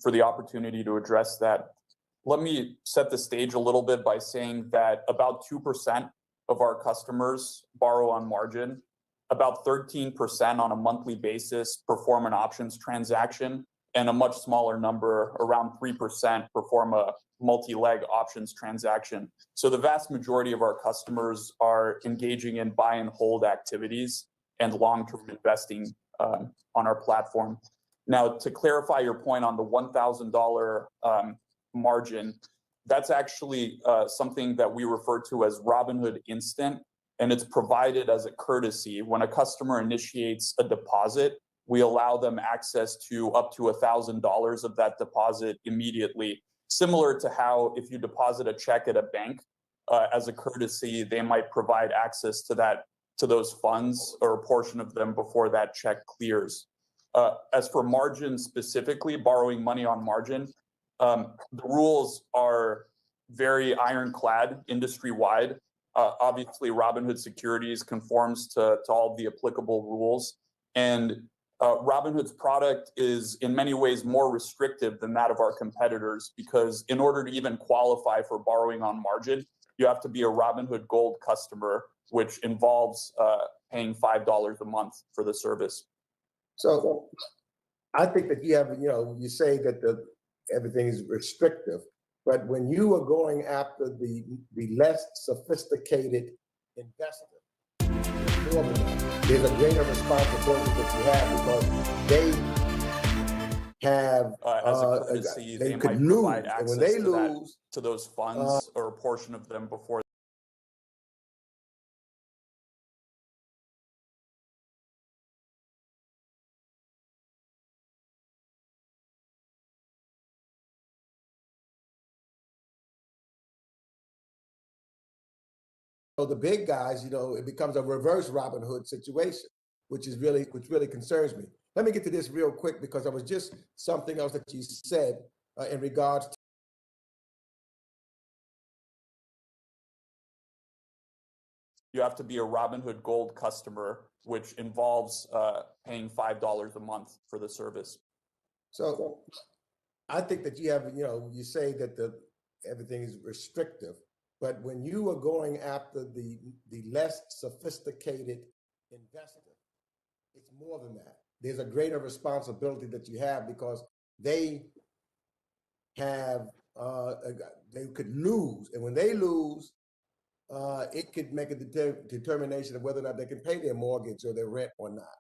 for the opportunity to address that. Let me set the stage a little bit by saying that about 2% of our customers borrow on margin. About 13% on a monthly basis perform an options transaction, and a much smaller number, around 3%, perform a multi-leg options transaction. So the vast majority of our customers are engaging in buy and hold activities and long-term investing on our platform. Now, to clarify your point on the $1,000 margin, that's actually something that we refer to as Robinhood Instant, and it's provided as a courtesy. When a customer initiates a deposit, we allow them access to up to $1,000 of that deposit immediately, similar to how if you deposit a check at a bank, as a courtesy, they might provide access to those funds or a portion of them before that check clears. As for margin specifically, borrowing money on margin, the rules are very ironclad industry-wide. Obviously, Robinhood Securities conforms to all the applicable rules, and Robinhood's product is in many ways more restrictive than that of our competitors, because in order to even qualify for borrowing on margin, you have to be a Robinhood Gold customer, which involves paying $5 a month for the service. So I think that you say that everything is restrictive, but when you are going after the less sophisticated investor, more than that, there's a greater responsibility that you have, because they have as a courtesy, they could might lose, provide and access when they to lose to those funds or a portion of them before. So the big guys, it becomes a reverse Robin Hood situation, which really concerns me. Let me get to this real quick, because there was just something else that you said in regards to you have to be a Robinhood Gold customer, which involves paying $5 a month for the service. So I think that you say that everything is restrictive, but when you are going after the less sophisticated investor, it's more than that. There's a greater responsibility that you have, because they have they could lose, and when they lose, it could make a determination of whether or not they can pay their mortgage or their rent or not,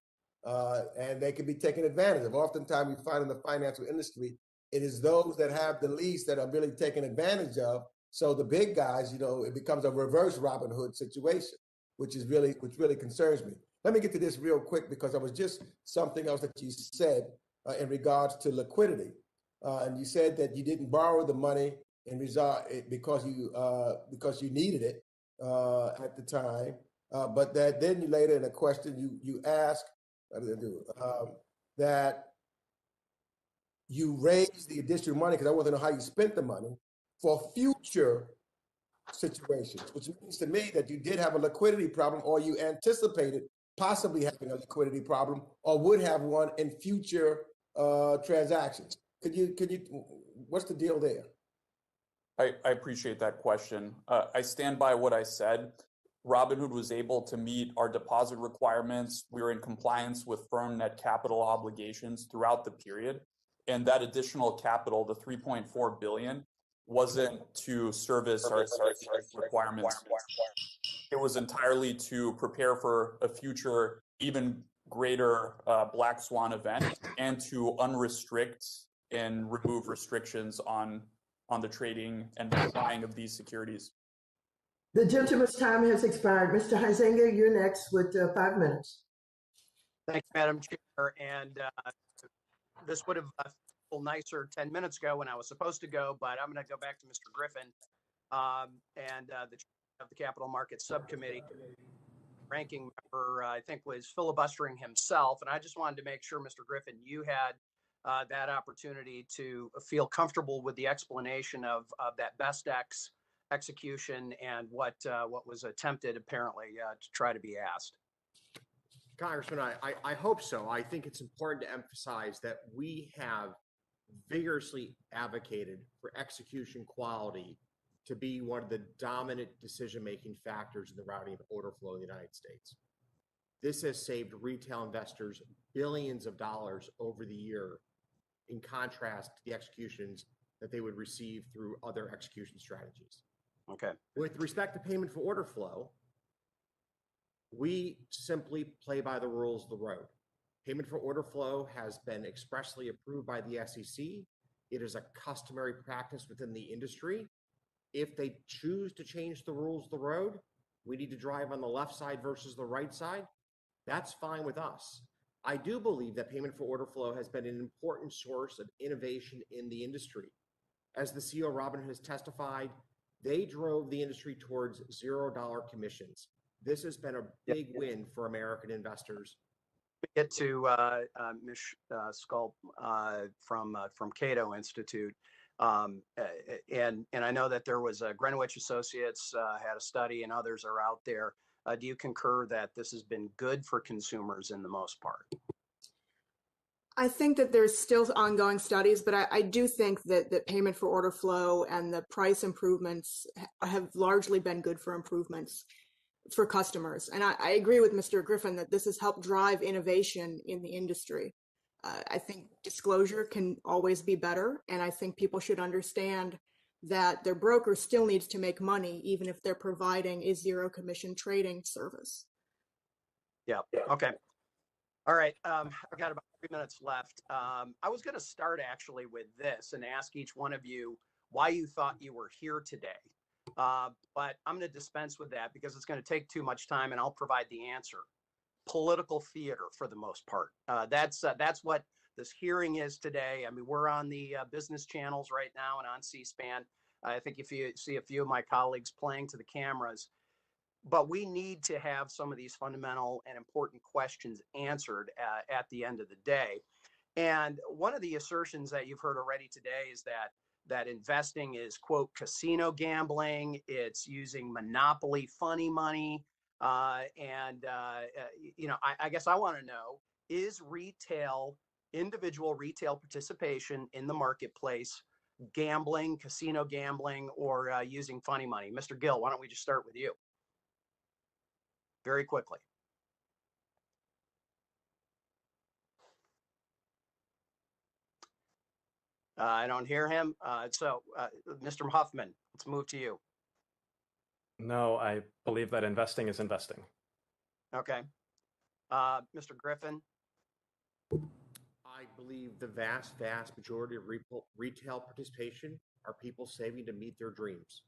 and they could be taken advantage of. Oftentimes, we find in the financial industry, it is those that have the least that are really taken advantage of. So the big guys, it becomes a reverse Robin Hood situation, which really concerns me. Let me get to this real quick, because there was just something else that you said in regards to liquidity, and you said that you didn't borrow the money because you needed it at the time, but that then later in a question you asked that you raised the additional money, because I want to know how you spent the money for future situations, which means to me that you did have a liquidity problem, or you anticipated possibly having a liquidity problem, or would have one in future transactions. Could you? What's the deal there? I appreciate that question. I stand by what I said. Robinhood was able to meet our deposit requirements. We were in compliance with firm net capital obligations throughout the period, and that additional capital, the $3.4 billion, wasn't to service our requirements. It was entirely to prepare for a future, even greater black swan event, and to unrestrict and remove restrictions on the trading and buying of these securities. The gentleman's time has expired. Mr. Huizenga, you're next with 5 minutes. Thank you, Madam Chair. And this would have been a little nicer 10 minutes ago when I was supposed to go, but I'm going to go back to Mr. Griffin and the chair of the Capital Markets Subcommittee. Ranking member, I think, was filibustering himself. And I just wanted to make sure, Mr. Griffin, you had that opportunity to feel comfortable with the explanation of that best execution and what was attempted apparently to try to be asked. Congressman, I hope so. I think it's important to emphasize that we have vigorously advocated for execution quality to be one of the dominant decision-making factors in the routing of order flow in the United States. This has saved retail investors billions of dollars over the year, in contrast to the executions that they would receive through other execution strategies. Okay. With respect to payment for order flow, we simply play by the rules of the road. Payment for order flow has been expressly approved by the SEC. It is a customary practice within the industry. If they choose to change the rules of the road, we need to drive on the left side versus the right side. That's fine with us. I do believe that payment for order flow has been an important source of innovation in the industry. As the CEO of Robinhood has testified, they drove the industry towards $0 commissions. This has been a big win for American investors. Get to Ms. Sculp from Cato Institute. And I know that there was Greenwich Associates had a study and others are out there. Do you concur that this has been good for consumers in the most part? I think that there's still ongoing studies, but I do think that payment for order flow and the price improvements have largely been good for improvements for customers. And I agree with Mr. Griffin that this has helped drive innovation in the industry. I think disclosure can always be better, and I think people should understand that their broker still needs to make money even if they're providing a zero commission trading service. Yeah. Okay. All right. I've got about 3 minutes left. I was going to start actually with this and ask each one of you why you thought you were here today. But I'm going to dispense with that because it's going to take too much time, and I'll provide the answer. Political theater for the most part. That's what this hearing is today. I mean, we're on the business channels right now and on C-SPAN. I think if you see a few of my colleagues playing to the cameras, but we need to have some of these fundamental and important questions answered at the end of the day. And one of the assertions that you've heard already today is that investing is, quote, casino gambling. It's using monopoly funny money. I guess I want to know, is individual retail participation in the marketplace gambling, casino gambling, or using funny money? Mr. Gill, why don't we just start with you? Very quickly. I don't hear him. So Mr. Huffman, let's move to you. No, I believe that investing is investing. Okay. Mr. Griffin? I believe the vast, vast majority of retail participation are people saving to meet their dreams.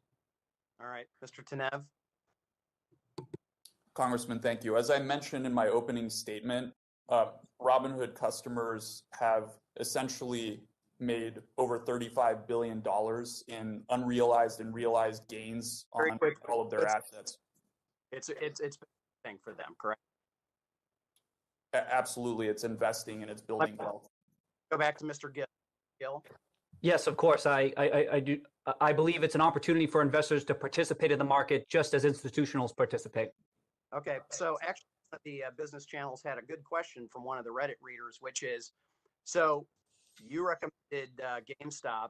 All right. Mr. Tanev? Congressman, thank you. As I mentioned in my opening statement, Robinhood customers have essentially made over $35 billion in unrealized and realized gains on all of their assets. It's been a thing for them, correct? Absolutely, it's investing and it's building wealth. Go back to Mr. Gill. Yes, of course. I do. I believe it's an opportunity for investors to participate in the market just as institutionals participate. Okay, so actually the business channels had a good question from one of the Reddit readers, which is, so you recommended GameStop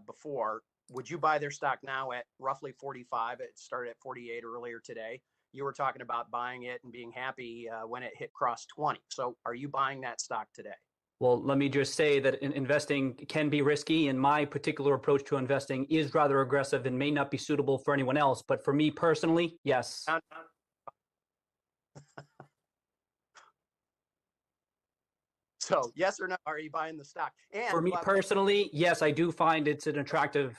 before. Would you buy their stock now at roughly 45? It started at 48 earlier today. You were talking about buying it and being happy when it hit cross 20. So are you buying that stock today? Well, let me just say that investing can be risky, and my particular approach to investing is rather aggressive and may not be suitable for anyone else. But for me personally, yes. So yes or no, are you buying the stock? And for me personally, yes, I do find it's an attractive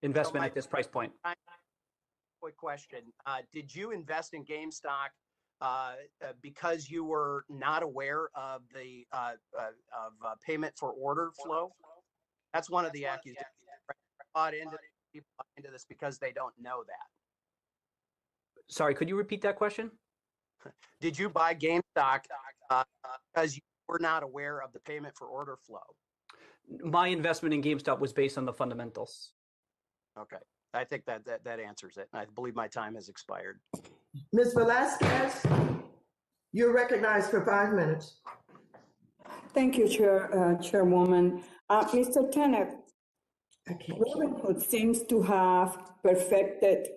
investment at this price point. Quick question. Did you invest in GameStop because you were not aware of the payment for order flow? That's one of the accusations. People bought into this because they don't know that. Sorry, could you repeat that question? Did you buy GameStop because you were not aware of the payment for order flow? My investment in GameStop was based on the fundamentals. Okay. I think that answers it. I believe my time has expired. Ms. Velasquez, you're recognized for 5 minutes. Thank you, Chairwoman. Mr. Kenneth, Robinhood seems to have perfected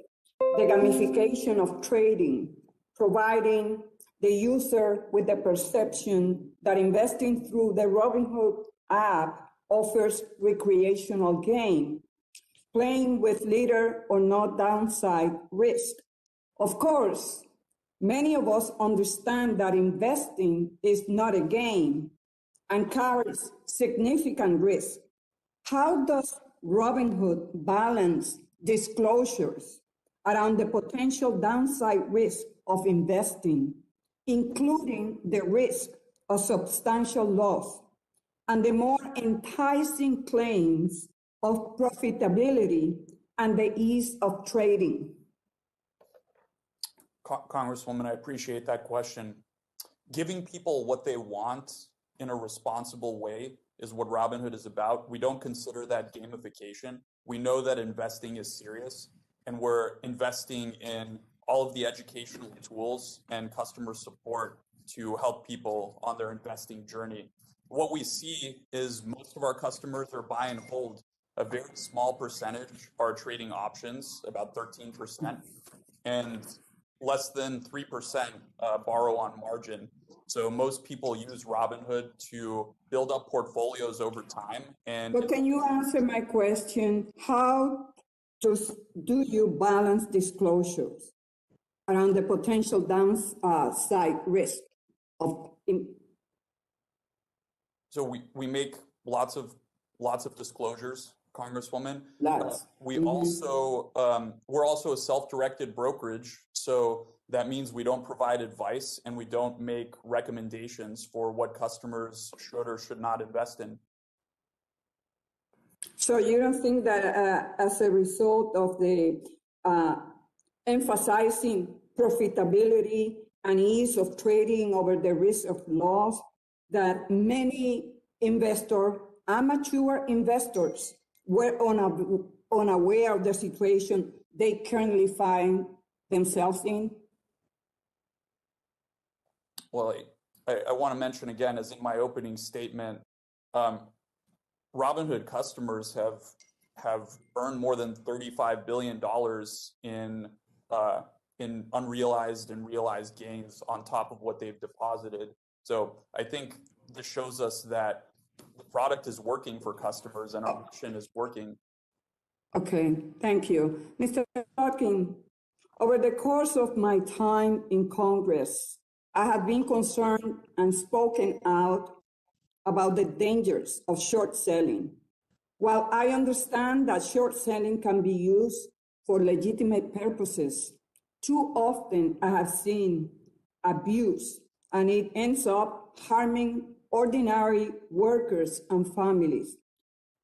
the gamification of trading, providing the user with the perception that investing through the Robinhood app offers recreational gain, playing with little or no downside risk. Of course, many of us understand that investing is not a game and carries significant risk. How does Robinhood balance disclosures around the potential downside risk of investing, including the risk of substantial loss, and the more enticing claims of profitability and the ease of trading? Congresswoman, I appreciate that question. Giving people what they want in a responsible way is what Robinhood is about. We don't consider that gamification. We know that investing is serious, and we're investing in all of the educational tools and customer support to help people on their investing journey. What we see is most of our customers are buy and hold. A very small percentage are trading options, about 13%, and less than 3% borrow on margin. So most people use Robinhood to build up portfolios over time. But can you answer my question? How do you balance disclosures around the potential downside risk of? So we make lots of disclosures, Congresswoman. We also we're also a self-directed brokerage, so that means we don't provide advice and we don't make recommendations for what customers should or should not invest in. So you don't think that as a result of the emphasizing profitability and ease of trading over the risk of loss, that many amateur investors were unaware of the situation they currently find themselves in? Well, I want to mention again, as in my opening statement, Robinhood customers have earned more than $35 billion in unrealized and realized gains on top of what they've deposited. So I think this shows us that the product is working for customers and our mission is working. Okay, thank you. Mr. Plotkin, over the course of my time in Congress, I have been concerned and spoken out about the dangers of short selling. While I understand that short selling can be used for legitimate purposes, too often I have seen abuse, and it ends up harming ordinary workers and families.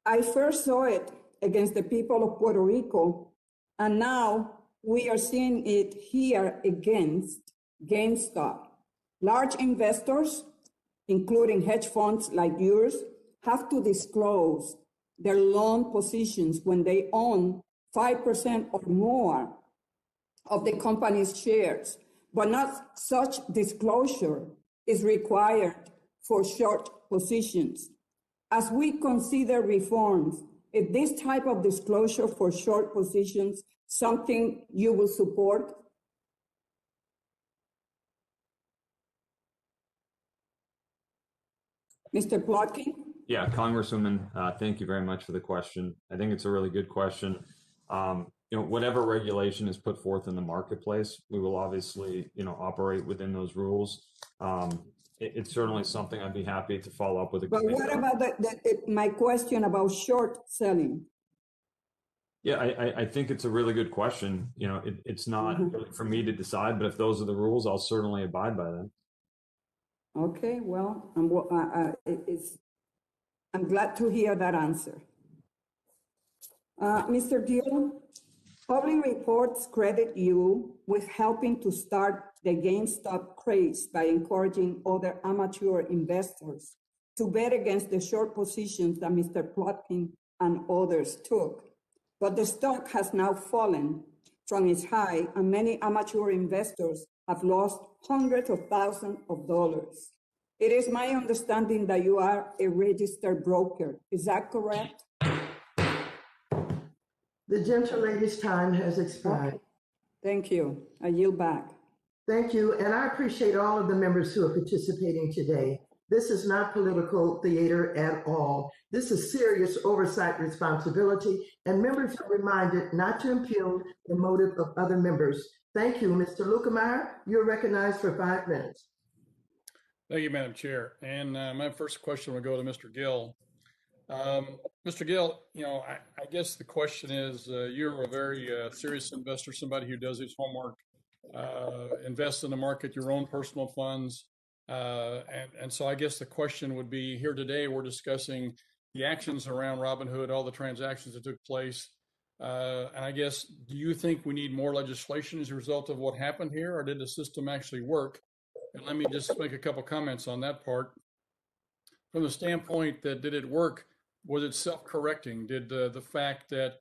I first saw it against the people of Puerto Rico, and now we are seeing it here against GameStop. Large investors, including hedge funds like yours, have to disclose their long positions when they own 5% or more of the company's shares, but not such disclosure is required for short positions. As we consider reforms, is this type of disclosure for short positions something you will support? Mr. Plotkin? Yeah, Congresswoman, thank you very much for the question. I think it's a really good question. Whatever regulation is put forth in the marketplace, we will obviously, operate within those rules. It's certainly something I'd be happy to follow up with. But what about my question about short selling? Yeah, I think it's a really good question. It's not really for me to decide, but if those are the rules, I'll certainly abide by them. Okay, well, I'm glad to hear that answer. Mr. Gill, public reports credit you with helping to start the GameStop craze by encouraging other amateur investors to bet against the short positions that Mr. Plotkin and others took. But the stock has now fallen from its high, and many amateur investors have lost hundreds of thousands of dollars. It is my understanding that you are a registered broker. Is that correct? The gentleman's time has expired. Okay. Thank you. I yield back. Thank you, and I appreciate all of the members who are participating today. This is not political theater at all. This is serious oversight responsibility, and members are reminded not to impugn the motive of other members. Thank you, Mr. Lukemeyer. You're recognized for 5 minutes. Thank you, Madam Chair. And my first question will go to Mr. Gill. Mr. Gill, I guess the question is, you're a very serious investor, somebody who does his homework, invest in the market, your own personal funds. And so I guess the question would be, here today, we're discussing the actions around Robinhood, all the transactions that took place. And I guess, do you think we need more legislation as a result of what happened here, or did the system actually work? And let me just make a couple comments on that part. From the standpoint that, did it work? Was it self-correcting? Did the fact that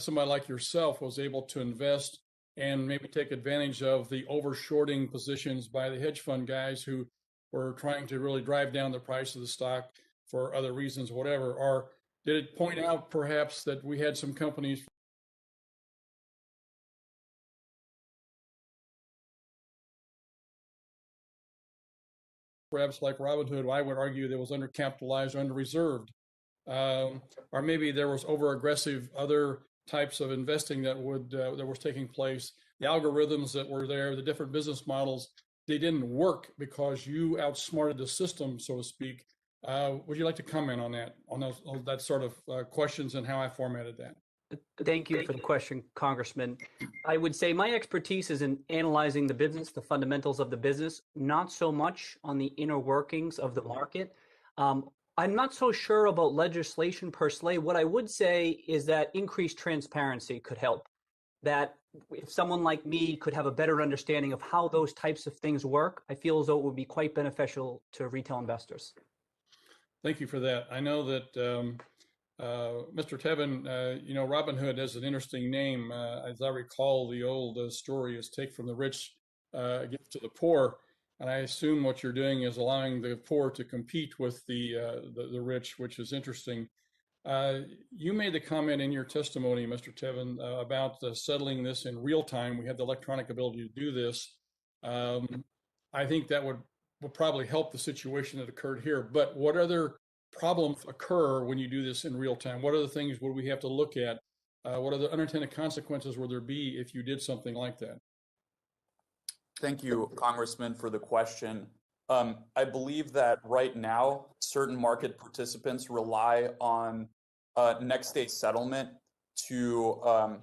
somebody like yourself was able to invest and maybe take advantage of the over-shorting positions by the hedge fund guys who were trying to really drive down the price of the stock for other reasons, whatever? Or did it point out perhaps that we had some companies perhaps like Robinhood, I would argue that was undercapitalized or under-reserved? Or maybe there was over-aggressive other types of investing that was taking place. The algorithms that were there, the different business models, they didn't work because you outsmarted the system, so to speak. Would you like to comment on that, on that sort of questions and how I formatted that? Thank you for the question, Congressman. I would say my expertise is in analyzing the business, the fundamentals of the business, not so much on the inner workings of the market. I'm not so sure about legislation per se. What I would say is that increased transparency could help. That if someone like me could have a better understanding of how those types of things work, I feel as though it would be quite beneficial to retail investors. Thank you for that. I know that Mr. Tevin, Robinhood has an interesting name. As I recall, the old story is take from the rich, give to the poor. And I assume what you're doing is allowing the poor to compete with the rich, which is interesting. You made the comment in your testimony, Mr. Tevin, about settling this in real time. We have the electronic ability to do this. I think that would probably help the situation that occurred here. But what other problems occur when you do this in real time? What other things would we have to look at? What other unintended consequences would there be if you did something like that? Thank you, Congressman, for the question. I believe that right now, certain market participants rely on next day settlement to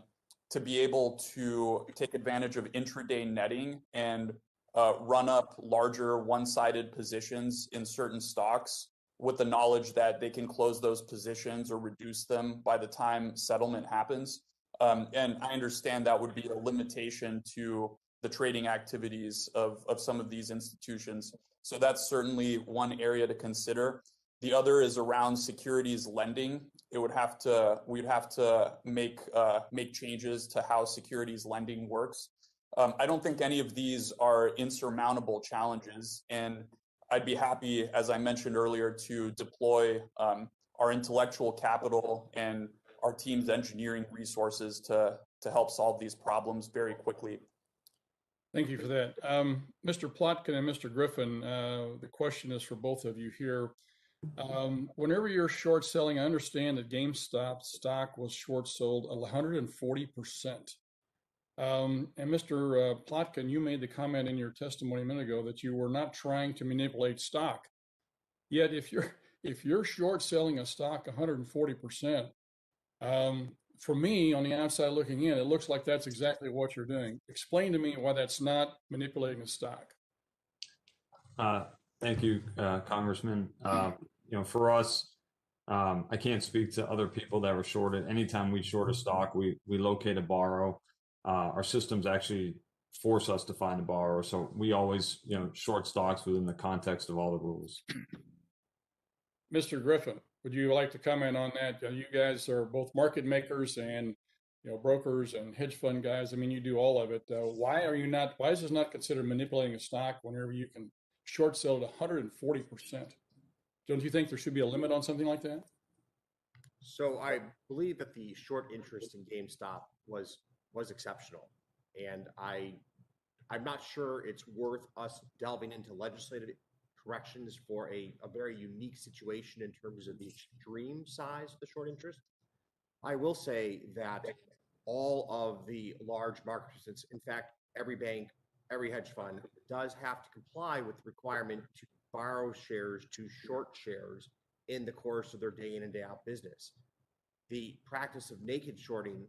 be able to take advantage of intraday netting and run up larger one-sided positions in certain stocks with the knowledge that they can close those positions or reduce them by the time settlement happens. And I understand that would be a limitation to the trading activities of some of these institutions. So that's certainly one area to consider. The other is around securities lending. We'd have to make changes to how securities lending works. I don't think any of these are insurmountable challenges, and I'd be happy, as I mentioned earlier, to deploy our intellectual capital and our team's engineering resources to help solve these problems very quickly. Thank you for that. Mr. Plotkin and Mr. Griffin, the question is for both of you here. Whenever you're short selling, I understand that GameStop stock was short sold 140%. And Mr. Plotkin, you made the comment in your testimony a minute ago that you were not trying to manipulate stock. Yet if you're short selling a stock 140%, for me, on the outside looking in, it looks like that's exactly what you're doing. Explain to me why that's not manipulating the stock. Thank you, Congressman. For us, I can't speak to other people that were shorted. Anytime we short a stock, we locate a borrow. Our systems actually force us to find a borrower. So we always, short stocks within the context of all the rules. Mr. Griffin, would you like to comment on that? You guys are both market makers and brokers and hedge fund guys. I mean, you do all of it. Why is this not considered manipulating a stock whenever you can short sale at 140%. Don't you think there should be a limit on something like that? So I believe that the short interest in GameStop was exceptional, and I'm not sure it's worth us delving into legislative corrections for a very unique situation in terms of the extreme size of the short interest. I will say that all of the large market participants, in fact, every bank, every hedge fund does have to comply with the requirement to borrow shares to short shares in the course of their day in and day out business. The practice of naked shorting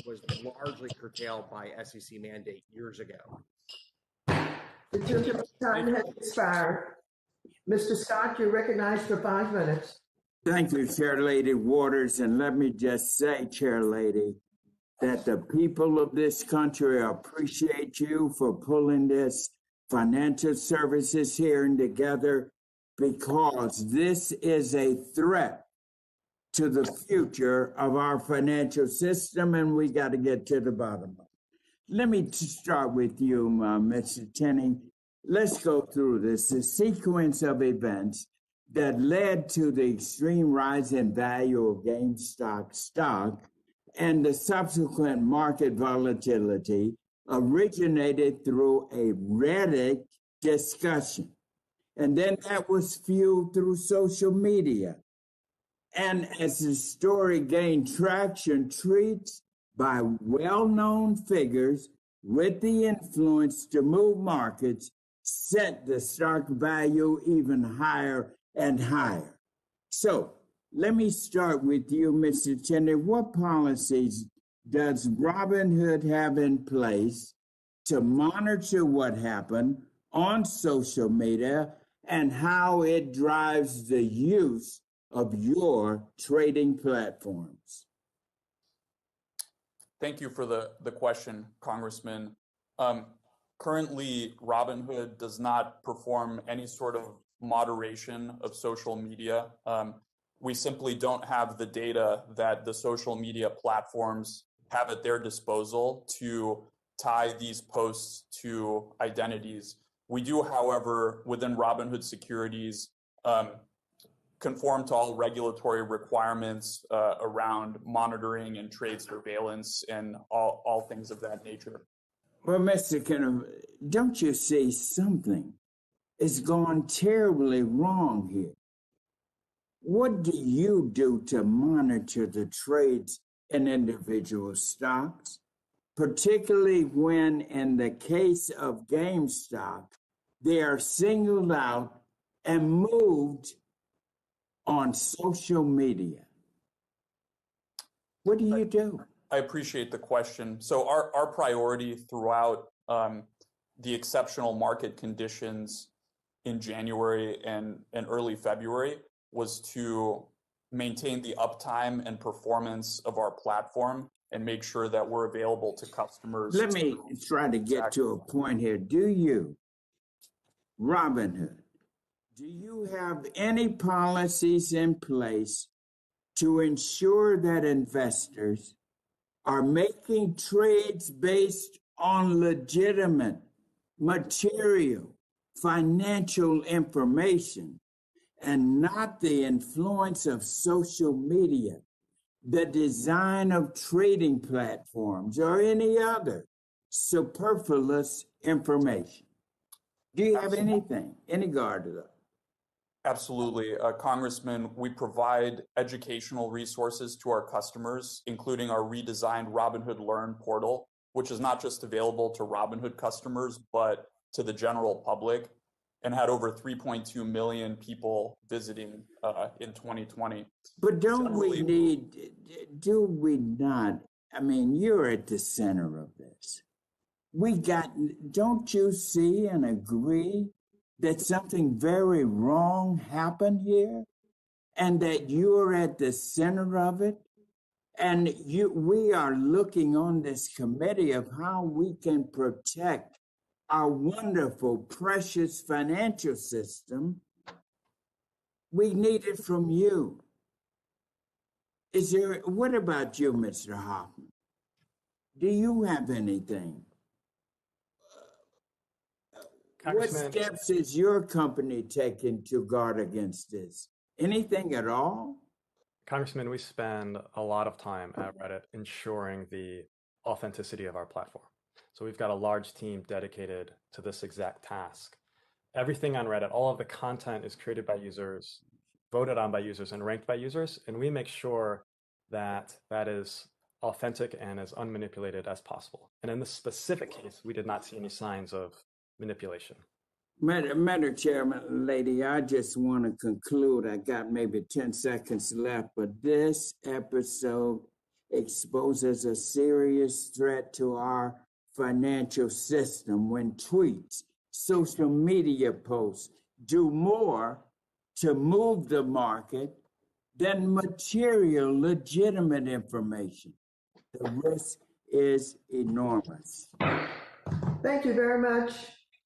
was largely curtailed by SEC mandate years ago. The gentleman's time has expired. Mr. Scott, you're recognized for 5 minutes. Thank you, Chair Lady Waters. And let me just say, Chair Lady, that the people of this country appreciate you for pulling this financial services hearing together, because this is a threat to the future of our financial system, and we got to get to the bottom of it. Let me start with you, Mr. Tenney. Let's go through this. The sequence of events that led to the extreme rise in value of GameStop stock and the subsequent market volatility originated through a Reddit discussion. And then that was fueled through social media. And as the story gained traction, tweets by well-known figures with the influence to move markets set the stock value even higher and higher. So let me start with you, Mr. Tenney. What policies does Robinhood have in place to monitor what happened on social media and how it drives the use of your trading platforms? Thank you for the question, Congressman. Currently, Robinhood does not perform any sort of moderation of social media. We simply don't have the data that the social media platforms have at their disposal to tie these posts to identities. We do, however, within Robinhood Securities, conform to all regulatory requirements around monitoring and trade surveillance and all things of that nature. Well, Mr. Kennedy, don't you see something is going terribly wrong here? What do you do to monitor the trades in individual stocks, particularly when, in the case of GameStop, they are singled out and moved on social media? What do you do? I appreciate the question. So our priority throughout the exceptional market conditions in January and early February was to maintain the uptime and performance of our platform and make sure that we're available to customers. Let me try to get to a point here. Do you, Robinhood, do you have any policies in place to ensure that investors are making trades based on legitimate material, financial information, and not the influence of social media, the design of trading platforms, or any other superfluous information? Do you have anything, any guard to that? Absolutely. Congressman, we provide educational resources to our customers, including our redesigned Robinhood Learn portal, which is not just available to Robinhood customers, but to the general public, and had over 3.2 million people visiting in 2020. But don't we need, do we not? I mean, you're at the center of this. Don't you see and agree that something very wrong happened here and that you're at the center of it? And we are looking on this committee of how we can protect our wonderful, precious financial system. We need it from you. What about you, Mr. Hoffman? Do you have anything? what Congressman, steps is your company taking to guard against this? Anything at all? Congressman, we spend a lot of time at Reddit ensuring the authenticity of our platform. So we've got a large team dedicated to this exact task. Everything on Reddit, all of the content is created by users, voted on by users, and ranked by users. And we make sure that that is authentic and as unmanipulated as possible. And in this specific case, we did not see any signs of manipulation. Madam Chairman, lady, I just want to conclude. I got maybe 10 seconds left, but this episode exposes a serious threat to our financial system when tweets, social media posts do more to move the market than material, legitimate information. The risk is enormous. Thank you very much.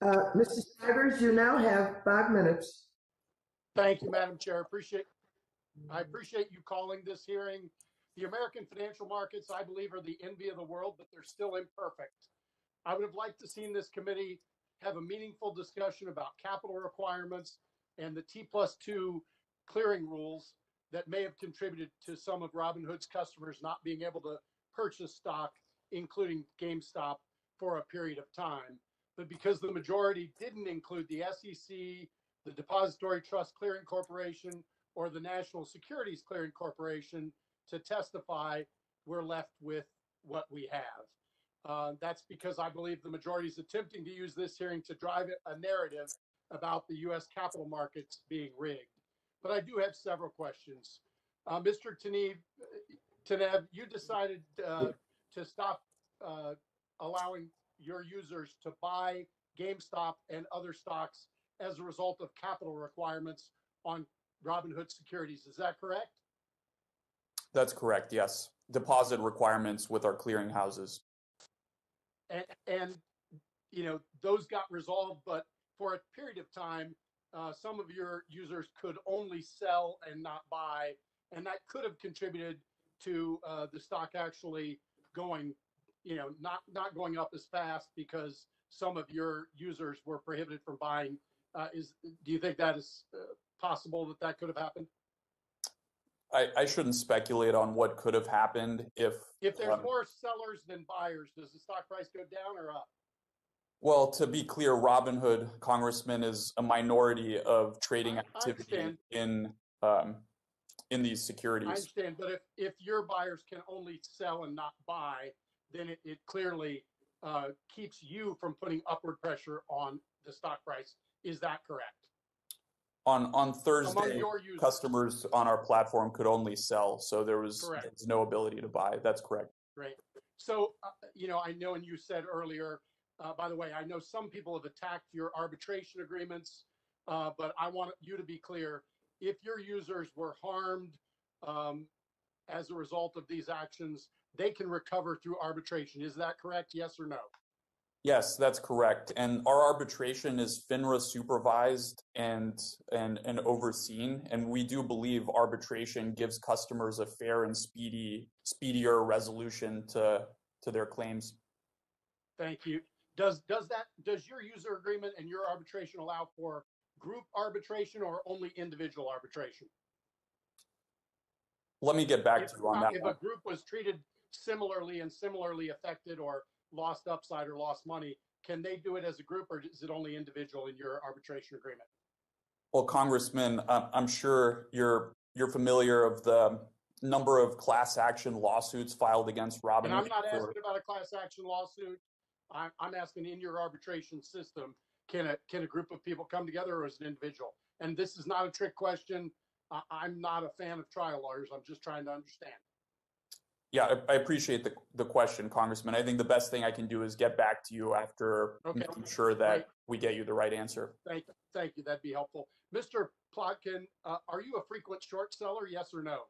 Mr. Stivers, you now have 5 minutes. Thank you, Madam Chair. I appreciate you calling this hearing. The American financial markets, I believe, are the envy of the world, but they're still imperfect. I would have liked to seen this committee have a meaningful discussion about capital requirements and the T+2 clearing rules that may have contributed to some of Robinhood's customers not being able to purchase stock, including GameStop, for a period of time. But because the majority didn't include the SEC, the Depository Trust Clearing Corporation, or the National Securities Clearing Corporation to testify, we're left with what we have. That's because I believe the majority is attempting to use this hearing to drive a narrative about the U.S. capital markets being rigged. But I do have several questions. Mr. Tanev, you decided to stop allowing your users to buy GameStop and other stocks as a result of capital requirements on Robinhood securities. Is that correct? That's correct, yes. Deposit requirements with our clearing houses. And you know, those got resolved, but for a period of time, some of your users could only sell and not buy, and that could have contributed to the stock actually going, you know, not going up as fast because some of your users were prohibited from buying. Do you think that is possible that could have happened? I shouldn't speculate on what could have happened if there's more sellers than buyers, does the stock price go down or up? Well, to be clear, Robinhood, Congressman, is a minority of trading activity in these securities. I understand, but if your buyers can only sell and not buy, then it clearly keeps you from putting upward pressure on the stock price. Is that correct? On Thursday, customers on our platform could only sell, so there was no ability to buy. That's correct. Great. So, you know, I know, and you said earlier, by the way, I know some people have attacked your arbitration agreements, but I want you to be clear. If your users were harmed as a result of these actions, they can recover through arbitration. Is that correct? Yes or no? Yes, that's correct. And our arbitration is FINRA supervised and overseen. And we do believe arbitration gives customers a fair and speedier resolution to their claims. Thank you. Does your user agreement and your arbitration allow for group arbitration or only individual arbitration? Let me get back to you on that. If a group was treated similarly and similarly affected or lost upside or lost money, can they do it as a group, or is it only individual in your arbitration agreement? Well, Congressman, I'm sure you're familiar of the number of class action lawsuits filed against Robinhood. And I'm not asking about a class action lawsuit. I'm asking, in your arbitration system, can a group of people come together, or is it individual? And this is not a trick question. I'm not a fan of trial lawyers. I'm just trying to understand. Yeah, I appreciate the question, Congressman. I think the best thing I can do is get back to you after making sure that we get you the right answer. Thank you. That'd be helpful. Mr. Plotkin, are you a frequent short seller, yes or no?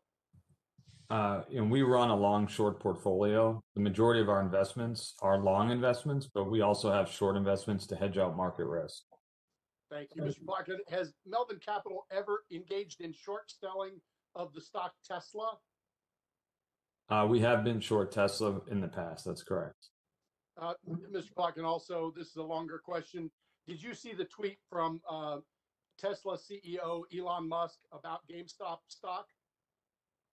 We run a long short portfolio. The majority of our investments are long investments, but we also have short investments to hedge out market risk. Thank you, Mr. Plotkin. Has Melvin Capital ever engaged in short selling of the stock Tesla? We have been short Tesla in the past. That's correct. Mr. Plotkin, also, this is a longer question. did you see the tweet from Tesla CEO Elon Musk about GameStop stock?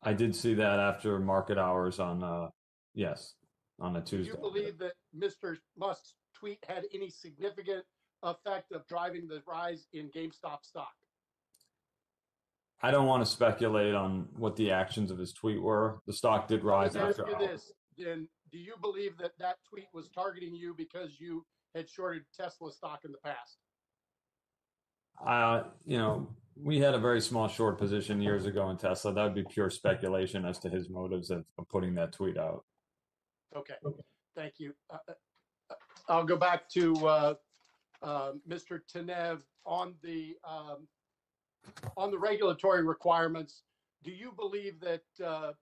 I did see that after market hours on, yes, on a Do Tuesday. you believe that Mr. Musk's tweet had any significant effect of driving the rise in GameStop stock? I don't want to speculate on what the actions of his tweet were. The stock did rise Let me ask after you hours. this, then do you believe that that tweet was targeting you because you had shorted Tesla stock in the past? You know, we had a very small short position years ago in Tesla. That would be pure speculation as to his motives of putting that tweet out. Okay, thank you. I'll go back to Mr. Tenev on the regulatory requirements. Do you believe that the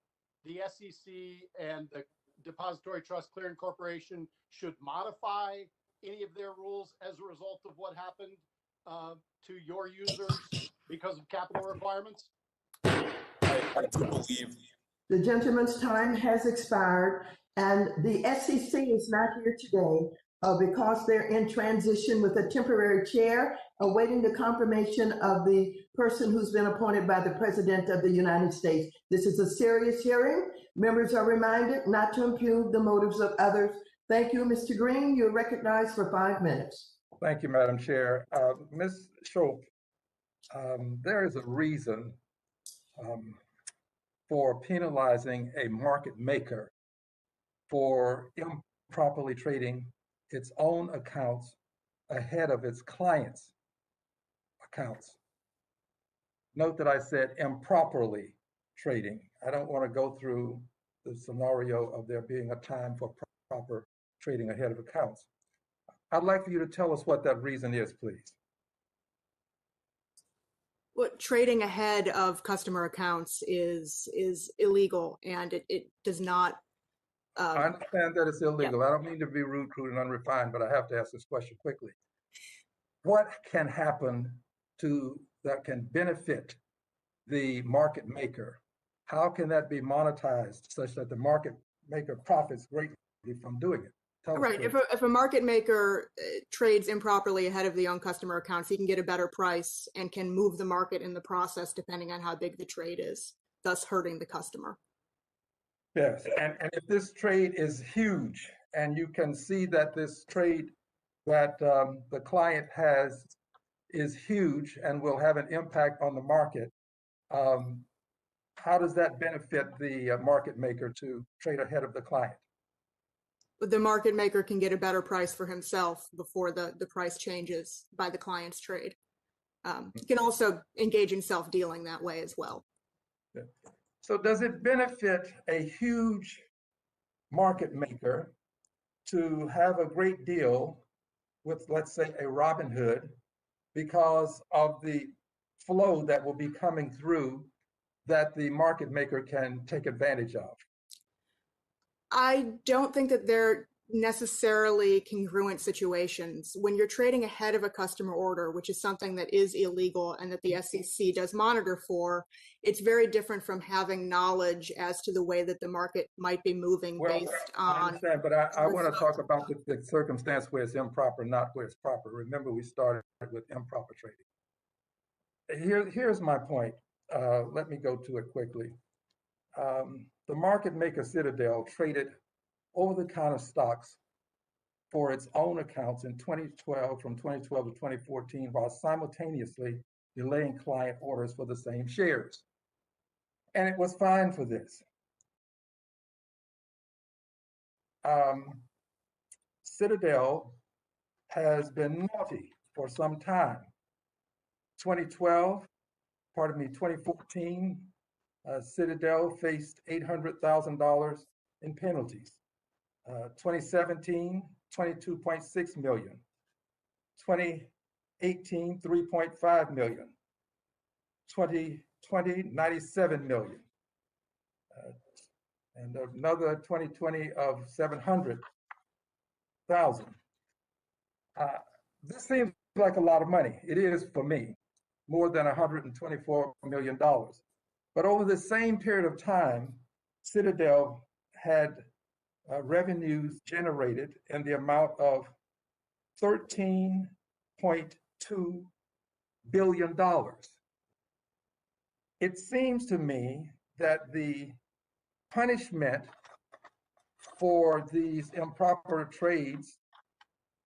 SEC and the Depository Trust Clearing Corporation should modify any of their rules as a result of what happened to your users because of capital requirements? I do believe The gentleman's time has expired, and the SEC is not here today because they're in transition with a temporary chair, awaiting the confirmation of the person who's been appointed by the President of the United States. This is a serious hearing. Members are reminded not to impugn the motives of others. Thank you, Mr. Green. You're recognized for 5 minutes. Thank you, Madam Chair. Ms. Schultz, there is a reason for penalizing a market maker for improperly trading its own accounts ahead of its clients' accounts. Note that I said improperly trading. I don't want to go through the scenario of there being a time for proper trading ahead of accounts. I'd like for you to tell us what that reason is, please. What trading ahead of customer accounts is illegal, and it does not. I understand that it's illegal. Yeah. I don't mean to be rude, crude, and unrefined, but I have to ask this question quickly. What can happen that can benefit the market maker? How can that be monetized such that the market maker profits greatly from doing it? Right. If a market maker trades improperly ahead of the own customer accounts, he can get a better price and can move the market in the process depending on how big the trade is, thus hurting the customer. Yes, and if this trade is huge and you can see that this trade that the client has is huge and will have an impact on the market, how does that benefit the market maker to trade ahead of the client? The market maker can get a better price for himself before the price changes by the client's trade. He can also engage in self-dealing that way as well. Yeah. So does it benefit a huge market maker to have a great deal with, let's say, a Robinhood because of the flow that will be coming through that the market maker can take advantage of? I don't think that they're necessarily congruent situations. When you're trading ahead of a customer order, which is something that is illegal and that the SEC does monitor for, it's very different from having knowledge as to the way that the market might be moving based on. I understand, but I want to talk about the circumstance where it's improper, not where it's proper. Remember, we started with improper trading. Here's my point. Let me go to it quickly. The market maker Citadel traded over-the-counter stocks for its own accounts in 2012, from 2012 to 2014, while simultaneously delaying client orders for the same shares. And it was fine for this. Citadel has been naughty for some time. 2014, Citadel faced $800,000 in penalties. 2017, 22.6 million. 2018, 3.5 million. 2020, 97 million. And another 2020 of 700,000. This seems like a lot of money. It is for me, more than $124 million. But over the same period of time, Citadel had revenues generated in the amount of $13.2 $1.2 billion. It seems to me that the punishment for these improper trades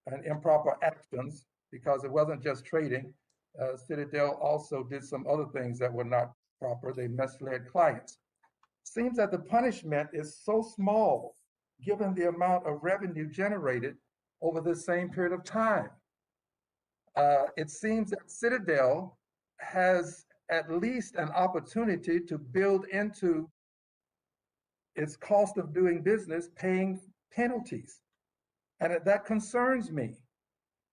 and improper actions, because it wasn't just trading, Citadel also did some other things that were not proper. They misled clients. Seems that the punishment is so small given the amount of revenue generated over the same period of time. It seems that Citadel has at least an opportunity to build into its cost of doing business paying penalties. And that concerns me.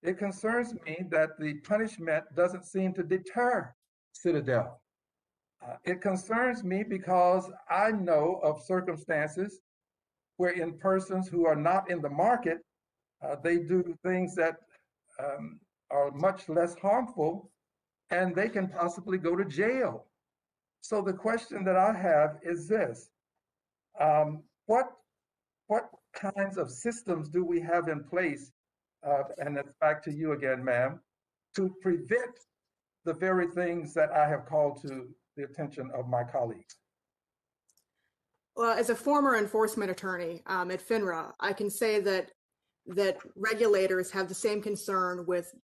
It concerns me that the punishment doesn't seem to deter Citadel. It concerns me because I know of circumstances wherein persons who are not in the market, they do things that are much less harmful, and they can possibly go to jail. So the question that I have is this: what kinds of systems do we have in place? And it's back to you again, ma'am, to prevent the very things that I have called to the attention of my colleagues. Well, as a former enforcement attorney at FINRA, I can say that regulators have the same concern with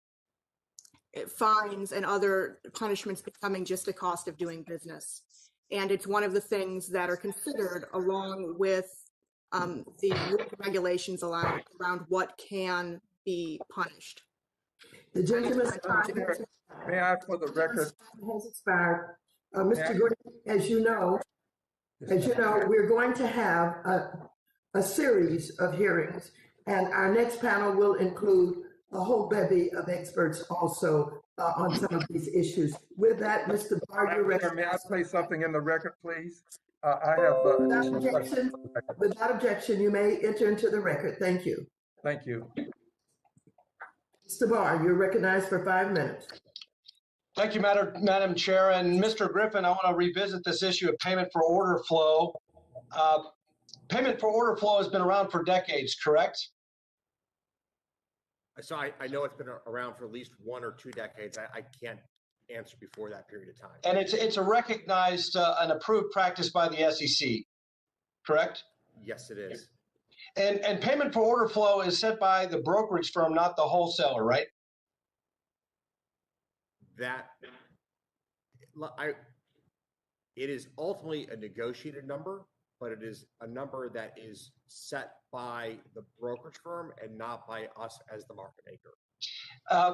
fines and other punishments becoming just a cost of doing business. And it's one of the things that are considered along with the regulations around what can be punished. The gentleman's time May I, for the record, has expired. Mr. Green, as you know, we're going to have a series of hearings, and our next panel will include a whole bevy of experts also on some of these issues. With that, Mr. Barr, you're ready. May I play something in the record, please? I have without objection, you may enter into the record. Thank you. Thank you. Mr. Barr, you're recognized for 5 minutes. Thank you, Madam Chair. And Mr. Griffin, I want to revisit this issue of payment for order flow. Payment for order flow has been around for decades, correct? So I know it's been around for at least 1 or 2 decades. I can't answer before that period of time. And it's a recognized and approved practice by the SEC, correct? Yes, it is. And payment for order flow is set by the brokerage firm, not the wholesaler, right? It is ultimately a negotiated number, but it is a number that is set by the brokerage firm and not by us as the market maker.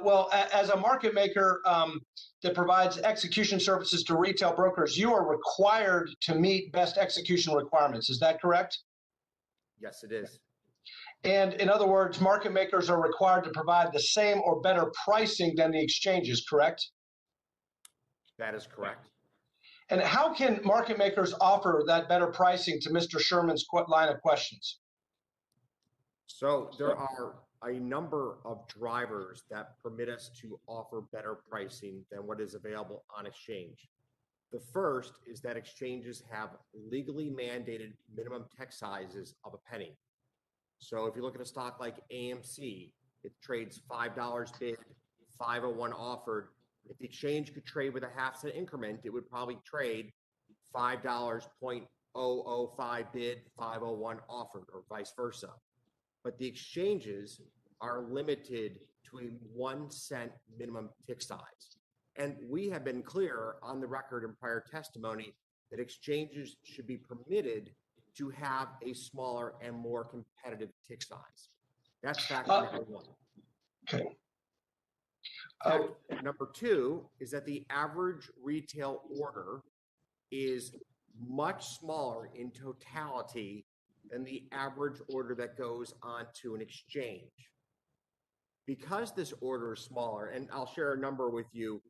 Well, as a market maker that provides execution services to retail brokers, you are required to meet best execution requirements. Is that correct? Yes, it is. And in other words, market makers are required to provide the same or better pricing than the exchanges, correct? That is correct. And how can market makers offer that better pricing to Mr. Sherman's line of questions? So there are a number of drivers that permit us to offer better pricing than what is available on exchange. The first is that exchanges have legally mandated minimum tick sizes of a penny. So if you look at a stock like AMC, it trades $5 bid, 501 offered. If the exchange could trade with a half-cent increment, it would probably trade $5.005 bid, 501 offered, or vice versa. But the exchanges are limited to a 1 cent minimum tick size. And we have been clear on the record in prior testimony that exchanges should be permitted to have a smaller and more competitive tick size. That's factor number one. Okay. Number two is that the average retail order is much smaller in totality than the average order that goes onto an exchange. Because this order is smaller, and I'll share a number with you,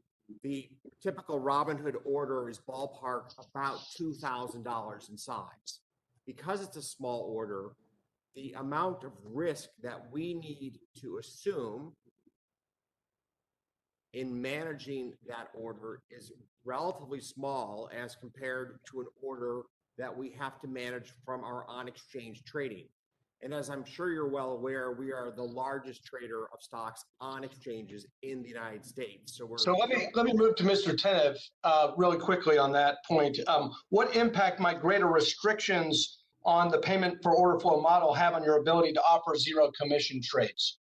the typical Robinhood order is ballpark about $2,000 in size. Because it's a small order, the amount of risk that we need to assume in managing that order is relatively small as compared to an order that we have to manage from our on-exchange trading. And as I'm sure you're well aware, we are the largest trader of stocks on exchanges in the United States. So let me move to Mr. Tenev really quickly on that point. What impact might greater restrictions on the payment for order flow model have on your ability to offer zero commission trades?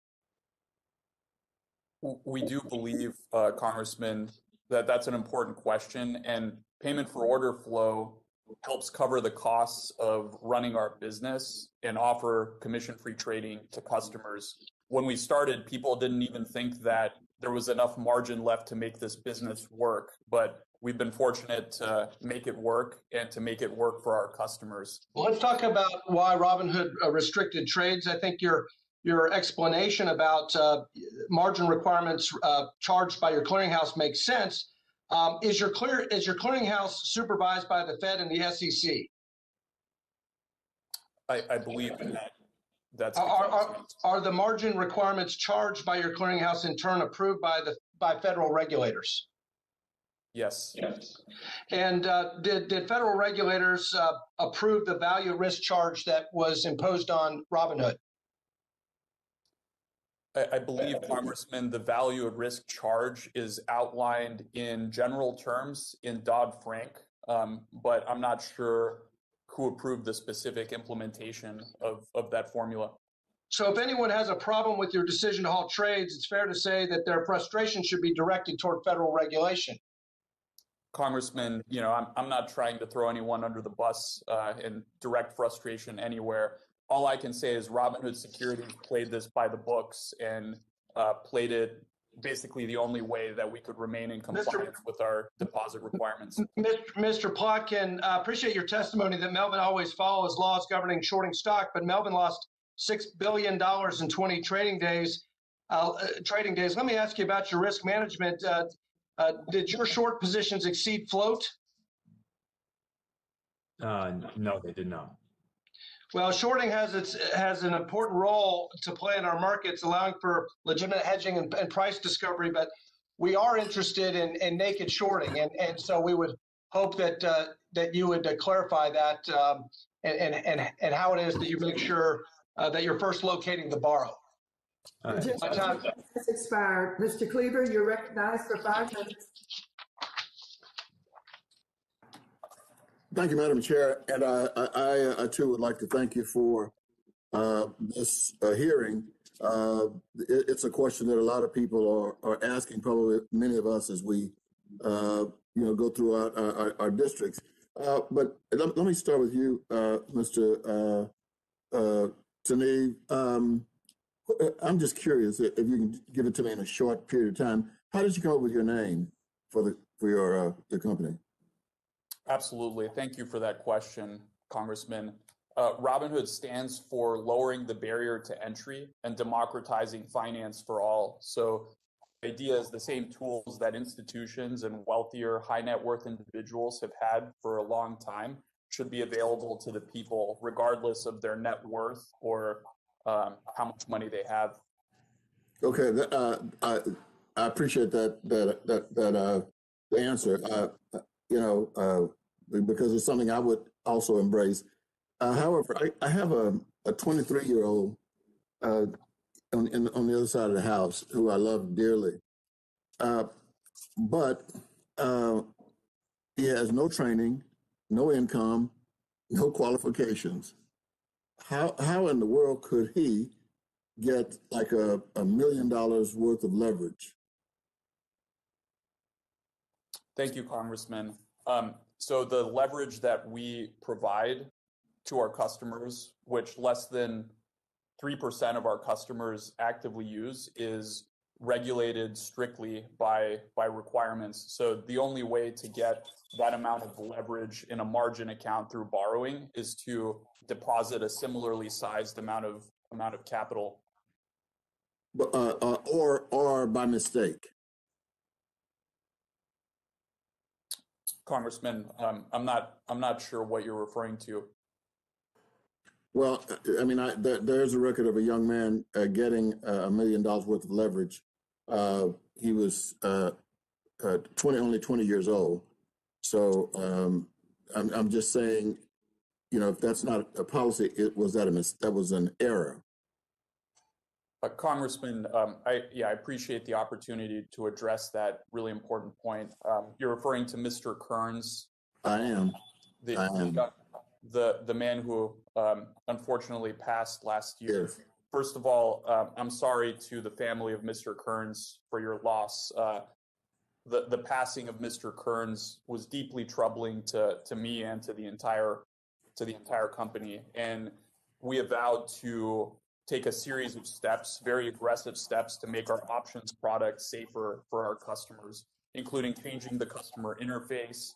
We do believe, Congressman, that that's an important question, and payment for order flow helps cover the costs of running our business and offer commission-free trading to customers. When we started, people didn't even think that there was enough margin left to make this business work, but we've been fortunate to make it work and to make it work for our customers. Well, let's talk about why Robinhood restricted trades. I think your explanation about margin requirements charged by your clearinghouse makes sense. Is your clearinghouse supervised by the Fed and the SEC? I believe that's are the margin requirements charged by your clearinghouse in turn approved by federal regulators? Yes. And did federal regulators approve the value risk charge that was imposed on Robinhood? I believe, Congressman, the value at risk charge is outlined in general terms in Dodd-Frank, but I'm not sure who approved the specific implementation of that formula. So if anyone has a problem with your decision to halt trades, it's fair to say that their frustration should be directed toward federal regulation. Congressman, I'm not trying to throw anyone under the bus and direct frustration anywhere. All I can say is Robinhood Securities played this by the books and played it basically the only way that we could remain in compliance with our deposit requirements. Mr. Plotkin, I appreciate your testimony that Melvin always follows laws governing shorting stock, but Melvin lost $6 billion in 20 trading days. Let me ask you about your risk management. Did your short positions exceed float? No, they did not. Well, shorting has an important role to play in our markets, allowing for legitimate hedging and price discovery. But we are interested in naked shorting, and so we would hope that you would clarify that and how it is that you make sure that you're first locating the borrow. Time has expired. Mr. Cleaver, you're recognized for 5 minutes. Thank you, Madam Chair. And I too would like to thank you for this hearing. It's a question that a lot of people are asking, probably many of us as we go through our districts. But let me start with you, Mr. Tanev. I'm just curious if you can give it to me in a short period of time. How did you come up with your name for your company? Absolutely. Thank you for that question, Congressman. Robinhood stands for lowering the barrier to entry and democratizing finance for all. So the idea is the same tools that institutions and wealthier high net worth individuals have had for a long time should be available to the people regardless of their net worth or how much money they have. Okay, I appreciate that answer. Because it's something I would also embrace. However, I have a 23-year-old on the other side of the house who I love dearly, but he has no training, no income, no qualifications. How in the world could he get like $1 million worth of leverage? Thank you, Congressman. So the leverage that we provide to our customers, which less than 3% of our customers actively use, is regulated strictly by requirements. So the only way to get that amount of leverage in a margin account through borrowing is to deposit a similarly sized amount of capital. Or by mistake. Congressman, I'm not sure what you're referring to. Well, I mean, there's a record of a young man getting $1 million worth of leverage. He was only 20 years old. So I'm just saying, if that's not a policy, that was an error. Congressman, I appreciate the opportunity to address that really important point. You're referring to Mr. Kearns. I am. The man who unfortunately passed last year. Yes. First of all, I'm sorry to the family of Mr. Kearns for your loss. The passing of Mr. Kearns was deeply troubling to me and to the entire company, and we have vowed to take a series of steps, very aggressive steps, to make our options product safer for our customers, including changing the customer interface,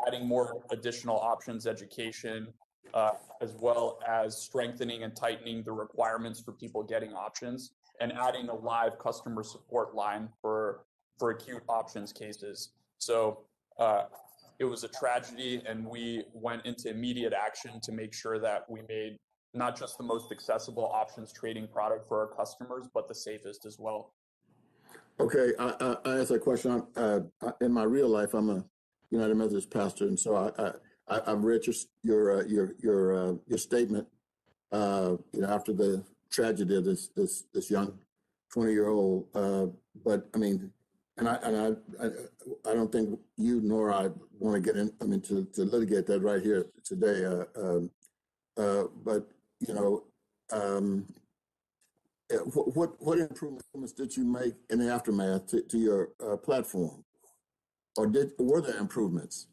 adding more additional options education, as well as strengthening and tightening the requirements for people getting options, and adding a live customer support line for acute options cases. So it was a tragedy, and we went into immediate action to make sure that we made not just the most accessible options trading product for our customers, but the safest as well. Okay, I asked that question. In my real life, I'm a United Methodist pastor, and so I've read your statement. After the tragedy of this young 20-year-old, but I mean, and I don't think you nor I want to get in. I mean, to litigate that right here today. But what improvements did you make in the aftermath to your platform, or were there improvements?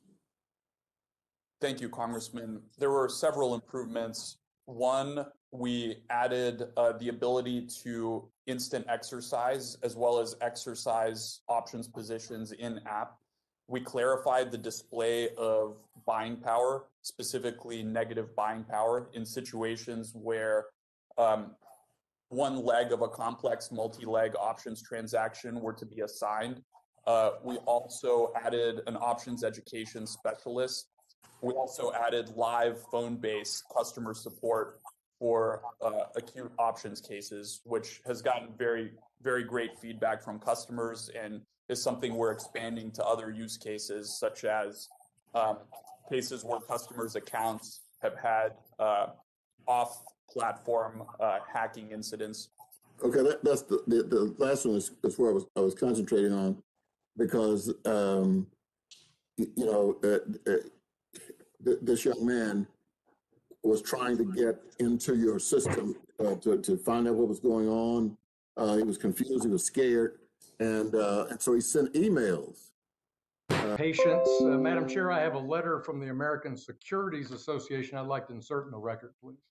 Thank you, Congressman. There were several improvements. One, we added the ability to instant exercise as well as exercise options positions in app. We clarified the display of buying power, specifically negative buying power, in situations where one leg of a complex multi-leg options transaction were to be assigned. We also added an options education specialist. We also added live phone-based customer support for acute options cases, which has gotten very, very great feedback from customers and is something we're expanding to other use cases, such as cases where customers' accounts have had off-platform hacking incidents. Okay, that's the last one is where I was concentrating on, because this young man was trying to get into your system to find out what was going on. He was confused. He was scared. And so he sent emails. Patience. Madam Chair, I have a letter from the American Securities Association I'd like to insert in the record, please.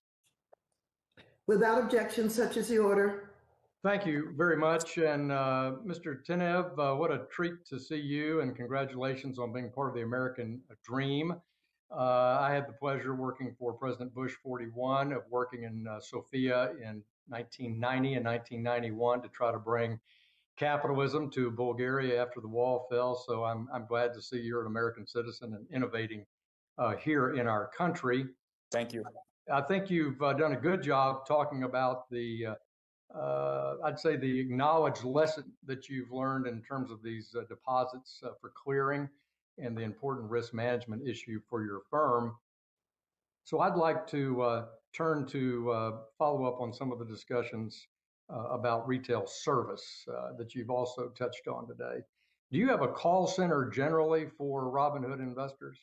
Without objection, such is the order. Thank you very much. And Mr. Tenev, what a treat to see you, and congratulations on being part of the American dream. I had the pleasure working for President Bush 41, of working in Sofia in 1990 and 1991 to try to bring capitalism to Bulgaria after the wall fell. So I'm glad to see you're an American citizen and innovating here in our country. Thank you. I think you've done a good job talking about the, I'd say, the acknowledged lesson that you've learned in terms of these deposits for clearing and the important risk management issue for your firm. So I'd like to turn to follow up on some of the discussions about retail service that you've also touched on today. Do you have a call center generally for Robinhood investors?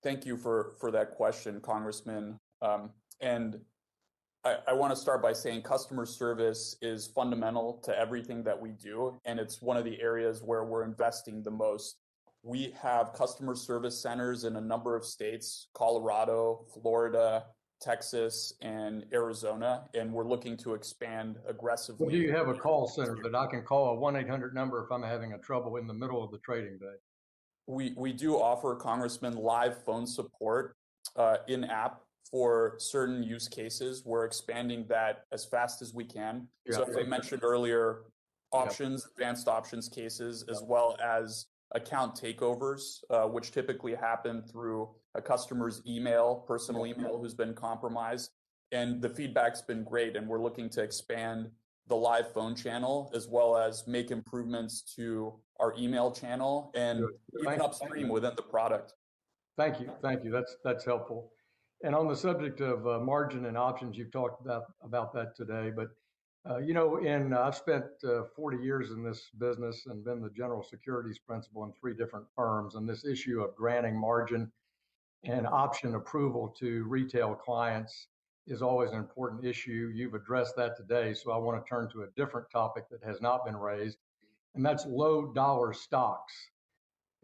Thank you for that question, Congressman. And I want to start by saying customer service is fundamental to everything that we do, and it's one of the areas where we're investing the most. We have customer service centers in a number of states: Colorado, Florida, Texas, and Arizona, and we're looking to expand aggressively. Well, do you have a call center that I can call, a 1-800 number, if I'm having a trouble in the middle of the trading day? We do offer, Congressman, live phone support in app for certain use cases. We're expanding that as fast as we can. Yeah. So as I mentioned earlier, options, advanced options cases, as well as account takeovers, which typically happen through a customer's personal email who's been compromised. And the feedback's been great, and we're looking to expand the live phone channel, as well as make improvements to our email channel and even upstream within the product. Thank you. That's helpful. And on the subject of margin and options, you've talked about that today. But I've spent 40 years in this business and been the general securities principal in 3 different firms. And this issue of granting margin and option approval to retail clients is always an important issue. You've addressed that today, so I want to turn to a different topic that has not been raised, and that's low dollar stocks.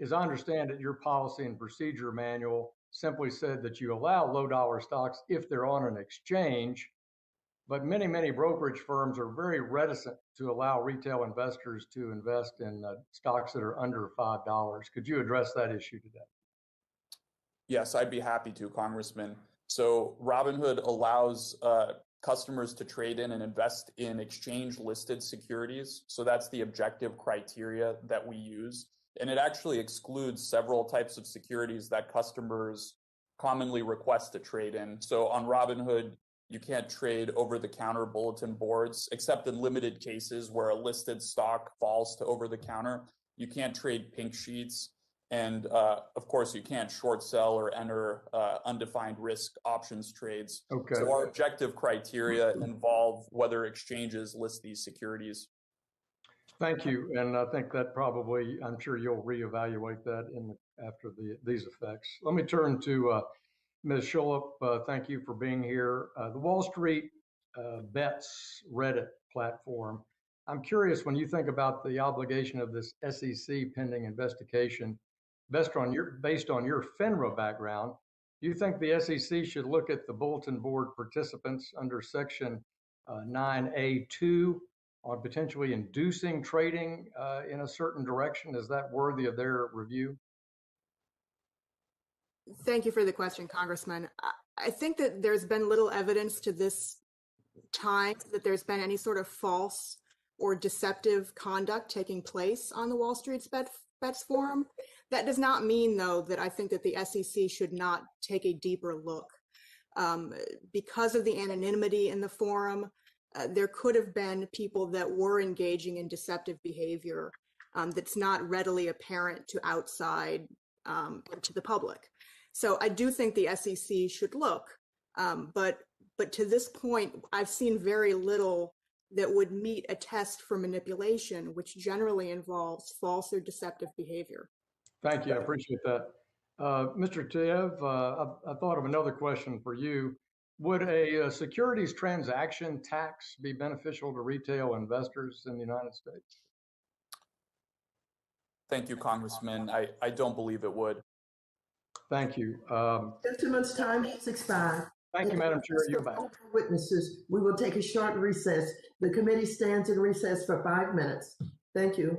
As I understand it, your policy and procedure manual simply said that you allow low dollar stocks if they're on an exchange, but many brokerage firms are very reticent to allow retail investors to invest in stocks that are under $5. Could you address that issue today? Yes, I'd be happy to, Congressman. So Robinhood allows customers to trade in and invest in exchange-listed securities. So that's the objective criteria that we use. And it actually excludes several types of securities that customers commonly request to trade in. So on Robinhood, you can't trade over-the-counter bulletin boards, except in limited cases where a listed stock falls to over-the-counter. You can't trade pink sheets. And of course, you can't short sell or enter undefined risk options trades. Okay. So our objective criteria involve whether exchanges list these securities. Thank you. And I think that probably, I'm sure you'll reevaluate that after these effects. Let me turn to Ms. Schullup. Thank you for being here. The Wall Street Bets Reddit platform. I'm curious, when you think about the obligation of this SEC pending investigation, based on your FINRA background, do you think the SEC should look at the bulletin board participants under Section 9A2 on potentially inducing trading in a certain direction? Is that worthy of their review? Thank you for the question, Congressman. I think that there's been little evidence to this time that there's been any sort of false or deceptive conduct taking place on the Wall Street Bets Forum. That does not mean, though, that I think that the SEC should not take a deeper look. Because of the anonymity in the forum, there could have been people that were engaging in deceptive behavior that's not readily apparent to outside to the public. So I do think the SEC should look, but to this point, I've seen very little that would meet a test for manipulation, which generally involves false or deceptive behavior. Thank you. I appreciate that. Mr. Tiev, I thought of another question for you. Would a securities transaction tax be beneficial to retail investors in the United States? Thank you, Congressman. I don't believe it would. Thank you. Gentleman's time has expired. Thank you, Madam Chair. You're back. Witnesses, we will take a short recess. The committee stands in recess for 5 minutes. Thank you.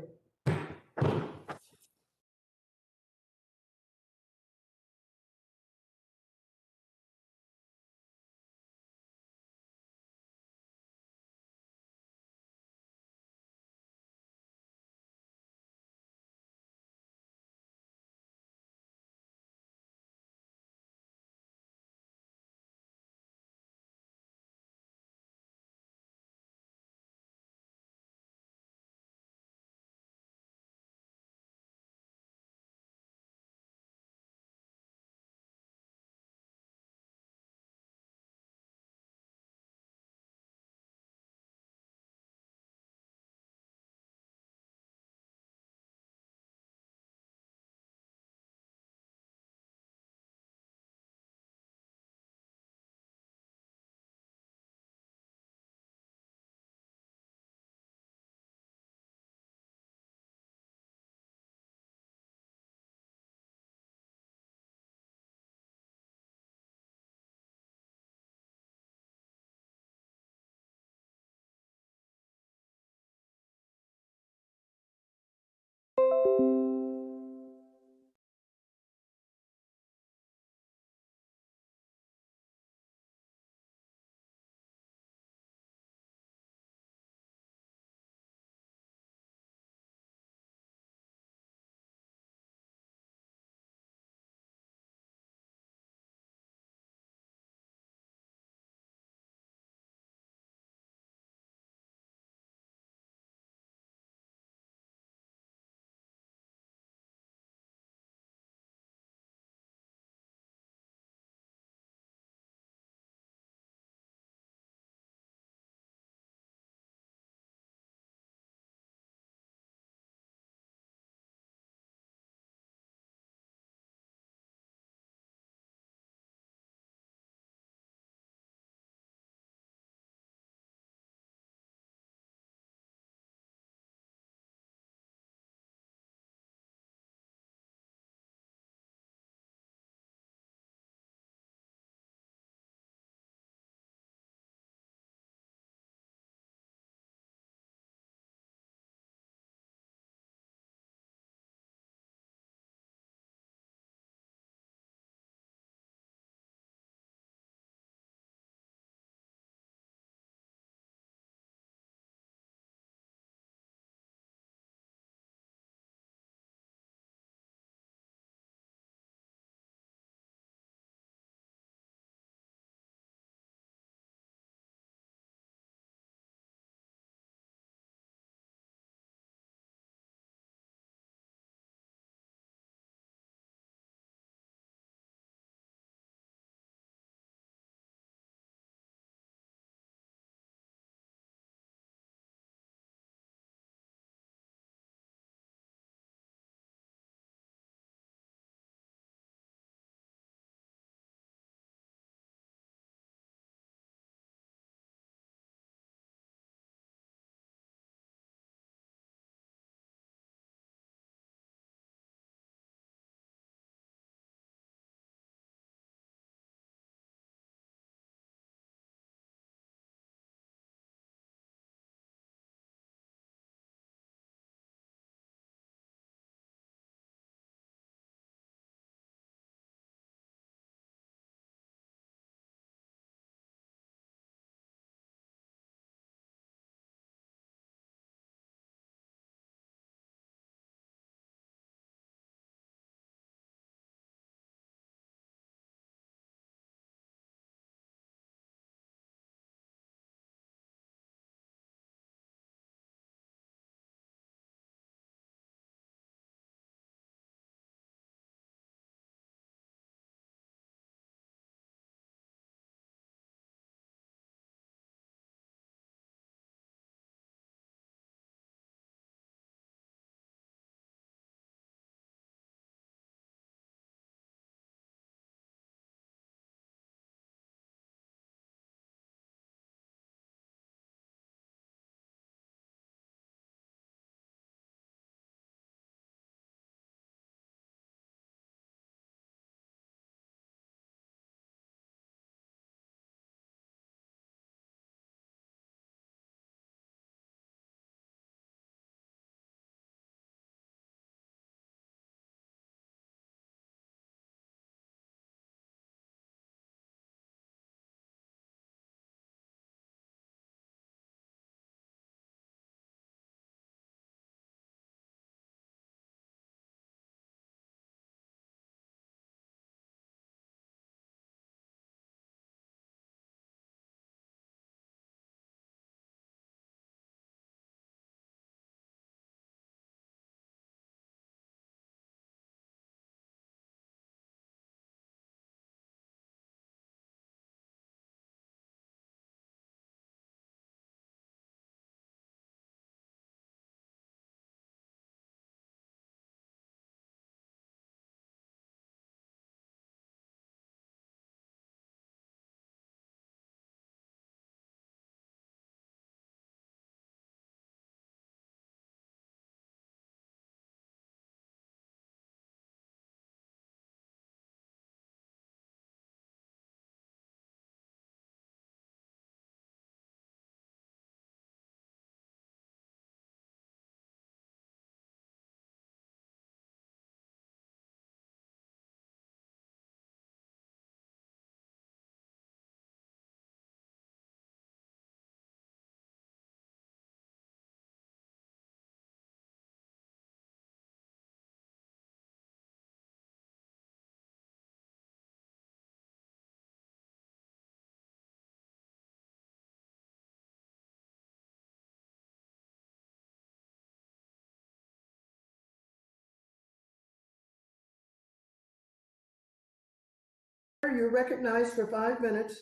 you're recognized for 5 minutes.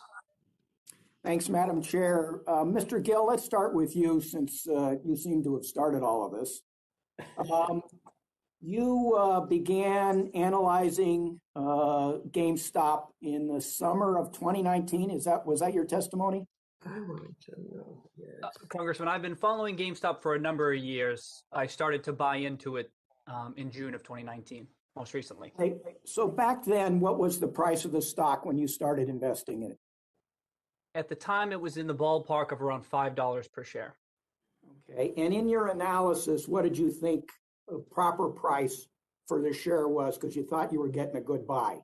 Thanks, Madam Chair. Mr. Gill, let's start with you since you seem to have started all of this. You began analyzing GameStop in the summer of 2019. Was that your testimony? I wanted to know. Yes. Congressman, I've been following GameStop for a number of years. I started to buy into it in June of 2019, most recently. Hey, so back then, what was the price of the stock when you started investing in it? At the time, it was in the ballpark of around $5 per share. Okay, and in your analysis, what did you think a proper price for the share was? Because you thought you were getting a good buy.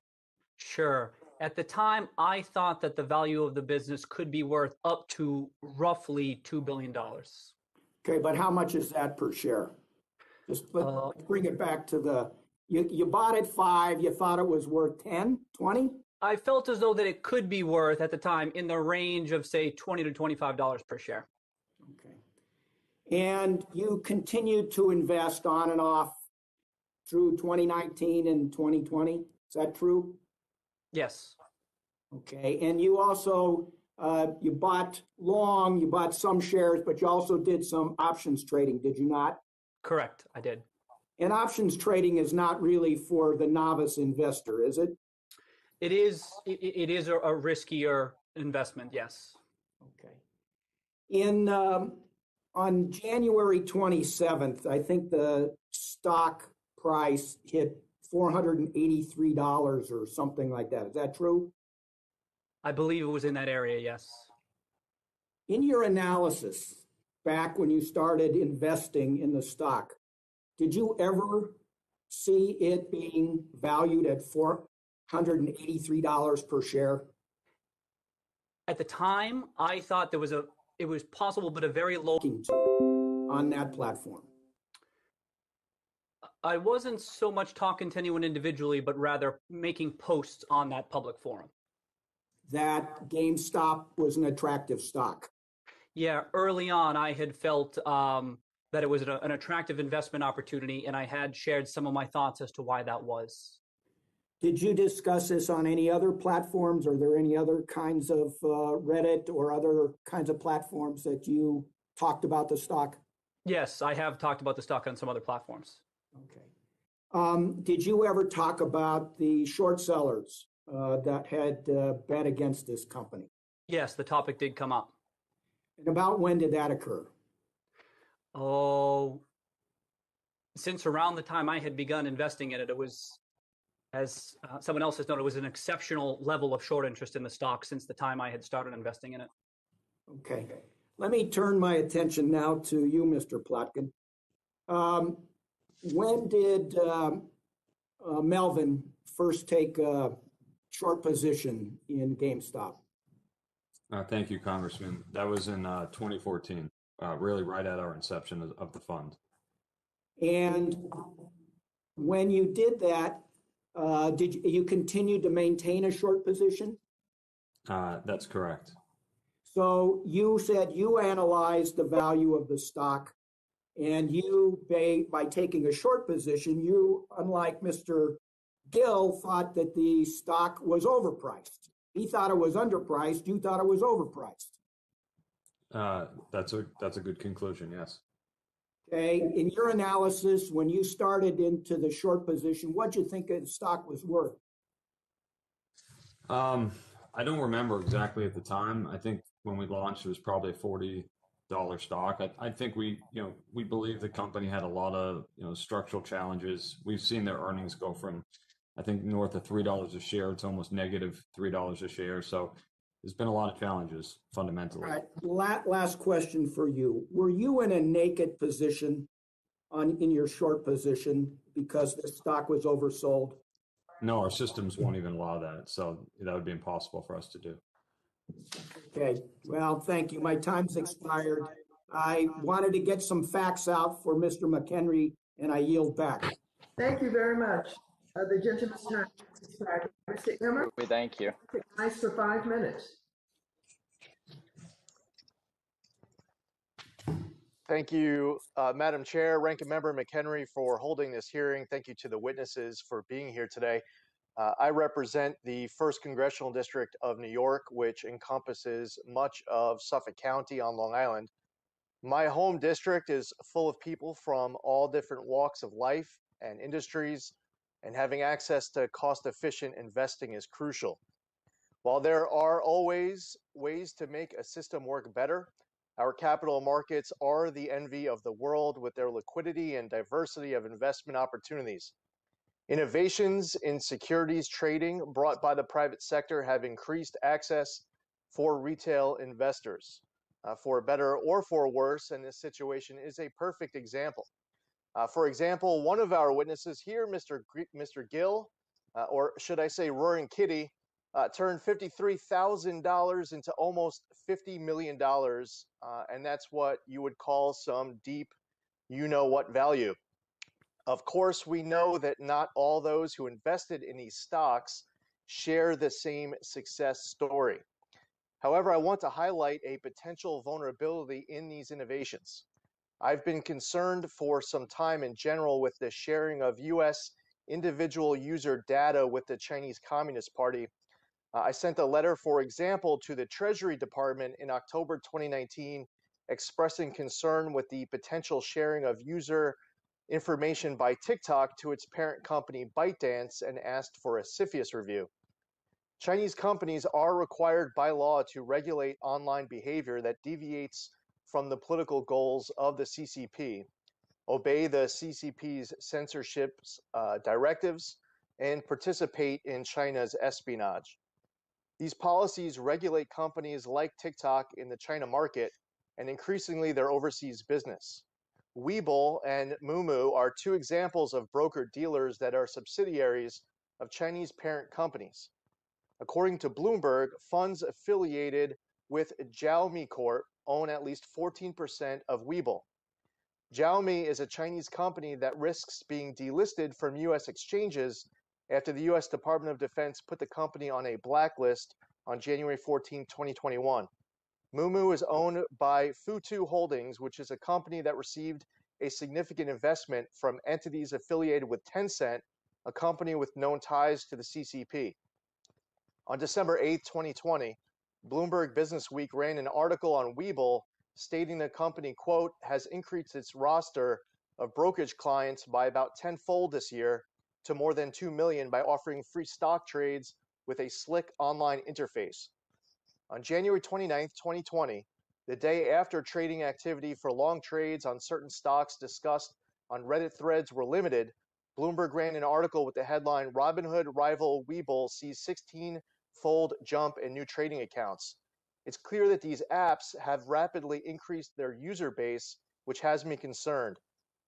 Sure. At the time, I thought that the value of the business could be worth up to roughly $2 billion. Okay, but how much is that per share? Just let's bring it back to you bought at 5, you thought it was worth 10, 20? I felt as though that it could be worth at the time in the range of say $20 to $25 per share. Okay. And you continued to invest on and off through 2019 and 2020. Is that true? Yes. Okay. And you also, you bought long, you bought some shares, but you also did some options trading, did you not? Correct. I did. And options trading is not really for the novice investor, is it? It is a riskier investment, yes. Okay. On January 27th, I think the stock price hit $483 or something like that. Is that true? I believe it was in that area, yes. In your analysis, back when you started investing in the stock, did you ever see it being valued at $483 per share? At the time, I thought it was possible, but a very low on that platform. I wasn't so much talking to anyone individually, but rather making posts on that public forum. That GameStop was an attractive stock. Yeah, early on, I had felt that it was an attractive investment opportunity, and I had shared some of my thoughts as to why that was. Did you discuss this on any other platforms? Are there any other kinds of Reddit or other kinds of platforms that you talked about the stock? Yes, I have talked about the stock on some other platforms. Okay. Did you ever talk about the short sellers that had bet against this company? Yes, the topic did come up. And about when did that occur? Oh, since around the time I had begun investing in it, it was, as someone else has noted, it was an exceptional level of short interest in the stock since the time I had started investing in it. Okay. Let me turn my attention now to you, Mr. Plotkin. When did Melvin first take a short position in GameStop? Thank you, Congressman. That was in 2014, really right at our inception of the fund. And when you did that, did you continue to maintain a short position? That's correct. So you said you analyzed the value of the stock, and you, by taking a short position, you, unlike Mr. Gill, thought that the stock was overpriced. He thought it was underpriced. You thought it was overpriced. That's a good conclusion. Yes. Okay. In your analysis, when you started into the short position, what did you think the stock was worth? I don't remember exactly at the time. I think when we launched, it was probably a $40 stock. I think we believe the company had a lot of structural challenges. We've seen their earnings go from, I think, north of $3 a share. It's almost negative $3 a share. So there's been a lot of challenges fundamentally. All right. Last question for you. Were you in a naked position in your short position because the stock was oversold? No, our systems won't even allow that. So that would be impossible for us to do. Okay. Well, thank you. My time's expired. I wanted to get some facts out for Mr. McHenry, and I yield back. Thank you very much. The gentleman's time has expired. Mr. Emmer? We thank you. Nice for 5 minutes. Thank you, Madam Chair, Ranking Member McHenry, for holding this hearing. Thank you to the witnesses for being here today. I represent the 1st Congressional District of New York, which encompasses much of Suffolk County on Long Island. My home district is full of people from all different walks of life and industries, and having access to cost-efficient investing is crucial. While there are always ways to make a system work better, our capital markets are the envy of the world with their liquidity and diversity of investment opportunities. Innovations in securities trading brought by the private sector have increased access for retail investors. For better or for worse, and this situation is a perfect example. For example, one of our witnesses here, Mr. Gill, or should I say Roaring Kitty, turned $53,000 into almost $50 million, and that's what you would call some deep you-know-what value. Of course, we know that not all those who invested in these stocks share the same success story. However, I want to highlight a potential vulnerability in these innovations. I've been concerned for some time in general with the sharing of U.S. individual user data with the Chinese Communist Party. I sent a letter, for example, to the Treasury Department in October 2019 expressing concern with the potential sharing of user information by TikTok to its parent company ByteDance and asked for a CFIUS review. Chinese companies are required by law to regulate online behavior that deviates from the political goals of the CCP, obey the CCP's censorship directives, and participate in China's espionage. These policies regulate companies like TikTok in the China market and increasingly their overseas business. Webull and Moomoo are 2 examples of broker-dealers that are subsidiaries of Chinese parent companies. According to Bloomberg, funds affiliated with Xiaomi Corp own at least 14% of Webull. Xiaomi is a Chinese company that risks being delisted from U.S. exchanges after the U.S. Department of Defense put the company on a blacklist on January 14, 2021. Moomoo is owned by Futu Holdings, which is a company that received a significant investment from entities affiliated with Tencent, a company with known ties to the CCP. On December 8, 2020, Bloomberg Businessweek ran an article on Webull stating the company, quote, has increased its roster of brokerage clients by about 10-fold this year to more than 2 million by offering free stock trades with a slick online interface. On January 29, 2020, the day after trading activity for long trades on certain stocks discussed on Reddit threads were limited, Bloomberg ran an article with the headline, Robinhood rival Webull sees 16-fold jump in new trading accounts. It's clear that these apps have rapidly increased their user base, which has me concerned.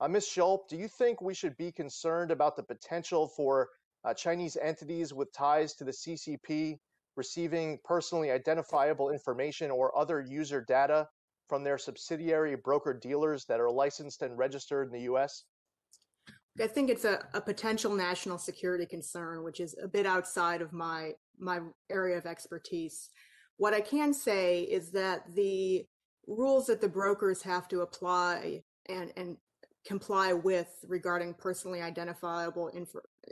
Ms. Schulp, do you think we should be concerned about the potential for Chinese entities with ties to the CCP receiving personally identifiable information or other user data from their subsidiary broker-dealers that are licensed and registered in the U.S.? I think it's a potential national security concern, which is a bit outside of my area of expertise. What I can say is that the rules that the brokers have to apply and comply with regarding personally identifiable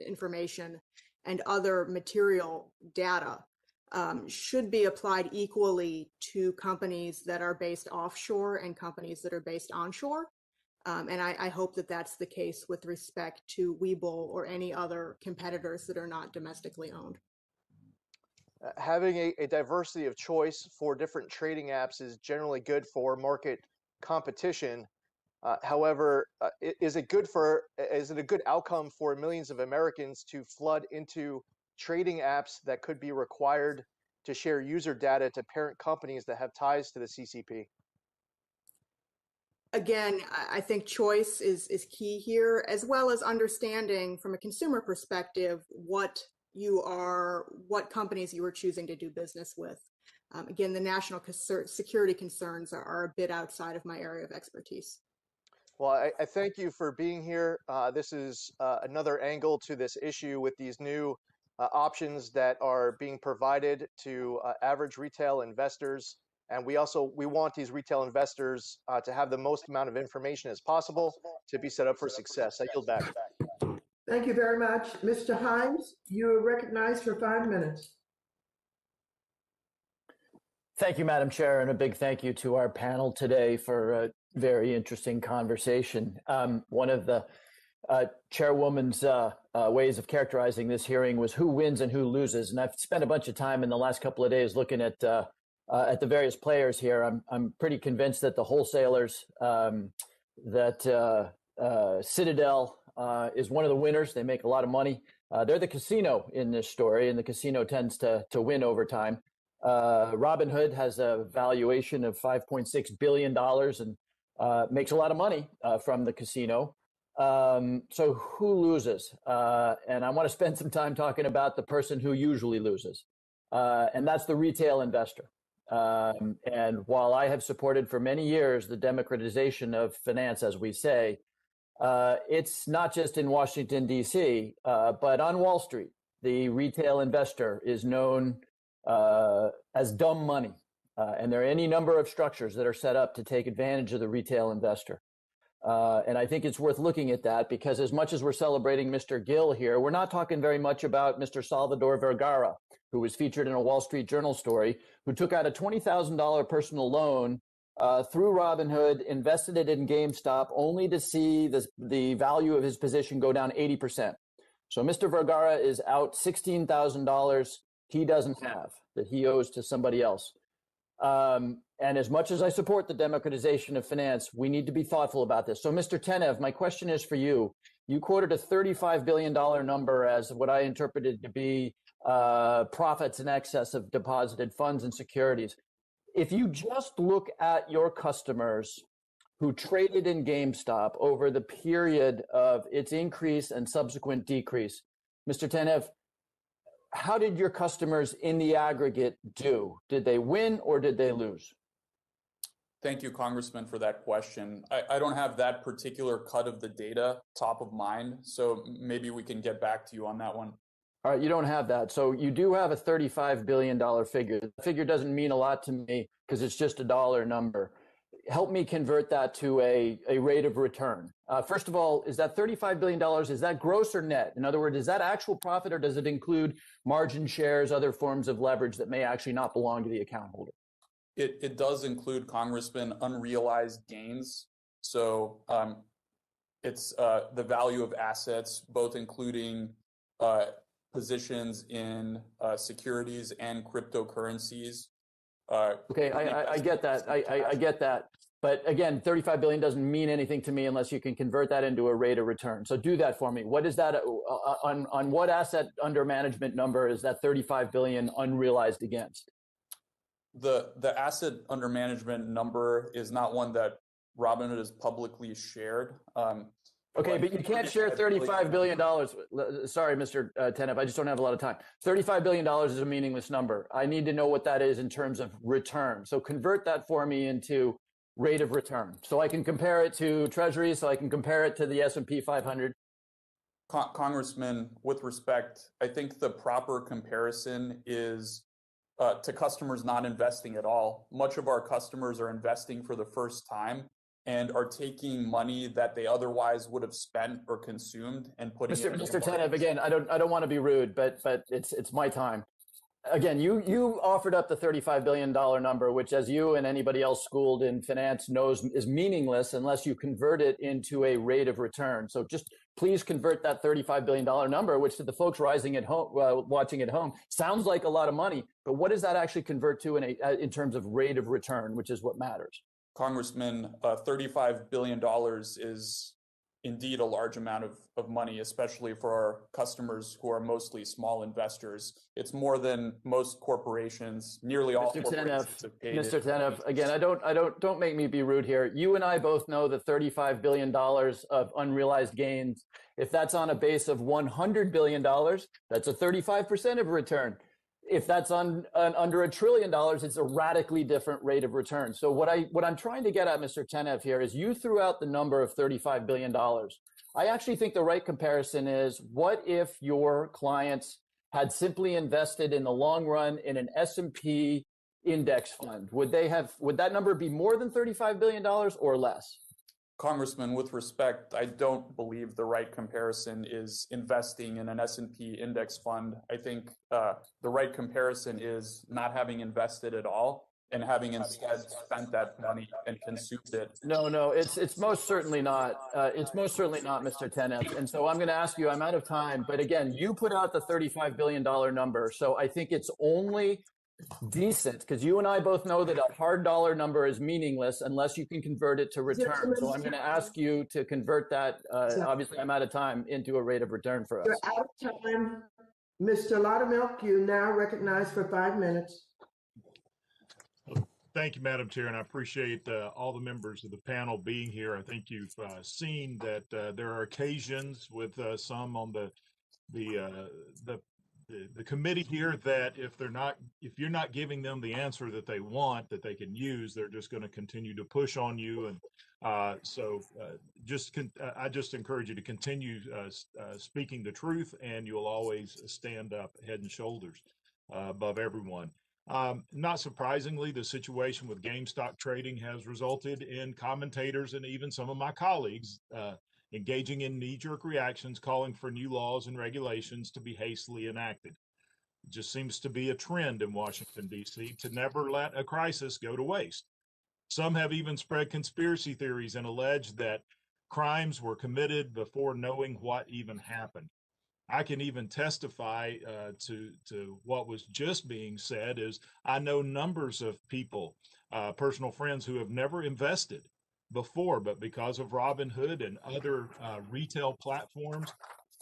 information and other material data should be applied equally to companies that are based offshore and companies that are based onshore. And I hope that that's the case with respect to Webull or any other competitors that are not domestically owned. Having a diversity of choice for different trading apps is generally good for market competition. However, is it a good outcome for millions of Americans to flood into trading apps that could be required to share user data to parent companies that have ties to the CCP? Again, I think choice is key here, as well as understanding from a consumer perspective what companies you are choosing to do business with. Again, the national security concerns are a bit outside of my area of expertise. Well, I thank you for being here. This is another angle to this issue with these new options that are being provided to average retail investors. And we want these retail investors to have the most amount of information as possible to be set up for success. I yield back. Thank you very much. Mr. Hines, you are recognized for 5 minutes. Thank you, Madam Chair, and a big thank you to our panel today for a very interesting conversation. One of the chairwoman's ways of characterizing this hearing was who wins and who loses. And I've spent a bunch of time in the last couple of days looking at the various players here. I'm pretty convinced that the wholesalers, that Citadel is one of the winners. They make a lot of money. They're the casino in this story, and the casino tends to win over time. Robinhood has a valuation of $5.6 billion and makes a lot of money from the casino. So who loses? And I want to spend some time talking about the person who usually loses, and that's the retail investor. And while I have supported for many years the democratization of finance, as we say, it's not just in Washington, D.C., but on Wall Street. The retail investor is known as dumb money. And there are any number of structures that are set up to take advantage of the retail investor. And I think it's worth looking at that, because as much as we're celebrating Mr. Gill here, we're not talking very much about Mr. Salvador Vergara, who was featured in a Wall Street Journal story, who took out a $20,000 personal loan through Robinhood, invested it in GameStop, only to see the value of his position go down 80%. So Mr. Vergara is out $16,000 he doesn't have, that he owes to somebody else. And as much as I support the democratization of finance, we need to be thoughtful about this. So, Mr. Tenev, my question is for you. You quoted a $35 billion number as what I interpreted to be profits in excess of deposited funds and securities. If you just look at your customers who traded in GameStop over the period of its increase and subsequent decrease, Mr. Tenev, how did your customers in the aggregate do? Did they win or did they lose? Thank you, Congressman, for that question. I don't have that particular cut of the data top of mind, so maybe we can get back to you on that one. All right, you don't have that. So you do have a $35 billion figure. The figure doesn't mean a lot to me because it's just a dollar number. Help me convert that to a rate of return. First of all, is that $35 billion, is that gross or net? In other words, is that actual profit, or does it include margin shares, other forms of leverage that may actually not belong to the account holder? It does include, Congressman, unrealized gains. So it's the value of assets, both including positions in securities and cryptocurrencies. Okay, I get that. I get that. But again, 35 billion doesn't mean anything to me unless you can convert that into a rate of return. So do that for me. What is that on what asset under management number is that 35 billion unrealized against? The asset under management number is not one that Robinhood has publicly shared. Okay, but you can't share $35 billion. Sorry, Mr. Tenev, I just don't have a lot of time. $35 billion is a meaningless number. I need to know what that is in terms of return. So convert that for me into rate of return. So I can compare it to Treasury, so I can compare it to the S&P 500. Congressman, with respect, I think the proper comparison is to customers not investing at all. Much of our customers are investing for the first time and are taking money that they otherwise would have spent or consumed and putting it in Mr. Tenev, again, I don't want to be rude, but it's my time. Again, you offered up the $35 billion number, which, as you and anybody else schooled in finance knows, is meaningless unless you convert it into a rate of return. So just please convert that $35 billion number, which to the folks watching at home sounds like a lot of money. But what does that actually convert to in terms of rate of return, which is what matters? Congressman, $35 billion is indeed a large amount of money, especially for our customers who are mostly small investors. It's more than most corporations, nearly all corporations have paid. Mr. Tenev, again, don't make me be rude here. You and I both know that $35 billion of unrealized gains, if that's on a base of $100 billion, that's a 35% of return. If that's under $1 trillion, it's a radically different rate of return. So what I'm trying to get at, Mr. Tenev, here is you threw out the number of $35 billion. I actually think the right comparison is, what if your clients had simply invested in the long run in an S&P index fund? Would that number be more than $35 billion or less? Congressman, with respect, I don't believe the right comparison is investing in an S&P index fund. I think the right comparison is not having invested at all and having instead spent that money and consumed it. No, it's most certainly not. It's most certainly not, Mr. Tenet. And so I'm going to ask you. I'm out of time, but again, you put out the $35 billion number, so I think it's only decent because you and I both know that a hard dollar number is meaningless unless you can convert it to return. So I'm going to ask you to convert that. Obviously, I'm out of time into a rate of return for us. You're out of time. Mr. Laudermilk, you now recognized for 5 minutes. Thank you, Madam Chair, and I appreciate all the members of the panel being here. I think you've seen that there are occasions with some on the committee here that if you're not giving them the answer that they want that they can use, they're just going to continue to push on you. And I just encourage you to continue speaking the truth, and you'll always stand up head and shoulders above everyone. Not surprisingly, the situation with GameStop trading has resulted in commentators and even some of my colleagues engaging in knee-jerk reactions, calling for new laws and regulations to be hastily enacted. It just seems to be a trend in Washington, D.C. to never let a crisis go to waste. Some have even spread conspiracy theories and alleged that crimes were committed before knowing what even happened. I can even testify to what was just being said is I know numbers of people, personal friends who have never invested before, but because of Robinhood and other retail platforms,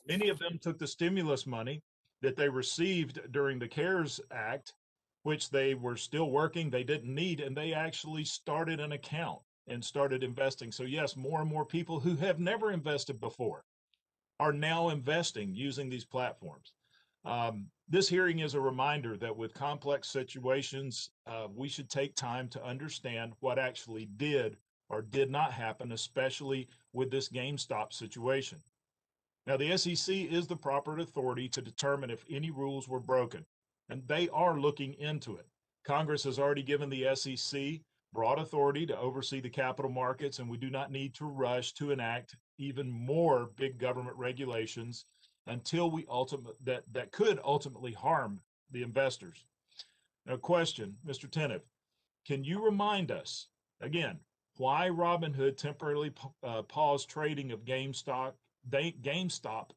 many of them took the stimulus money that they received during the CARES Act, which they were still working, they didn't need, and they actually started an account and started investing. So yes, more and more people who have never invested before are now investing using these platforms. This hearing is a reminder that with complex situations, we should take time to understand what actually did or did not happen, especially with this GameStop situation. Now, the SEC is the proper authority to determine if any rules were broken, and they are looking into it. Congress has already given the SEC broad authority to oversee the capital markets, and we do not need to rush to enact even more big government regulations until that could ultimately harm the investors. Now, question, Mr. Tenet, can you remind us again why Robinhood temporarily paused trading of GameStop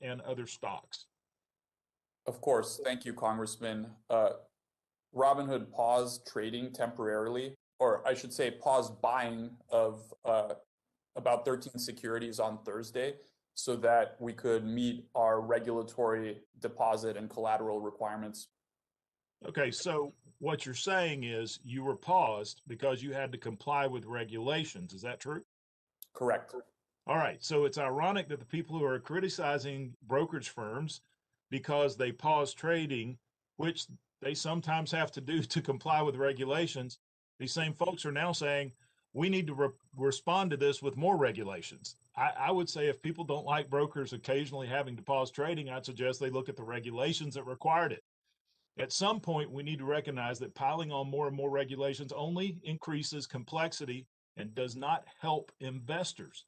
and other stocks? Of course. Thank you, Congressman. Robinhood paused trading temporarily, or I should say paused buying of about 13 securities on Thursday so that we could meet our regulatory deposit and collateral requirements. Okay, so what you're saying is you were paused because you had to comply with regulations. Is that true? Correct. All right, so it's ironic that the people who are criticizing brokerage firms because they pause trading, which they sometimes have to do to comply with regulations, these same folks are now saying, we need to respond to this with more regulations. I would say if people don't like brokers occasionally having to pause trading, I'd suggest they look at the regulations that required it. At some point, we need to recognize that piling on more and more regulations only increases complexity and does not help investors.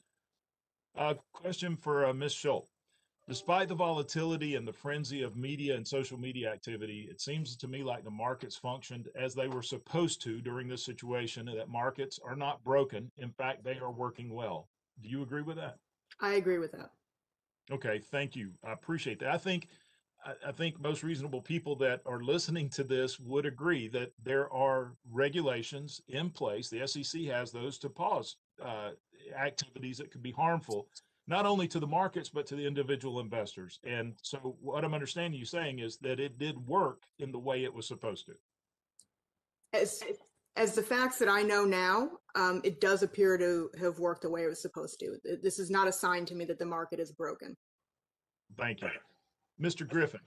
Question for Ms. Schultz. Despite the volatility and the frenzy of media and social media activity, it seems to me like the markets functioned as they were supposed to during this situation, and that markets are not broken. In fact, they are working well. Do you agree with that? I agree with that. Okay, thank you. I appreciate that. I think most reasonable people that are listening to this would agree that there are regulations in place. The SEC has those to pause activities that could be harmful, not only to the markets, but to the individual investors. And so what I'm understanding you saying is that it did work in the way it was supposed to. As the facts that I know now, it does appear to have worked the way it was supposed to. This is not a sign to me that the market is broken. Thank you. Mr. Griffin,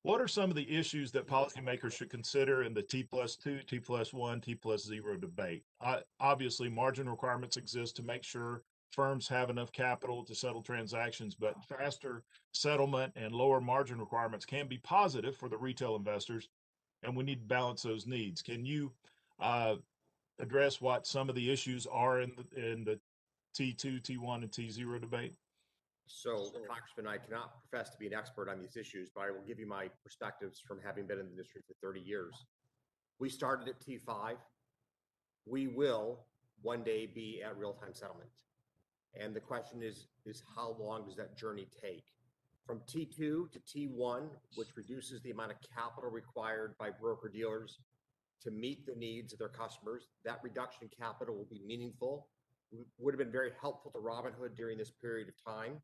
what are some of the issues that policymakers should consider in the T+2, T+1, T+0 debate? Obviously, margin requirements exist to make sure firms have enough capital to settle transactions, but faster settlement and lower margin requirements can be positive for the retail investors, and we need to balance those needs. Can you address what some of the issues are in the T2, T1, and T0 debate? So, Congressman, I cannot profess to be an expert on these issues, but I will give you my perspectives from having been in the industry for 30 years. We started at T5. We will one day be at real-time settlement. And the question is how long does that journey take? From T2 to T1, which reduces the amount of capital required by broker-dealers to meet the needs of their customers, that reduction in capital will be meaningful, would have been very helpful to Robinhood during this period of time.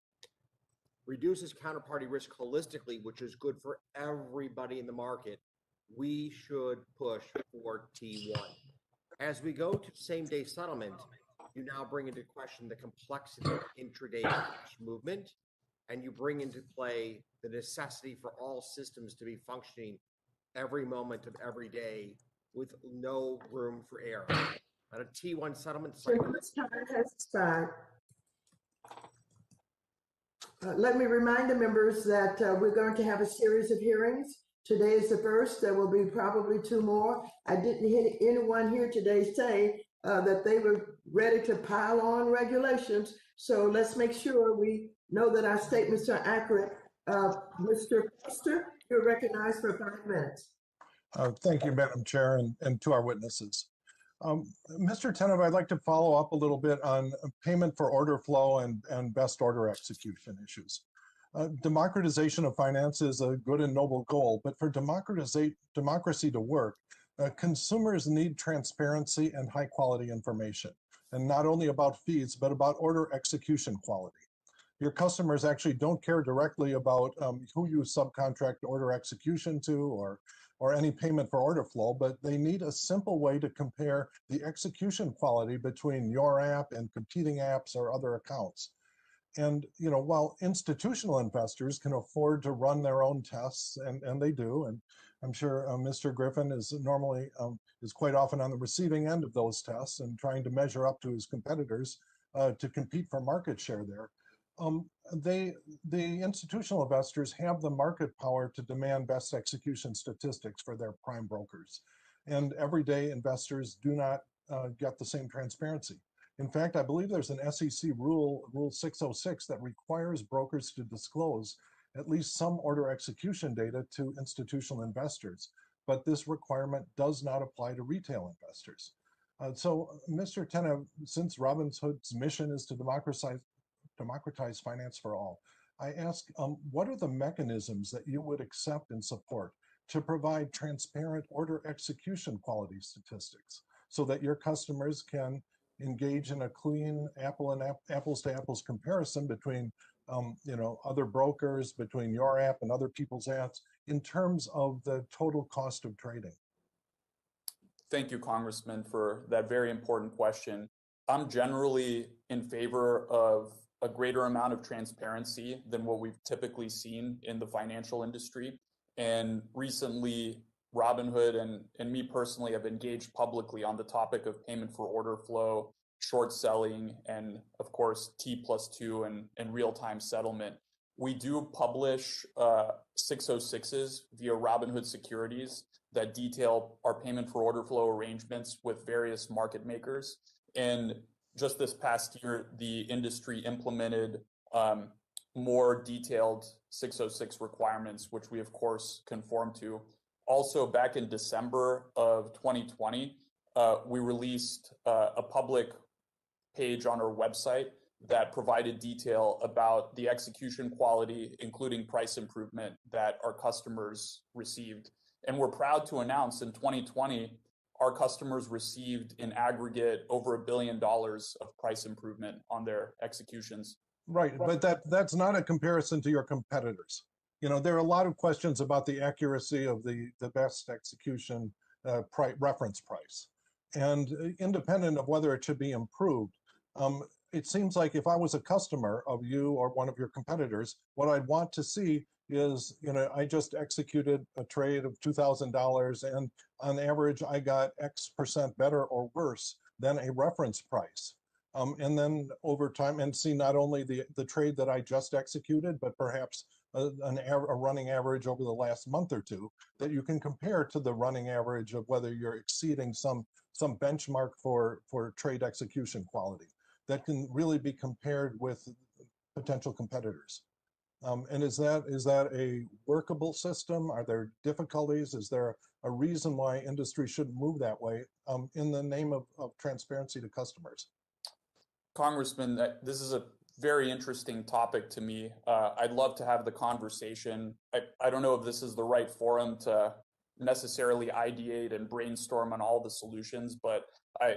Reduces counterparty risk holistically, which is good for everybody in the market. We should push for T1. As we go to same-day settlement, you now bring into question the complexity of intraday cash movement, and you bring into play the necessity for all systems to be functioning every moment of every day with no room for error. On a T1 settlement cycle. Time has expired. Let me remind the members that we're going to have a series of hearings. Today is the first. There will be probably two more. I didn't hear anyone here today say that they were ready to pile on regulations. So let's make sure we know that our statements are accurate. Mr. Foster, you're recognized for 5 minutes. Thank you, Madam Chair, and to our witnesses. Mr. Tenov, I'd like to follow up a little bit on payment for order flow and best order execution issues. Democratization of finance is a good and noble goal, but for democracy to work, consumers need transparency and high quality information, and not only about fees, but about order execution quality. Your customers actually don't care directly about who you subcontract order execution to or any payment for order flow, but they need a simple way to compare the execution quality between your app and competing apps or other accounts. And while institutional investors can afford to run their own tests, and they do, and I'm sure Mr. Griffin is normally is quite often on the receiving end of those tests and trying to measure up to his competitors to compete for market share there. The institutional investors have the market power to demand best execution statistics for their prime brokers. And everyday investors do not get the same transparency. In fact, I believe there's an SEC rule 606, that requires brokers to disclose at least some order execution data to institutional investors. But this requirement does not apply to retail investors. So, Mr. Tenov, since Robinhood's mission is to democratize finance for all, I ask, what are the mechanisms that you would accept and support to provide transparent order execution quality statistics so that your customers can engage in a clean apples to apples comparison between other brokers, between your app and other people's apps in terms of the total cost of trading? Thank you, Congressman, for that very important question. I'm generally in favor of a greater amount of transparency than what we've typically seen in the financial industry. And recently, Robinhood and me personally have engaged publicly on the topic of payment for order flow, short selling, and of course, T+2 and real-time settlement. We do publish 606s via Robinhood Securities that detail our payment for order flow arrangements with various market makers. And just this past year, the industry implemented more detailed 606 requirements, which we of course conform to. Also, back in December of 2020, we released a public page on our website that provided detail about the execution quality, including price improvement that our customers received. And we're proud to announce in 2020, our customers received in aggregate over $1 billion of price improvement on their executions. Right, but that's not a comparison to your competitors. There are a lot of questions about the accuracy of the best execution reference price. And independent of whether it should be improved, it seems like if I was a customer of you or one of your competitors, what I'd want to see is, I just executed a trade of $2,000 and on average, I got X% better or worse than a reference price. And then over time, and see not only the trade that I just executed, but perhaps a running average over the last month or two that you can compare to the running average of whether you're exceeding some benchmark for trade execution quality. that can really be compared with potential competitors. And is that a workable system? Are there difficulties? Is there a reason why industry shouldn't move that way in the name of transparency to customers? Congressman, this is a very interesting topic to me. I'd love to have the conversation. I don't know if this is the right forum to necessarily ideate and brainstorm on all the solutions, but I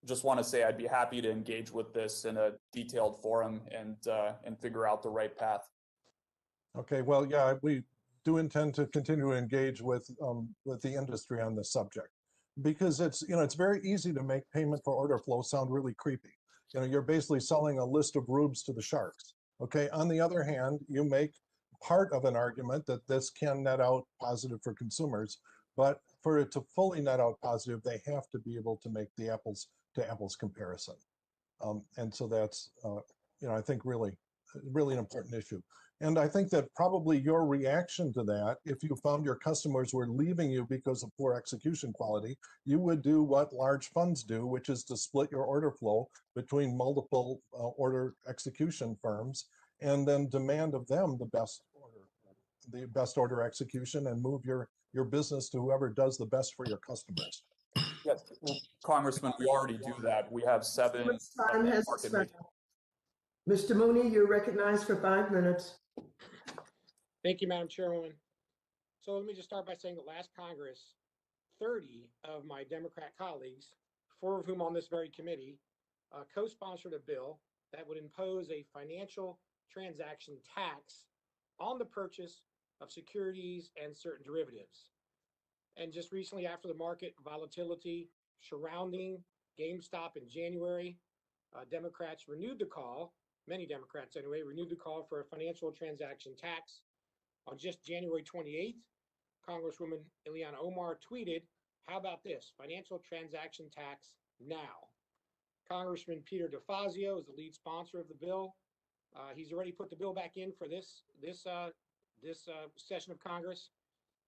just want to say I'd be happy to engage with this in a detailed forum and figure out the right path. Okay, well, yeah, we do intend to continue to engage with the industry on this subject, because it's very easy to make payment for order flow sound really creepy. You're basically selling a list of rubes to the sharks. Okay, on the other hand, you make part of an argument that this can net out positive for consumers, but for it to fully net out positive, they have to be able to make the apples to apples comparison. And so that's, I think really an important issue. And I think that probably your reaction to that, if you found your customers were leaving you because of poor execution quality, you would do what large funds do, which is to split your order flow between multiple order execution firms and then demand of them the best order execution and move your business to whoever does the best for your customers. Yes, Congressman, we already do that. We have 7 time has expired. Mr. Mooney, you're recognized for 5 minutes. Thank you, Madam Chairwoman. So let me just start by saying that last Congress, 30 of my Democrat colleagues, 4 of whom on this very committee, co-sponsored a bill that would impose a financial transaction tax on the purchase of securities and certain derivatives. And just recently, after the market volatility surrounding GameStop in January, Democrats renewed the call, many Democrats anyway, renewed the call for a financial transaction tax. On just January 28th, Congresswoman Ileana Omar tweeted, "How about this? Financial transaction tax now." Congressman Peter DeFazio is the lead sponsor of the bill. He's already put the bill back in for this session of Congress.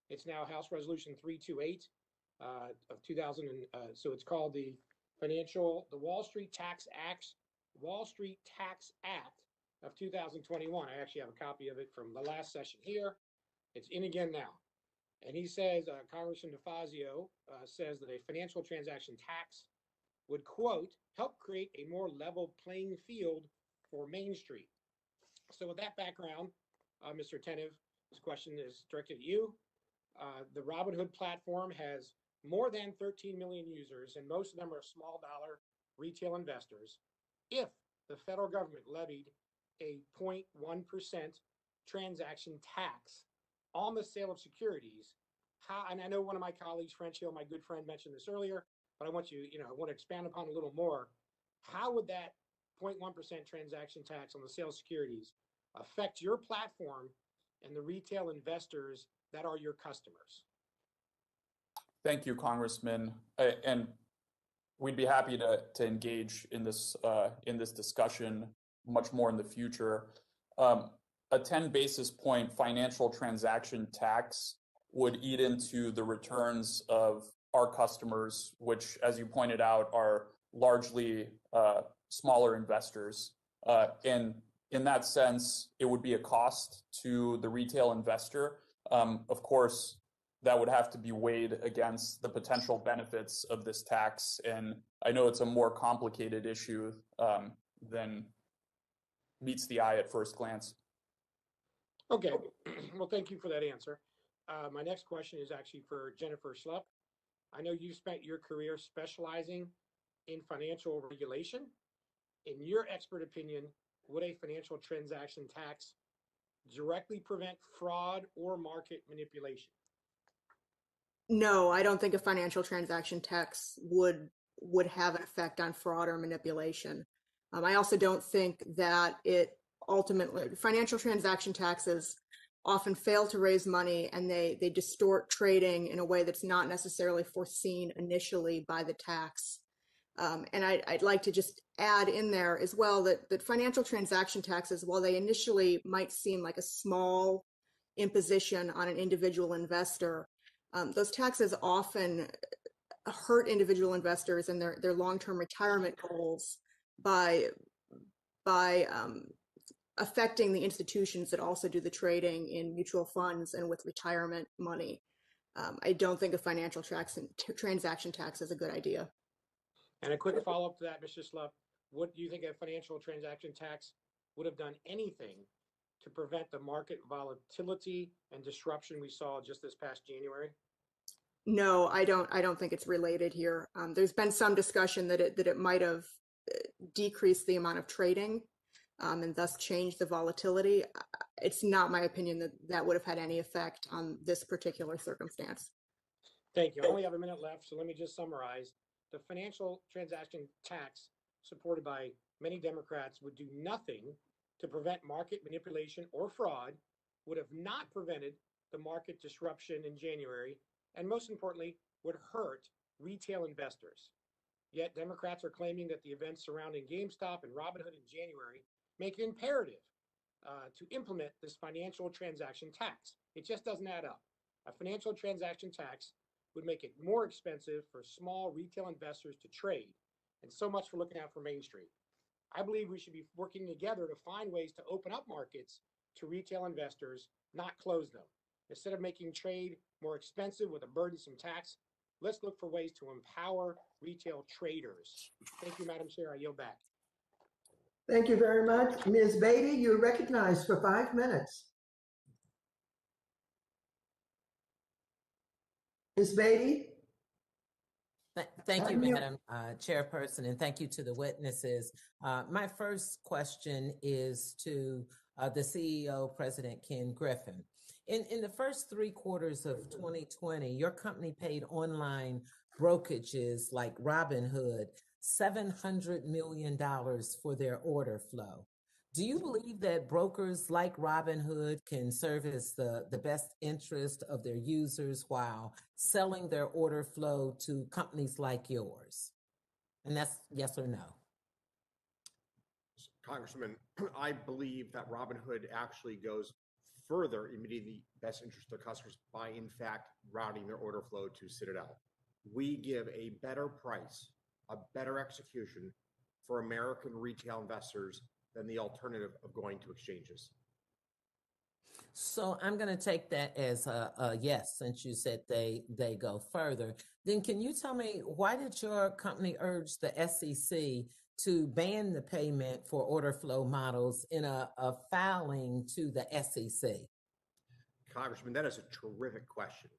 It's now House Resolution 328 of 2000. So it's called the Wall Street Tax Act of 2021. I actually have a copy of it from the last session here. It's in again now. And he says, Congressman DeFazio says that a financial transaction tax would, quote, help create a more level playing field for Main Street. So with that background, Mr. Tenev, this question is directed at you. The Robinhood platform has more than 13 million users, and most of them are small dollar retail investors. If the federal government levied a 0.1% transaction tax on the sale of securities, and I know one of my colleagues, French Hill, my good friend, mentioned this earlier, but I want to expand upon it a little more. How would that 0.1% transaction tax on the sale of securities affect your platform and the retail investors that are your customers? Thank you, Congressman. And we'd be happy to engage in this discussion much more in the future. A 10 basis point financial transaction tax would eat into the returns of our customers, which, as you pointed out, are largely smaller investors. And in that sense, it would be a cost to the retail investor. Of course, that would have to be weighed against the potential benefits of this tax. And I know it's a more complicated issue than meets the eye at first glance. Okay, well, thank you for that answer. My next question is actually for Jennifer Schlupp. I know you spent your career specializing in financial regulation. In your expert opinion, would a financial transaction tax directly prevent fraud or market manipulation? No, I don't think a financial transaction tax would have an effect on fraud or manipulation. I also don't think that it ultimately, financial transaction taxes often fail to raise money, and they distort trading in a way that's not necessarily foreseen initially by the tax. And I'd like to just add in there as well that financial transaction taxes, while they initially might seem like a small imposition on an individual investor, those taxes often hurt individual investors and their long-term retirement goals by by affecting the institutions that also do the trading in mutual funds and with retirement money. I don't think a financial transaction tax is a good idea. And a quick follow-up to that, Mr. Slup, what do you think a financial transaction tax would have done anything to prevent the market volatility and disruption we saw just this past January? No, I don't think it's related here. There's been some discussion that it might have decreased the amount of trading and thus changed the volatility. It's not my opinion that that would have had any effect on this particular circumstance. Thank you. I only have a minute left, so let me just summarize. The financial transaction tax, supported by many Democrats, would do nothing to prevent market manipulation or fraud, would have not prevented the market disruption in January, and most importantly, would hurt retail investors. Yet Democrats are claiming that the events surrounding GameStop and Robinhood in January make it imperative to implement this financial transaction tax. It just doesn't add up. A financial transaction tax would make it more expensive for small retail investors to trade. And so much for looking out for Main Street. I believe we should be working together to find ways to open up markets to retail investors, not close them. Instead of making trade more expensive with a burdensome tax, let's look for ways to empower retail traders. Thank you, Madam Chair. I yield back. Thank you very much. Ms. Beatty, you're recognized for 5 minutes. Ms. Beatty? Thank you, Unmute. Madam Chairperson, and thank you to the witnesses. My first question is to the CEO, President Ken Griffin. In the first 3 quarters of 2020, your company paid online brokerages like Robinhood $700 million for their order flow. Do you believe that brokers like Robinhood can serve as the best interest of their users while selling their order flow to companies like yours? And that's yes or no. Congressman, I believe that Robinhood actually goes further in meeting the best interest of customers by, in fact, routing their order flow to Citadel. We give a better price, a better execution for American retail investors than the alternative of going to exchanges. So I'm going to take that as a yes, since you said they go further. Then can you tell me, why did your company urge the SEC to ban the payment for order flow models in a filing to the SEC? Congressman, that is a terrific question.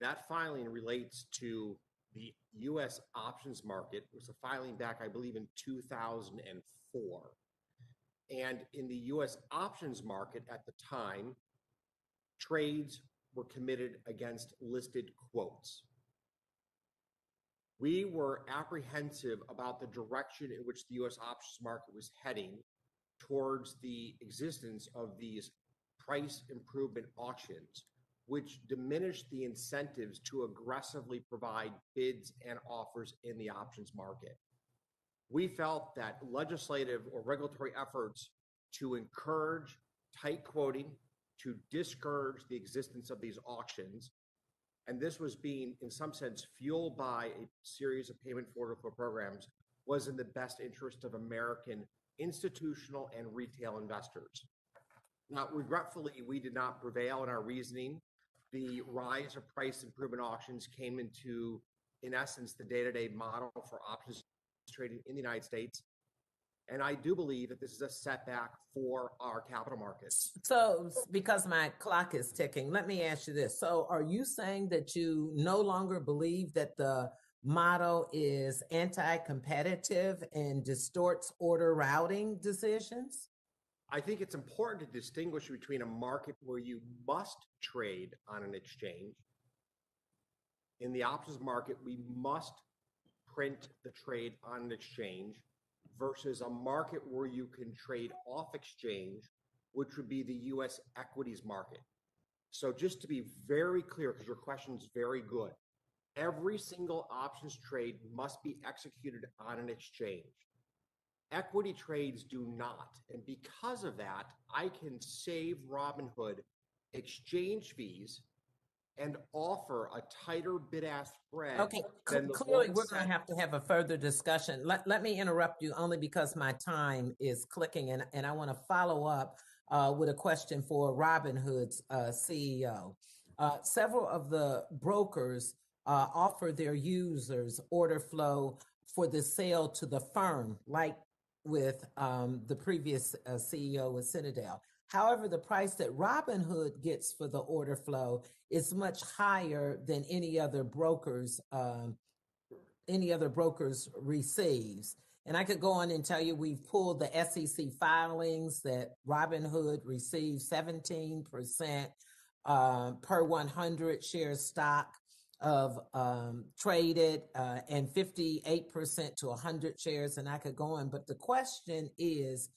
That filing relates to the U.S. options market. It was a filing back, I believe, in 2004. And in the U.S. options market at the time, trades were committed against listed quotes. We were apprehensive about the direction in which the U.S. options market was heading towards the existence of these price improvement auctions, which diminished the incentives to aggressively provide bids and offers in the options market. We felt that legislative or regulatory efforts to encourage tight quoting, to discourage the existence of these auctions, and this was being, in some sense, fueled by a series of payment for order flow programs, was in the best interest of American institutional and retail investors. Now, regretfully, we did not prevail in our reasoning. The rise of price improvement auctions came into, in essence, the day-to-day model for options trading in the United States. And I do believe that this is a setback for our capital markets. So because my clock is ticking, let me ask you this. So are you saying that you no longer believe that the model is anti-competitive and distorts order routing decisions? I think it's important to distinguish between a market where you must trade on an exchange. In the options market, we must print the trade on an exchange, versus a market where you can trade off exchange, which would be the U.S. equities market. So just to be very clear, because your question is very good, every single options trade must be executed on an exchange. Equity trades do not. And because of that, I can save Robinhood exchange fees and offer a tighter bid-ask spread Okay, than the clearly one we're going set. to have a further discussion. Let me interrupt you only because my time is clicking, and I want to follow up with a question for Robinhood's CEO. Several of the brokers offer their users order flow for the sale to the firm, like with the previous CEO with Citadel. However, the price that Robinhood gets for the order flow is much higher than any other brokers receives. And I could go on and tell you we've pulled the SEC filings that Robinhood receives 17% per 100 shares stock of traded and 58% to 100 shares, and I could go on. But the question is,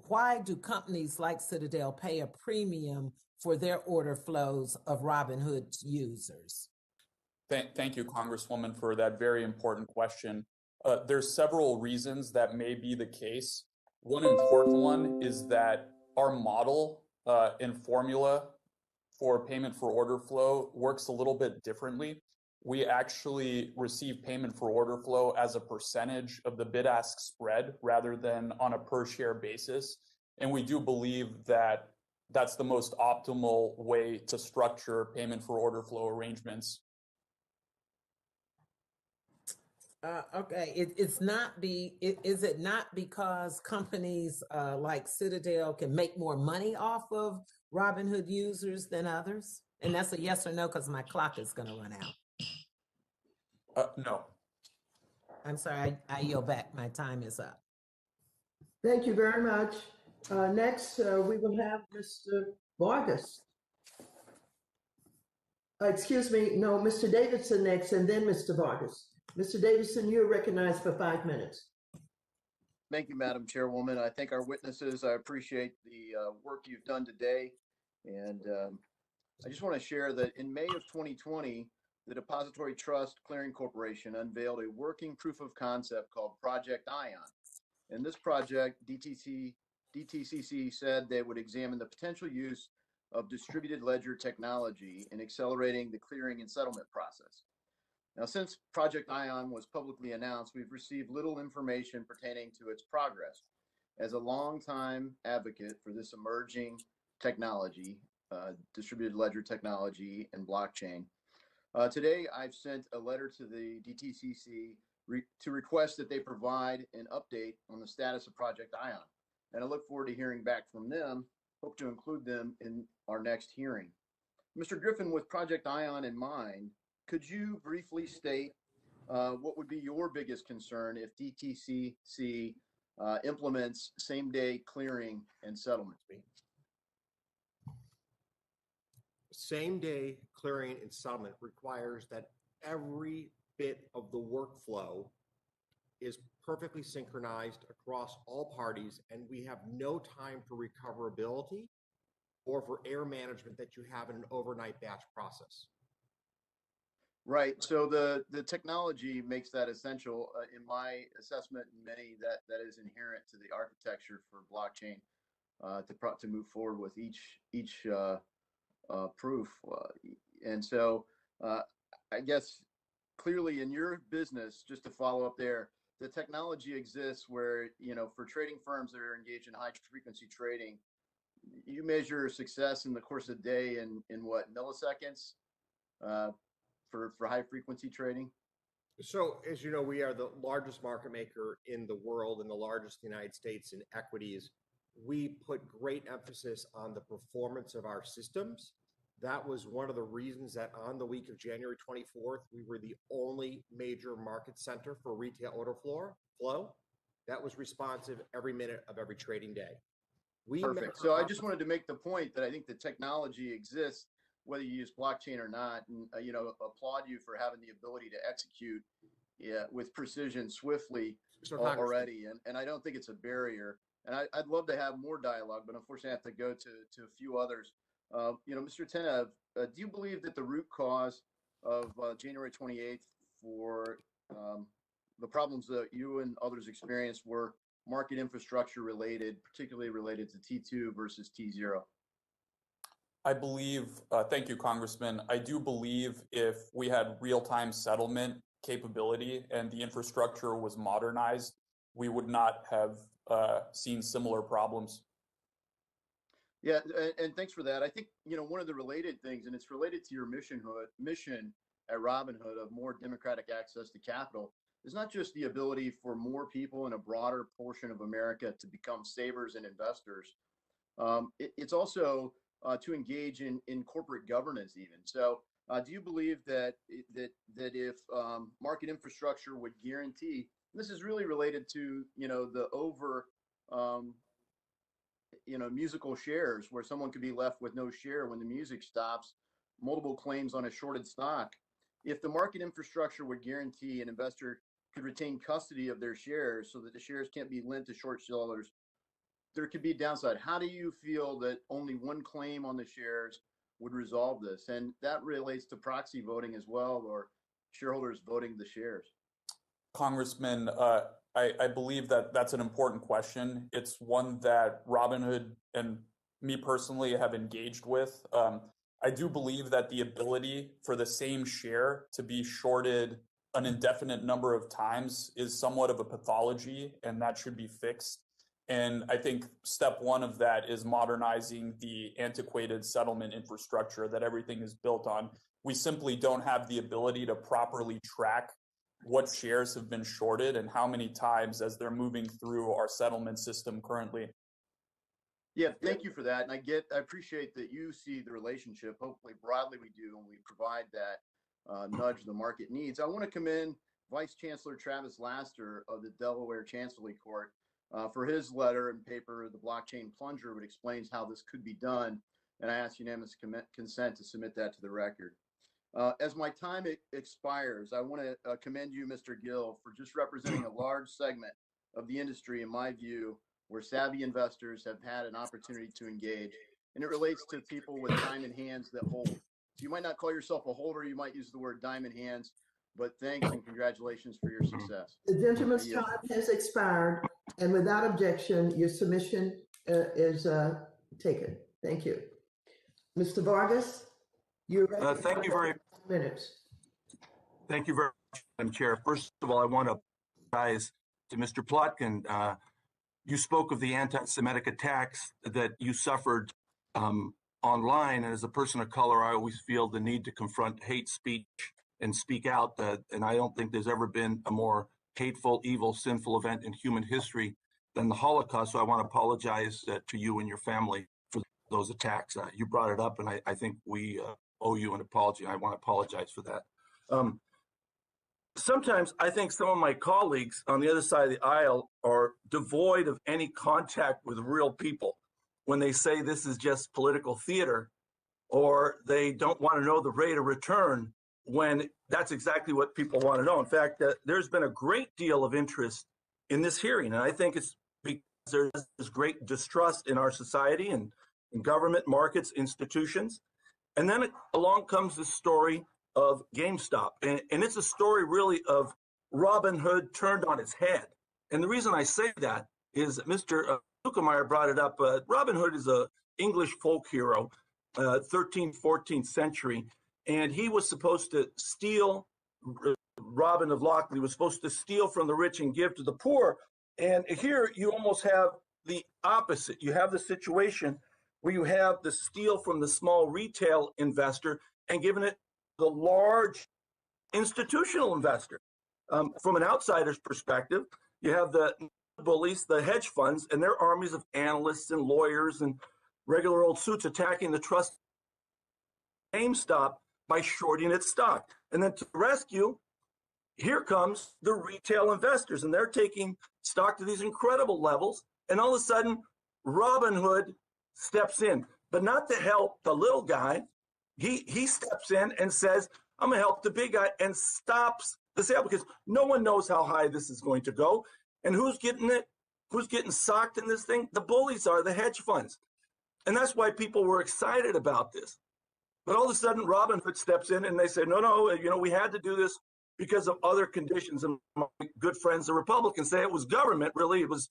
why do companies like Citadel pay a premium for their order flows of Robinhood users? Thank you, Congresswoman, for that very important question. There's several reasons that may be the case. One important one is that our model and formula for payment for order flow works a little bit differently. We actually receive payment for order flow as a percentage of the bid-ask spread rather than on a per-share basis. And we do believe that that's the most optimal way to structure payment for order flow arrangements. Okay, is it not because companies like Citadel can make more money off of Robinhood users than others? And that's a yes or no, because my clock is going to run out. No. I'm sorry, I yield back. My time is up. Thank you very much. Next, we will have Mr. Vargas. Excuse me, no, Mr. Davidson next, and then Mr. Vargas. Mr. Davidson, you're recognized for 5 minutes. Thank you, Madam Chairwoman. I thank our witnesses. I appreciate the work you've done today. And I just want to share that in May of 2020, the Depository Trust Clearing Corporation unveiled a working proof of concept called Project Ion. In this project, DTCC said they would examine the potential use of distributed ledger technology in accelerating the clearing and settlement process. Now, since Project Ion was publicly announced, we've received little information pertaining to its progress. As a longtime advocate for this emerging technology, distributed ledger technology and blockchain, today I've sent a letter to the DTCC to request that they provide an update on the status of Project Ion. And I look forward to hearing back from them. Hope to include them in our next hearing. Mr. Griffin, with Project Ion in mind, could you briefly state what would be your biggest concern if DTCC implements same-day clearing and settlement? Same-day clearing and settlement requires that every bit of the workflow is perfectly synchronized across all parties, and we have no time for recoverability or for error management that you have in an overnight batch process. Right. So the technology makes that essential. In my assessment, many that is inherent to the architecture for blockchain to move forward with each proof. And so I guess clearly in your business, just to follow up there, the technology exists where, for trading firms that are engaged in high frequency trading, you measure success in the course of the day in what, milliseconds for high frequency trading? So, as you know, we are the largest market maker in the world and the largest in the United States in equities. We put great emphasis on the performance of our systems. That was one of the reasons that on the week of January 24th, we were the only major market center for retail order flow that was responsive every minute of every trading day. Perfect. So I just wanted to make the point that I think the technology exists, whether you use blockchain or not, and applaud you for having the ability to execute with precision swiftly already. And I don't think it's a barrier. And I'd love to have more dialogue, but unfortunately I have to go to a few others. Mr. Tenev, do you believe that the root cause of January 28th for the problems that you and others experienced were market infrastructure related, particularly related to T2 versus T0? I believe, thank you, Congressman. I do believe if we had real-time settlement capability and the infrastructure was modernized, we would not have seen similar problems. Yeah, and thanks for that. I think, one of the related things, and it's related to your mission at Robinhood of more democratic access to capital, is not just the ability for more people in a broader portion of America to become savers and investors. It's also to engage in corporate governance even. So do you believe that if market infrastructure would guarantee, and this is really related to, the over, musical shares where someone could be left with no share when the music stops, multiple claims on a shorted stock. If the market infrastructure would guarantee an investor could retain custody of their shares so that the shares can't be lent to short sellers, there could be a downside. How do you feel that only one claim on the shares would resolve this? And that relates to proxy voting as well, or shareholders voting the shares. Congressman, I believe that that's an important question. It's one that Robinhood and me personally have engaged with. I do believe that the ability for the same share to be shorted an indefinite number of times is somewhat of a pathology, and that should be fixed. And I think step one of that is modernizing the antiquated settlement infrastructure that everything is built on. We simply don't have the ability to properly track what shares have been shorted and how many times as they're moving through our settlement system currently. Yeah, thank you for that. And I appreciate that you see the relationship. Hopefully broadly we do, and we provide that nudge the market needs. I want to commend Vice Chancellor Travis Laster of the Delaware Chancellery Court for his letter and paper, The Blockchain Plunger, which explains how this could be done. And I ask unanimous consent to submit that to the record. As my time expires, I want to commend you, Mr. Gill, for just representing a large segment of the industry, in my view, where savvy investors have had an opportunity to engage. And it relates to people with diamond hands that hold. So you might not call yourself a holder, you might use the word diamond hands, but thanks and congratulations for your success. The gentleman's time has expired, and without objection, your submission is taken. Thank you. Mr. Vargas, you're ready. Thank you very minutes. Thank you very much, Madam Chair. First of all, I want to apologize to Mr. Plotkin. You spoke of the anti-Semitic attacks that you suffered online, and as a person of color, I always feel the need to confront hate speech and speak out. And I don't think there's ever been a more hateful, evil, sinful event in human history than the Holocaust. So I want to apologize to you and your family for those attacks. You brought it up, and I think we owe you an apology. I want to apologize for that. Sometimes I think some of my colleagues on the other side of the aisle are devoid of any contact with real people when they say this is just political theater, or they don't want to know the rate of return when that's exactly what people want to know. In fact, there's been a great deal of interest in this hearing, and I think it's because there's great distrust in our society and in government, markets, institutions. And then along comes the story of GameStop. And it's a story really of Robinhood turned on its head. And the reason I say that is Mr. Zuckermeyer brought it up. Robinhood is an English folk hero, 13th, 14th century. And he was supposed to steal, Robin of Locksley was supposed to steal from the rich and give to the poor. And here you almost have the opposite. You have the situation where you have the steal from the small retail investor and giving it the large institutional investor. From an outsider's perspective, you have the bullies, the hedge funds, and their armies of analysts and lawyers and regular old suits attacking the trust GameStop by shorting its stock. And then to rescue, here comes the retail investors, and they're taking stock to these incredible levels. And all of a sudden, Robinhood steps in, but not to help the little guy. He steps in and says, I'm going to help the big guy, and stops the sale because no one knows how high this is going to go. And who's getting it? Who's getting socked in this thing? The bullies are the hedge funds. And that's why people were excited about this. But all of a sudden, Robinhood steps in and they say, no, we had to do this because of other conditions. And my good friends, the Republicans, say it was government. Really, it was,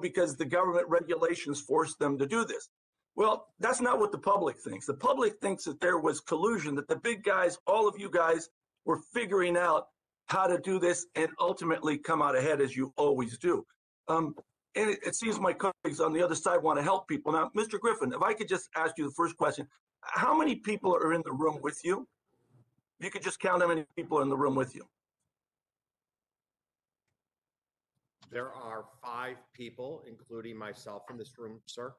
because the government regulations forced them to do this. Well, that's not what the public thinks. The public thinks that there was collusion, that the big guys, all of you guys, were figuring out how to do this and ultimately come out ahead, as you always do. And it seems my colleagues on the other side want to help people. Now, Mr. Griffin, if I could just ask you the first question, how many people are in the room with you? If you could just count how many people are in the room with you. There are 5 people, including myself, in this room, sir,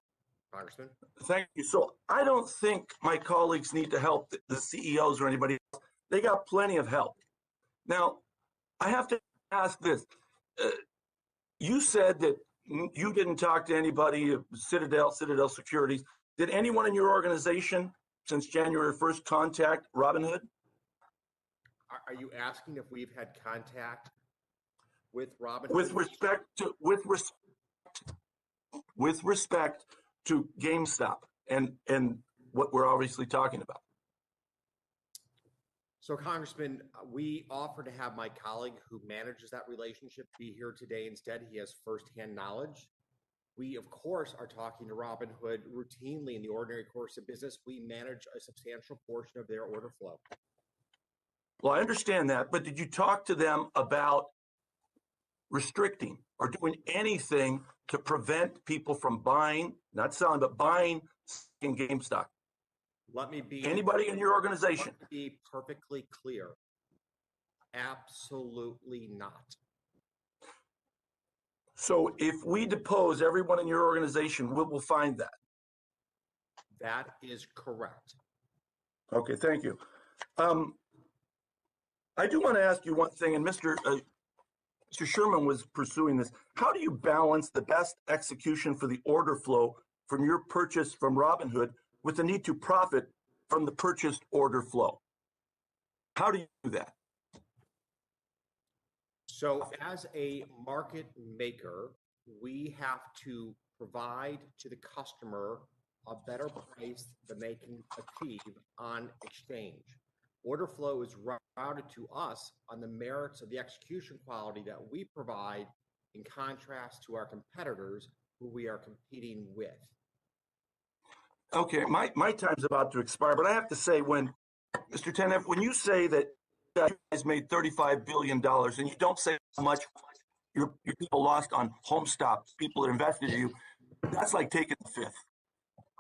Congressman. Thank you. So I don't think my colleagues need to help the CEOs or anybody else. They got plenty of help. Now, I have to ask this. You said that you didn't talk to anybody, Citadel Securities. Did anyone in your organization since January 1st contact Robinhood? Are you asking if we've had contact with Robinhood? With respect to GameStop and what we're obviously talking about. So, Congressman, we offer to have my colleague who manages that relationship be here today instead. He has firsthand knowledge. We, of course, are talking to Robinhood routinely in the ordinary course of business. We manage a substantial portion of their order flow. Well, I understand that, but did you talk to them about restricting or doing anything to prevent people from buying, not selling, but buying in GameStop? Let me be anybody in your organization. Let me be perfectly clear. Absolutely not. So if we depose everyone in your organization, we will find that. That is correct. Okay, thank you. I do want to ask you one thing, and Mr. Sherman was pursuing this. How do you balance the best execution for the order flow from your purchase from Robinhood with the need to profit from the purchased order flow? How do you do that? So as a market maker, we have to provide to the customer a better price than they can achieve on exchange. Order flow is routed to us on the merits of the execution quality that we provide, in contrast to our competitors who we are competing with. Okay, my time's about to expire, but I have to say, when Mr. Tenev, when you say that you guys made $35 billion and you don't say how much your people lost on HomeStop, people that invested in you, that's like taking the fifth.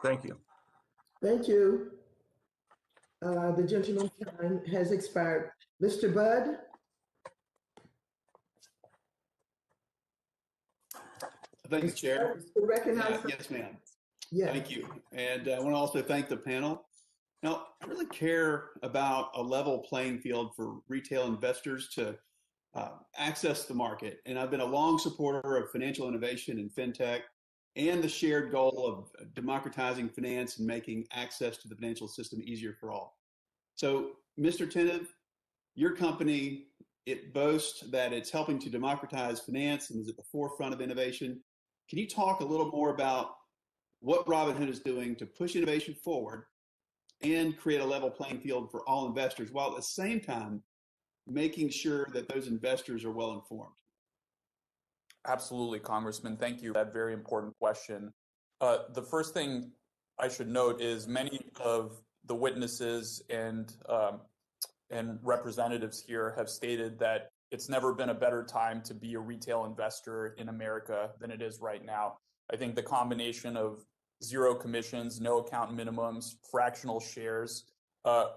Thank you. Thank you. The gentleman's time has expired. Mr. Budd? Thank you, Chair. Yes, ma'am. Yes. Thank you. And I want to also thank the panel. Now, I really care about a level playing field for retail investors to access the market. And I've been a long supporter of financial innovation and fintech and the shared goal of democratizing finance and making access to the financial system easier for all. So, Mr. Tenev, your company, it boasts that it's helping to democratize finance and is at the forefront of innovation. Can you talk a little more about what Robinhood is doing to push innovation forward and create a level playing field for all investors, while at the same time making sure that those investors are well informed? Absolutely, Congressman. Thank you for that very important question. The first thing I should note is many of the witnesses and representatives here have stated that it's never been a better time to be a retail investor in America than it is right now. I think the combination of zero commissions, no account minimums, fractional shares,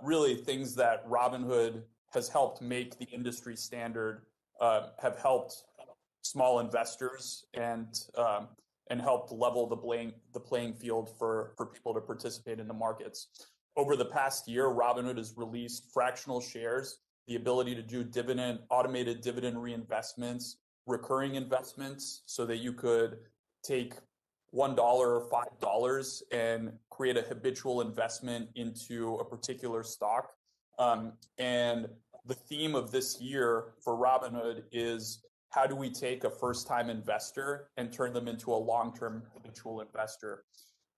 really things that Robinhood has helped make the industry standard, have helped small investors and helped level the playing field for people to participate in the markets. Over the past year, Robinhood has released fractional shares, the ability to do automated dividend reinvestments, recurring investments, so that you could take $1 or $5 and create a habitual investment into a particular stock. And the theme of this year for Robinhood is, how do we take a first-time investor and turn them into a long-term habitual investor?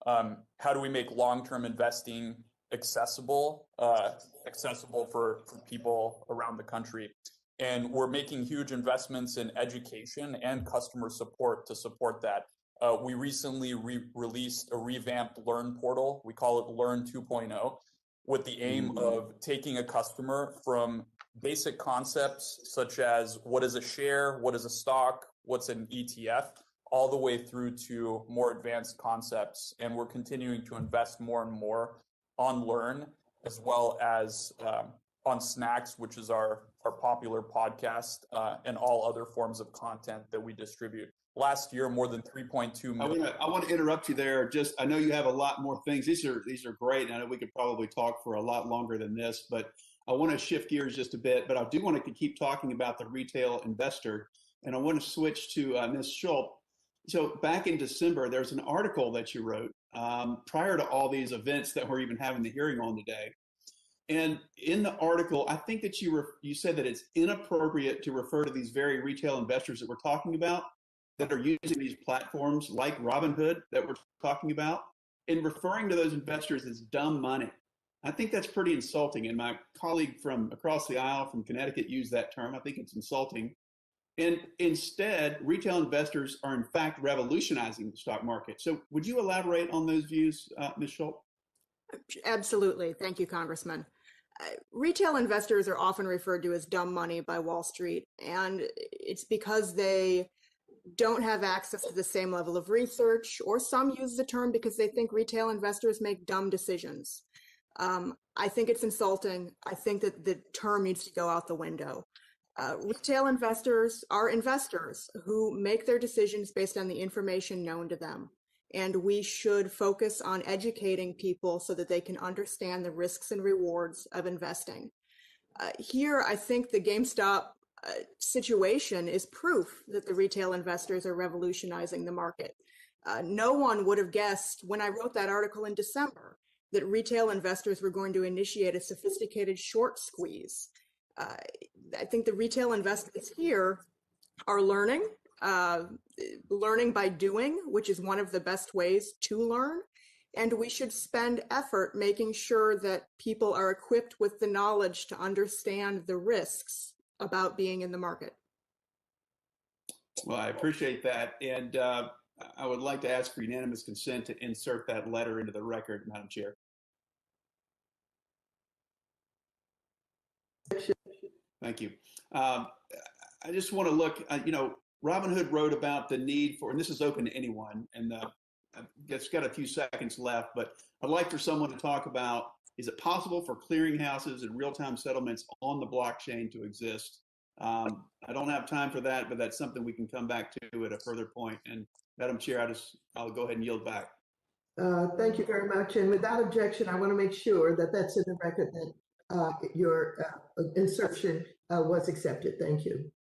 How do we make long-term investing accessible for people around the country? And we're making huge investments in education and customer support to support that. we recently released a revamped Learn portal. We call it Learn 2.0, with the aim of taking a customer from basic concepts such as what is a share, what is a stock, what's an ETF, all the way through to more advanced concepts. And we're continuing to invest more and more on Learn, as well as on Snacks, which is our popular podcast, and all other forms of content that we distribute. Last year, more than 3.2 million. I want to interrupt you there. I know you have a lot more things. These are great. I know we could probably talk for a lot longer than this, but I want to shift gears just a bit. But I do want to keep talking about the retail investor, and I want to switch to Ms. Schultz. So back in December, there's an article that you wrote prior to all these events that we're even having the hearing on today. And in the article, I think that you said that it's inappropriate to refer to these very retail investors that we're talking about, that are using these platforms like Robinhood that we're talking about, and referring to those investors as dumb money. I think that's pretty insulting. And my colleague from across the aisle from Connecticut used that term. I think it's insulting. And instead, retail investors are in fact revolutionizing the stock market. So would you elaborate on those views, Ms. Schultz? Absolutely. Thank you, Congressman. Retail investors are often referred to as dumb money by Wall Street, and it's because they don't have access to the same level of research, or some use the term because they think retail investors make dumb decisions. I think it's insulting. I think that the term needs to go out the window. Retail investors are investors who make their decisions based on the information known to them. And we should focus on educating people so that they can understand the risks and rewards of investing. Here, I think the GameStop situation is proof that the retail investors are revolutionizing the market. No one would have guessed when I wrote that article in December that retail investors were going to initiate a sophisticated short squeeze. I think the retail investors here are learning by doing, which is one of the best ways to learn. And we should spend effort making sure that people are equipped with the knowledge to understand the risks about being in the market. Well, I appreciate that. And I would like to ask for unanimous consent to insert that letter into the record, Madam Chair. Thank you. I just want to look, Robinhood wrote about the need for, and this is open to anyone, and it's got a few seconds left, but I'd like for someone to talk about, is it possible for clearinghouses and real-time settlements on the blockchain to exist? I don't have time for that, but that's something we can come back to at a further point. And Madam Chair, I'll go ahead and yield back. Thank you very much. And without objection, I want to make sure that that's in the record that your insertion was accepted. Thank you.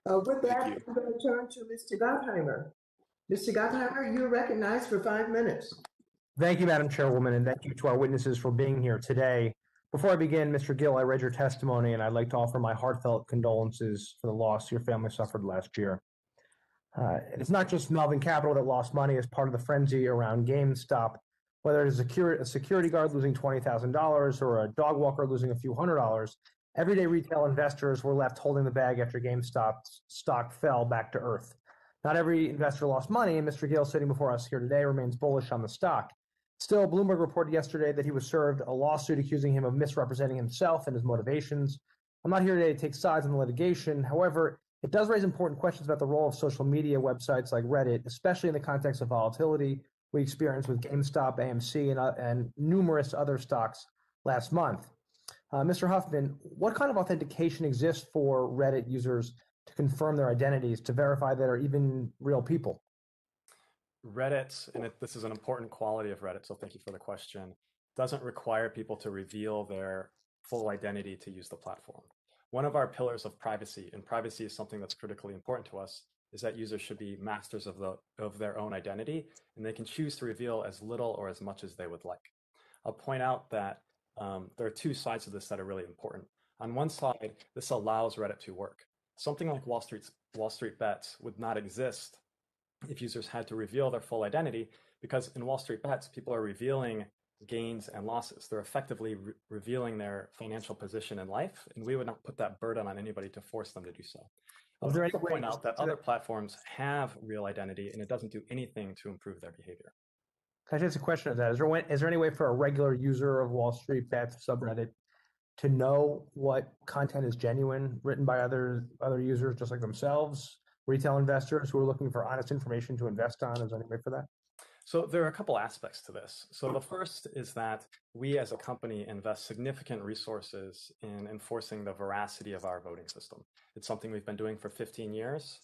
With that, I'm going to turn to Mr. Gottheimer. Mr. Gottheimer, you're recognized for 5 minutes. Thank you, Madam Chairwoman, and thank you to our witnesses for being here today. Before I begin, Mr. Gill, I read your testimony, and I'd like to offer my heartfelt condolences for the loss your family suffered last year. It's not just Melvin Capital that lost money as part of the frenzy around GameStop. Whether it is a security guard losing $20,000 or a dog walker losing a few $100s, everyday retail investors were left holding the bag after GameStop's stock fell back to earth. Not every investor lost money, and Mr. Gill, sitting before us here today, remains bullish on the stock. Still, Bloomberg reported yesterday that he was served a lawsuit accusing him of misrepresenting himself and his motivations. I'm not here today to take sides in the litigation. However, it does raise important questions about the role of social media websites like Reddit, especially in the context of volatility we experienced with GameStop, AMC, and numerous other stocks last month. Mr. Huffman, what kind of authentication exists for Reddit users to confirm their identities, to verify that are even real people? Reddit, and this is an important quality of Reddit, so thank you for the question, doesn't require people to reveal their full identity to use the platform. One of our pillars of privacy, and privacy is something that's critically important to us, is that users should be masters of their own identity, and they can choose to reveal as little or as much as they would like. I'll point out that there are two sides of this that are really important. On one side, this allows Reddit to work. Something like Wall Street Bets would not exist if users had to reveal their full identity, because in Wall Street Bets, people are revealing gains and losses. They're effectively revealing their financial position in life, and we would not put that burden on anybody to force them to do so. Was I'll there also any way point out that other platforms have real identity, and it doesn't do anything to improve their behavior. Can I just ask a question of that? Is there any way for a regular user of Wall Street Bets subreddit to know what content is genuine, written by other users just like themselves, retail investors who are looking for honest information to invest on? Is there any way for that? So there are a couple aspects to this. So the first is that we as a company invest significant resources in enforcing the veracity of our voting system. It's something we've been doing for 15 years,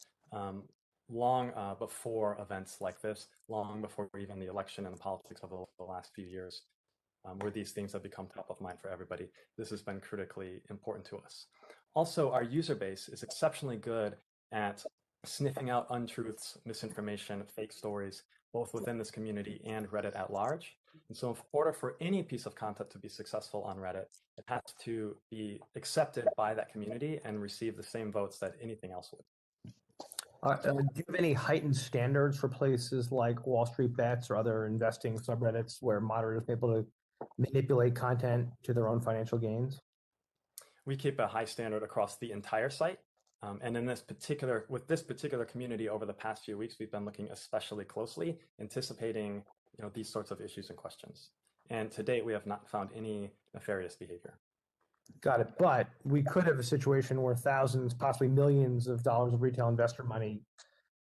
long before events like this, long before even the election and the politics of the last few years, where these things have become top of mind for everybody. This has been critically important to us. Also, our user base is exceptionally good at sniffing out untruths, misinformation, fake stories, both within this community and Reddit at large. And so in order for any piece of content to be successful on Reddit, it has to be accepted by that community and receive the same votes that anything else would. Do you have any heightened standards for places like Wall Street Bets or other investing subreddits where moderators are able to manipulate content to their own financial gains? We keep a high standard across the entire site. And in with this particular community over the past few weeks, we've been looking especially closely, anticipating these sorts of issues and questions. And to date, we have not found any nefarious behavior. Got it. But we could have a situation where thousands, possibly millions of dollars of retail investor money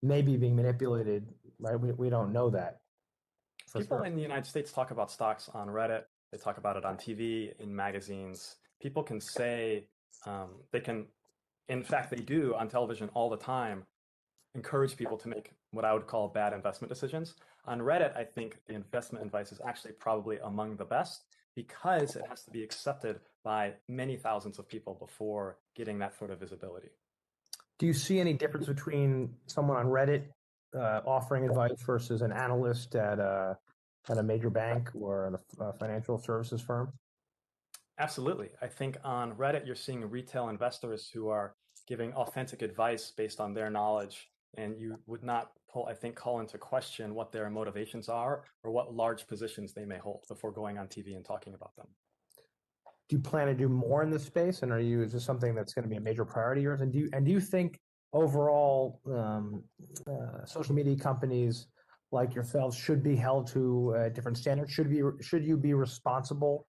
may be being manipulated, right? We don't know that. People in the United States talk about stocks on Reddit. They talk about it on TV, in magazines. People can say, in fact, they do on television all the time, encourage people to make what I would call bad investment decisions. On Reddit, I think the investment advice is actually probably among the best because it has to be accepted by many thousands of people before getting that sort of visibility. Do you see any difference between someone on Reddit offering advice versus an analyst at a major bank or a financial services firm? Absolutely. I think on Reddit, you're seeing retail investors who are giving authentic advice based on their knowledge, and you would not, call into question what their motivations are or what large positions they may hold before going on TV and talking about them. Do you plan to do more in this space, and is this something that's going to be a major priority of yours? And do you think overall social media companies like yourselves should be held to different standards? Should you be responsible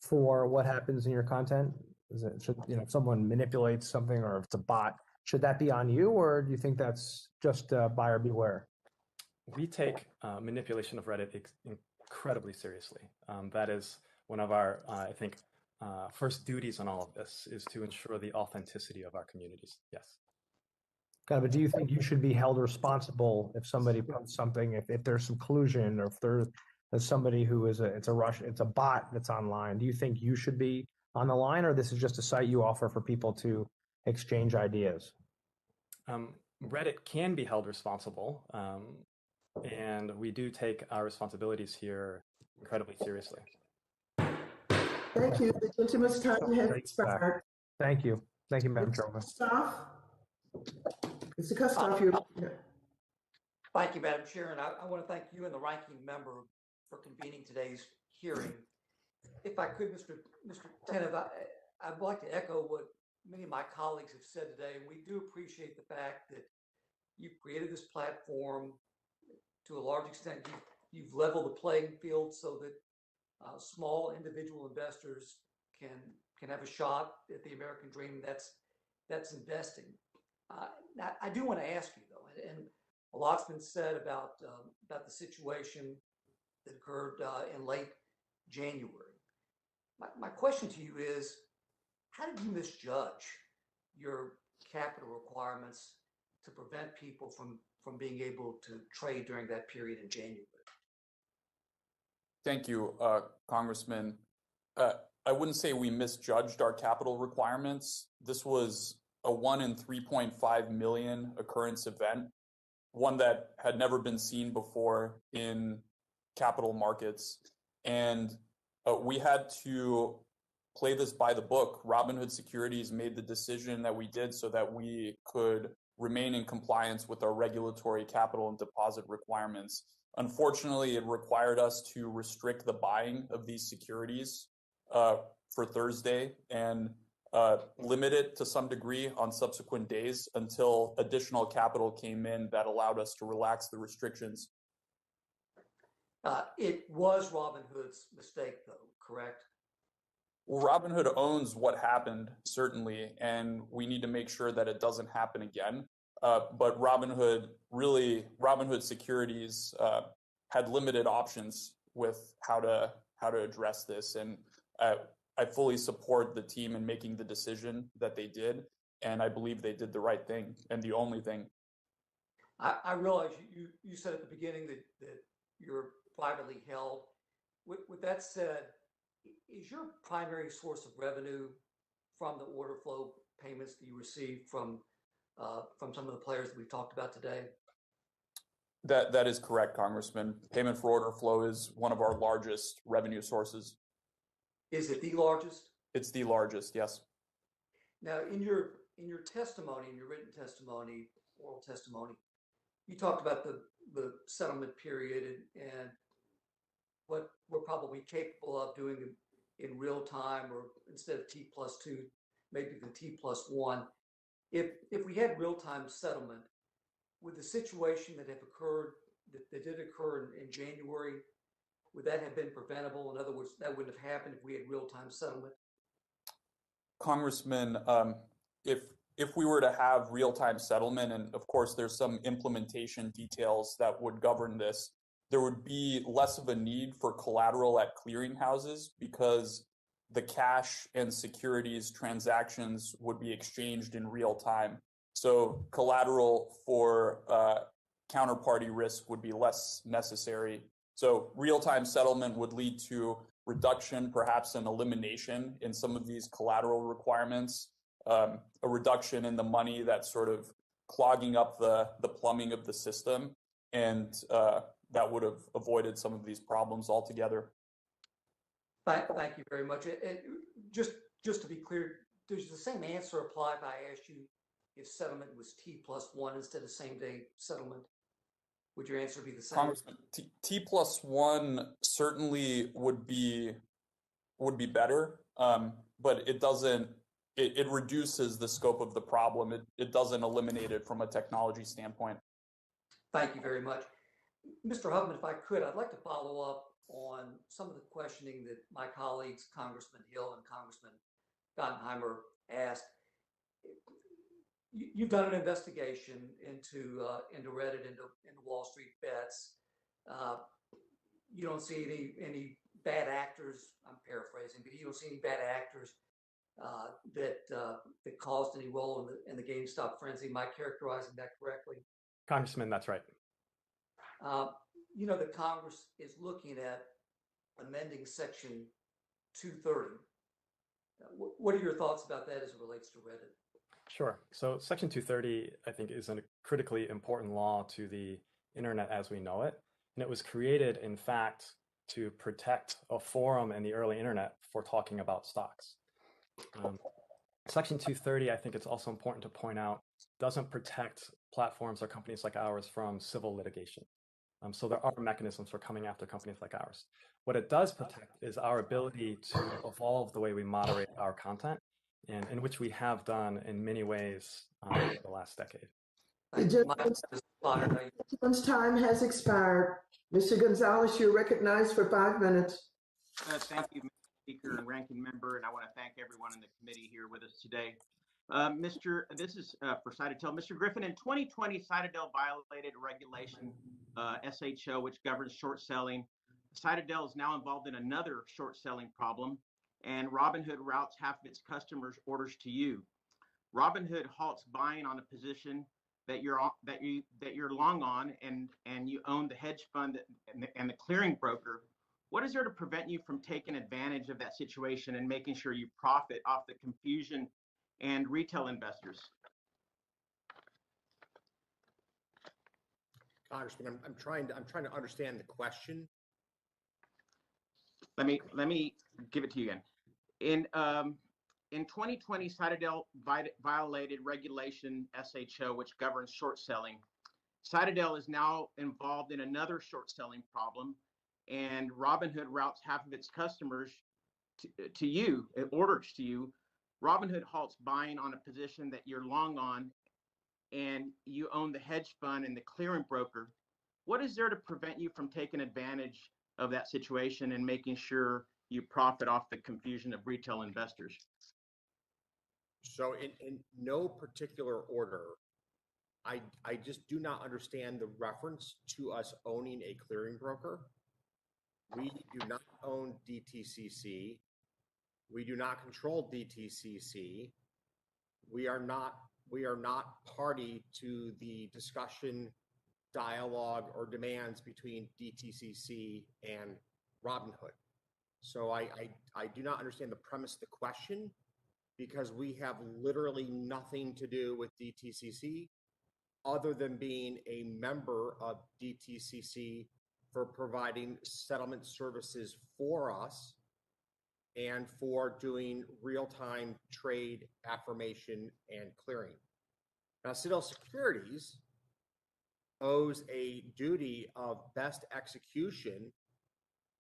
for what happens in your content? If someone manipulates something or if it's a bot, should that be on you, or do you think that's just buyer beware? We take manipulation of Reddit incredibly seriously. That is one of our, first duties on all of this is to ensure the authenticity of our communities. Yes. Got it, but do you think you should be held responsible if somebody posts something, if there's some collusion, or if there's somebody who it's a bot that's online? Do you think you should be on the line, or this is just a site you offer for people to exchange ideas? Reddit can be held responsible, and we do take our responsibilities here incredibly seriously. Thank you. The gentleman's time has expired. Thank you, Madam Chairwoman. Mr. Kustoff, you're. Thank you, Madam Chair, and I want to thank you and the ranking member for convening today's hearing. If I could, Mr. Tenev, I'd like to echo what many of my colleagues have said today, and we do appreciate the fact that you've created this platform. To a large extent, you've leveled the playing field so that small individual investors can have a shot at the American dream. That's investing. Now, I do want to ask you though, and a lot's been said about the situation that occurred in late January. My question to you is, how did you misjudge your capital requirements to prevent people from being able to trade during that period in January? Thank you, Congressman. I wouldn't say we misjudged our capital requirements. This was a 1 in 3.5 million occurrence event, one that had never been seen before in capital markets. And we had to play this by the book. Robinhood Securities made the decision that we did so that we could remain in compliance with our regulatory capital and deposit requirements. Unfortunately, it required us to restrict the buying of these securities for Thursday and limit it to some degree on subsequent days until additional capital came in that allowed us to relax the restrictions. It was Robinhood's mistake, though, correct? Well, Robinhood owns what happened, certainly, and we need to make sure that it doesn't happen again. But Robinhood Securities had limited options with how to address this, and I fully support the team in making the decision that they did, and I believe they did the right thing and the only thing. I realize you said at the beginning that you're privately held. With that said, is your primary source of revenue from the order flow payments that you receive from some of the players that we've talked about today? That is correct, Congressman. Payment for order flow is one of our largest revenue sources. Is it the largest? It's the largest, yes. Now, in your testimony, in your written testimony, oral testimony, you talked about the settlement period and what we're probably capable of doing in real time, or instead of T+2, maybe the T+1. If we had real time settlement, would the situation that did occur in January, would that have been preventable? In other words, that wouldn't have happened if we had real time settlement? Congressman, if we were to have real time settlement, and of course there's some implementation details that would govern this, there would be less of a need for collateral at clearinghouses because the cash and securities transactions would be exchanged in real time. So collateral for counterparty risk would be less necessary. So real-time settlement would lead to reduction, perhaps an elimination in some of these collateral requirements, a reduction in the money that's sort of clogging up the plumbing of the system, and that would have avoided some of these problems altogether. Thank you very much. And just to be clear, does the same answer apply if I asked you if settlement was T+1 instead of same day settlement? Would your answer be the same? Congressman, T+1 certainly would be better, but it doesn't. It reduces the scope of the problem. It doesn't eliminate it from a technology standpoint. Thank you very much. Mr. Hubman, if I could, I'd like to follow up on some of the questioning that my colleagues, Congressman Hill and Congressman Gottenheimer, asked. You've done an investigation into Reddit, into Wall Street Bets. You don't see any bad actors. I'm paraphrasing, but you don't see any bad actors that caused any role in the GameStop frenzy. Am I characterizing that correctly? Congressman, that's right. You know that Congress is looking at amending Section 230. What are your thoughts about that as it relates to Reddit? Sure. So Section 230, I think, is a critically important law to the internet as we know it. And it was created, in fact, to protect a forum in the early internet for talking about stocks. Section 230, I think it's also important to point out, doesn't protect platforms or companies like ours from civil litigation. So there are mechanisms for coming after companies like ours. What it does protect is our ability to evolve the way we moderate our content, and in which we have done in many ways over the last decade. The gentleman's time has expired. Mr. Gonzalez, you're recognized for 5 minutes. Thank you, Mr. Speaker and Ranking Member, and I want to thank everyone in the committee here with us today. This is for Citadel. Mr. Griffin, in 2020, Citadel violated a regulation, SHO, which governs short selling. Citadel is now involved in another short selling problem, and Robinhood routes half of its customers' orders to you. Robinhood halts buying on a position that you're long on, and you own the hedge fund and the clearing broker. What is there to prevent you from taking advantage of that situation and making sure you profit off the confusion and retail investors? Congressman, I'm trying to understand the question. Let me give it to you again. In 2020, Citadel violated regulation SHO, which governs short selling. Citadel is now involved in another short selling problem, and Robinhood routes half of its customers to you, orders to you. Robinhood halts buying on a position that you're long on, and you own the hedge fund and the clearing broker. What is there to prevent you from taking advantage of that situation and making sure you profit off the confusion of retail investors? So in no particular order, I just do not understand the reference to us owning a clearing broker. We do not own DTCC. We do not control DTCC. We are not party to the discussion, dialogue, or demands between DTCC and Robinhood. So I do not understand the premise of the question, because we have literally nothing to do with DTCC other than being a member of DTCC for providing settlement services for us and for doing real-time trade affirmation and clearing. Now, Citadel Securities owes a duty of best execution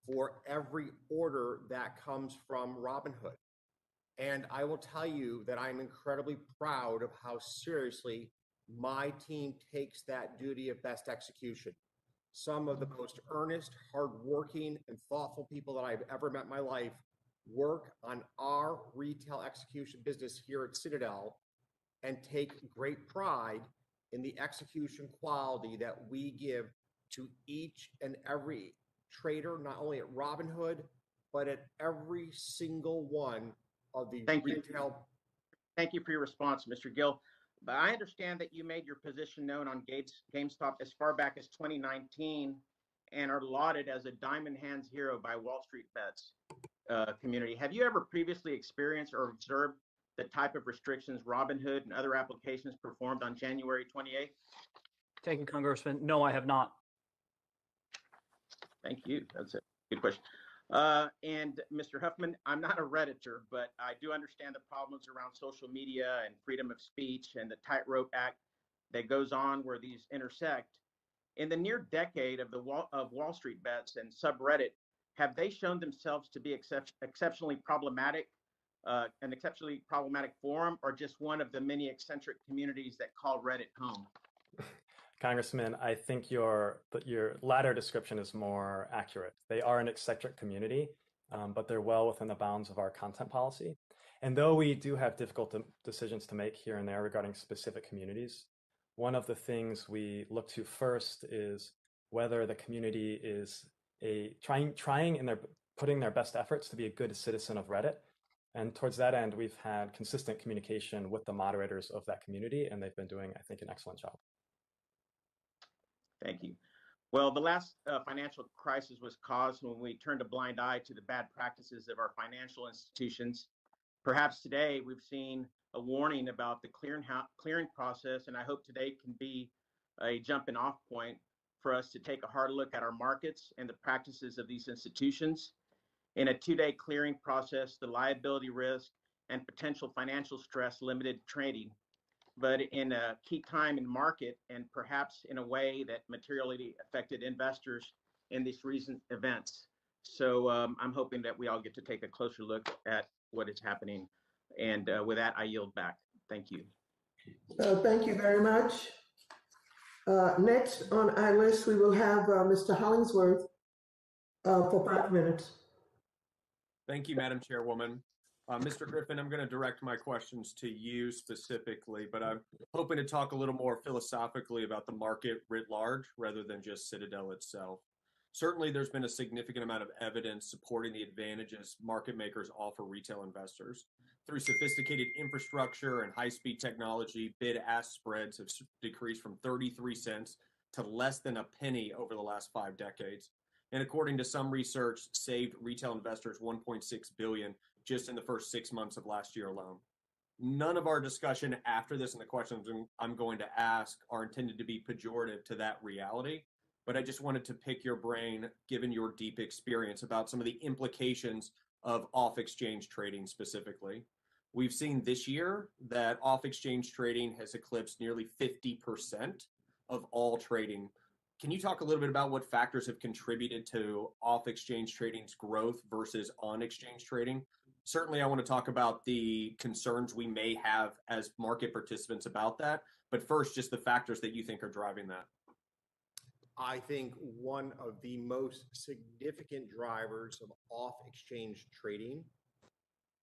for every order that comes from Robinhood. And I will tell you that I'm incredibly proud of how seriously my team takes that duty of best execution. Some of the most earnest, hardworking, and thoughtful people that I've ever met in my life work on our retail execution business here at Citadel and take great pride in the execution quality that we give to each and every trader, not only at Robinhood, but at every single one of the retail. Thank you for your response, Mr. Gill. But I understand that you made your position known on GameStop as far back as 2019 and are lauded as a diamond hands hero by Wall Street Bets community. Have you ever previously experienced or observed the type of restrictions Robinhood and other applications performed on January 28th? Thank you, Congressman. No, I have not. Thank you. That's a good question. And Mr. Huffman, I'm not a Redditor, but I do understand the problems around social media and freedom of speech and the tightrope act that goes on where these intersect. In the near decade of Wall Street Bets and subreddit, have they shown themselves to be exceptionally problematic, an exceptionally problematic forum, or just one of the many eccentric communities that call Reddit home? Congressman, I think your latter description is more accurate. They are an eccentric community, but they're well within the bounds of our content policy. And though we do have difficult decisions to make here and there regarding specific communities, one of the things we look to first is whether the community is trying and they're putting their best efforts to be a good citizen of Reddit. And towards that end, we've had consistent communication with the moderators of that community, and they've been doing, I think, an excellent job. Thank you. Well, the last financial crisis was caused when we turned a blind eye to the bad practices of our financial institutions. Perhaps today we've seen a warning about the clearing process, and I hope today can be a jumping off point for us to take a hard look at our markets and the practices of these institutions. In a two-day clearing process, the liability risk and potential financial stress limited trading, but in a key time in market and perhaps in a way that materially affected investors in these recent events. So I'm hoping that we all get to take a closer look at what is happening. And with that, I yield back. Thank you. Thank you very much. Next on our list, we will have Mr. Hollingsworth for 5 minutes. Thank you, Madam Chairwoman. Mr. Griffin, I'm going to direct my questions to you specifically, but I'm hoping to talk a little more philosophically about the market writ large rather than just Citadel itself. Certainly, there's been a significant amount of evidence supporting the advantages market makers offer retail investors. Through sophisticated infrastructure and high-speed technology, bid-ask spreads have decreased from 33 cents to less than a penny over the last 5 decades. And according to some research, saved retail investors $1.6 billion just in the first 6 months of last year alone. None of our discussion after this and the questions I'm going to ask are intended to be pejorative to that reality, but I just wanted to pick your brain, given your deep experience, about some of the implications of off-exchange trading specifically. We've seen this year that off-exchange trading has eclipsed nearly 50% of all trading. Can you talk a little bit about what factors have contributed to off-exchange trading's growth versus on-exchange trading? Certainly, I want to talk about the concerns we may have as market participants about that, but first, just the factors that you think are driving that. I think one of the most significant drivers of off-exchange trading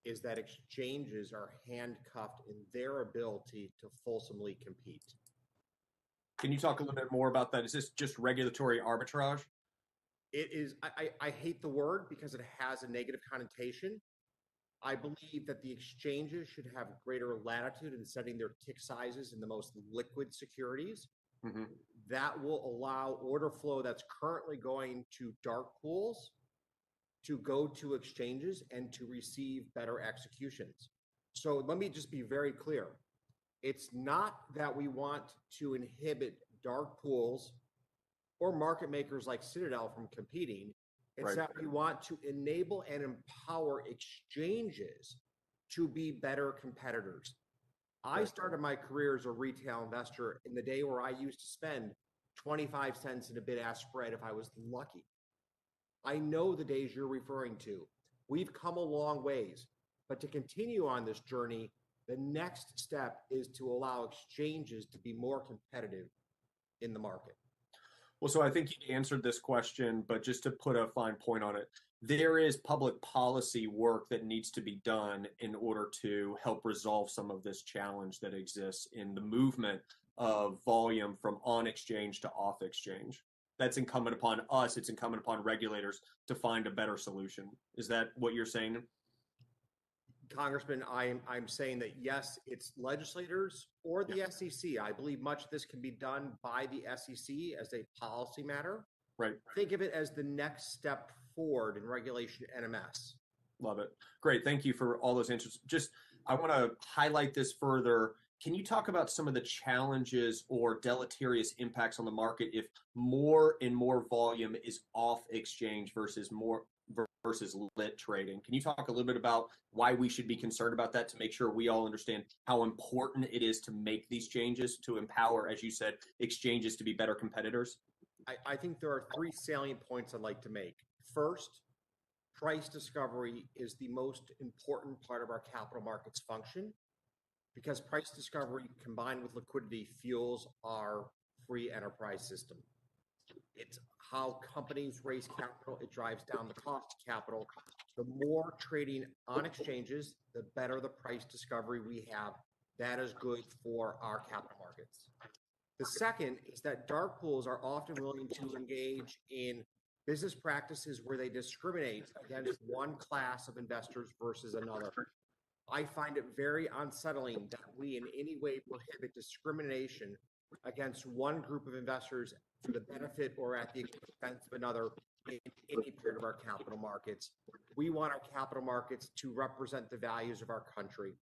is that exchanges are handcuffed in their ability to fulsomely compete. Can you talk a little bit more about that? Is this just regulatory arbitrage? It is, I hate the word because it has a negative connotation. I believe that the exchanges should have greater latitude in setting their tick sizes in the most liquid securities. Mm-hmm. That will allow order flow that's currently going to dark pools to go to exchanges and to receive better executions. So let me just be very clear. It's not that we want to inhibit dark pools or market makers like Citadel from competing. It's that we want to enable and empower exchanges to be better competitors. I started my career as a retail investor in the day where I used to spend 25 cents in a bid-ask spread if I was lucky. I know the days you're referring to. We've come a long ways, but to continue on this journey, the next step is to allow exchanges to be more competitive in the market. Well, so I think you answered this question, but just to put a fine point on it, there is public policy work that needs to be done in order to help resolve some of this challenge that exists in the movement of volume from on exchange to off exchange. That's incumbent upon us. It's incumbent upon regulators to find a better solution. Is that what you're saying? Congressman, I'm saying that yes, it's legislators or the SEC. I believe much of this can be done by the SEC as a policy matter. Right. Think of it as the next step forward in regulation NMS. Love it. Great. Thank you for all those answers. Just, I want to highlight this further. Can you talk about some of the challenges or deleterious impacts on the market if more and more volume is off exchange versus lit trading? Can you talk a little bit about why we should be concerned about that to make sure we all understand how important it is to make these changes to empower, as you said, exchanges to be better competitors? I think there are three salient points I'd like to make. First, price discovery is the most important part of our capital markets function because price discovery combined with liquidity fuels our free enterprise system. It's how companies raise capital. It drives down the cost of capital. The more trading on exchanges, the better the price discovery we have. That is good for our capital markets. The second is that dark pools are often willing to engage in business practices where they discriminate against one class of investors versus another. I find it very unsettling that we in any way prohibit discrimination against one group of investors for the benefit or at the expense of another in any part of our capital markets. We want our capital markets to represent the values of our country.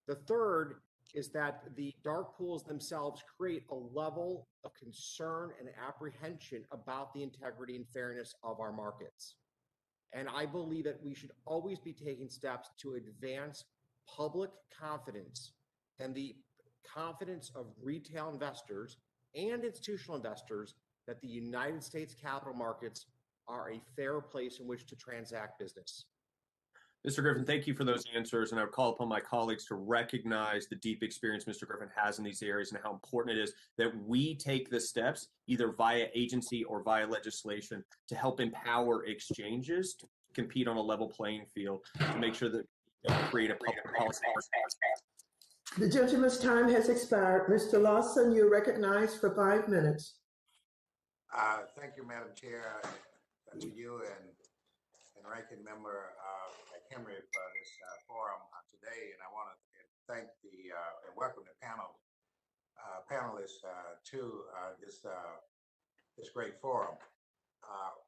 The third is that the dark pools themselves create a level of concern and apprehension about the integrity and fairness of our markets. And I believe that we should always be taking steps to advance public confidence and the confidence of retail investors and institutional investors that the United States capital markets are a fair place in which to transact business. Mr. Griffin, thank you for those answers. And I would call upon my colleagues to recognize the deep experience Mr. Griffin has in these areas and how important it is that we take the steps, either via agency or via legislation, to help empower exchanges to compete on a level playing field to make sure that we create a public policy. The gentleman's time has expired. Mr. Lawson, you're recognized for 5 minutes. Thank you, Madam Chair, to you and Ranking Member Henry for this forum today. And I want to thank and welcome the panelists to this great forum.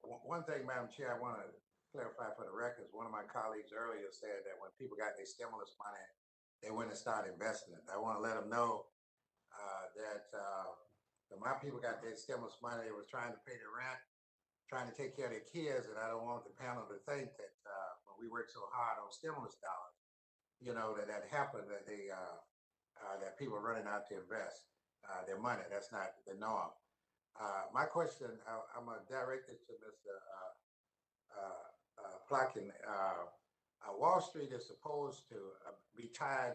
One thing, Madam Chair, I want to clarify for the record. One of my colleagues earlier said that when people got their stimulus money, they went and started investing it. I want to let them know that when my people got their stimulus money, they were trying to pay their rent, trying to take care of their kids, and I don't want the panel to think that when we work so hard on stimulus dollars, that happened, that that people are running out to invest their money. That's not the norm. My question, I'm going to direct it to Mr. Plotkin. Wall Street is supposed to be tied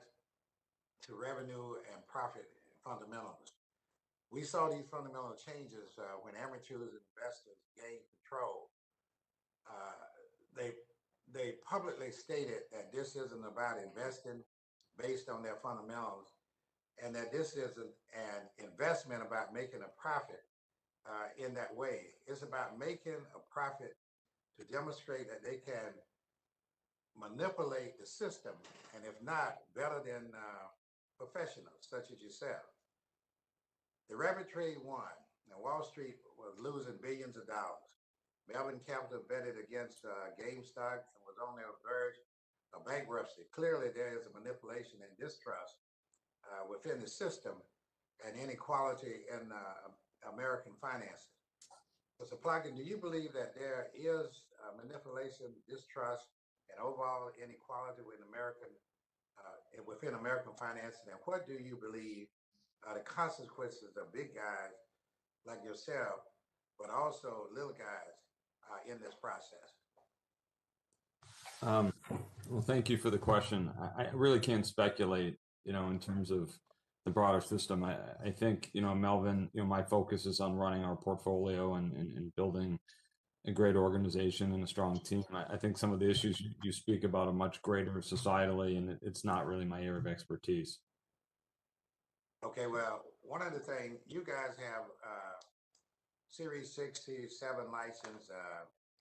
to revenue and profit fundamentals. We saw these fundamental changes when amateurs and investors gained control. They publicly stated that this isn't about investing based on their fundamentals, and that this isn't an investment about making a profit in that way. It's about making a profit to demonstrate that they can manipulate the system, and if not, better than professionals such as yourself. The rabbit trade won, and Wall Street was losing billions of dollars. Melvin Capital betted against GameStop and was on the verge of bankruptcy. Clearly, there is a manipulation and distrust within the system and inequality in American finances. Mr. Plotkin, do you believe that there is manipulation, distrust, and overall inequality within American finances? And what do you believe are the consequences of big guys like yourself, but also little guys in this process? Well, thank you for the question. I really can't speculate, in terms of the broader system. I think, Melvin, my focus is on running our portfolio and building a great organization and a strong team. I think some of the issues you speak about are much greater societally, and it's not really my area of expertise. Okay, well, one other thing, you guys have Series 67 license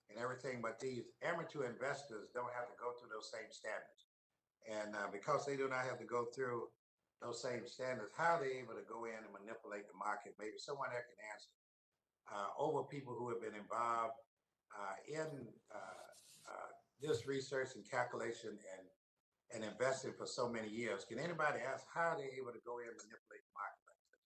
and everything, but these amateur investors don't have to go through those same standards. And because they do not have to go through those same standards, how are they able to go in and manipulate the market? Maybe someone there can answer. Over people who have been involved in this research and calculation and investing for so many years. Can anybody ask how they're able to go in and manipulate the market like this?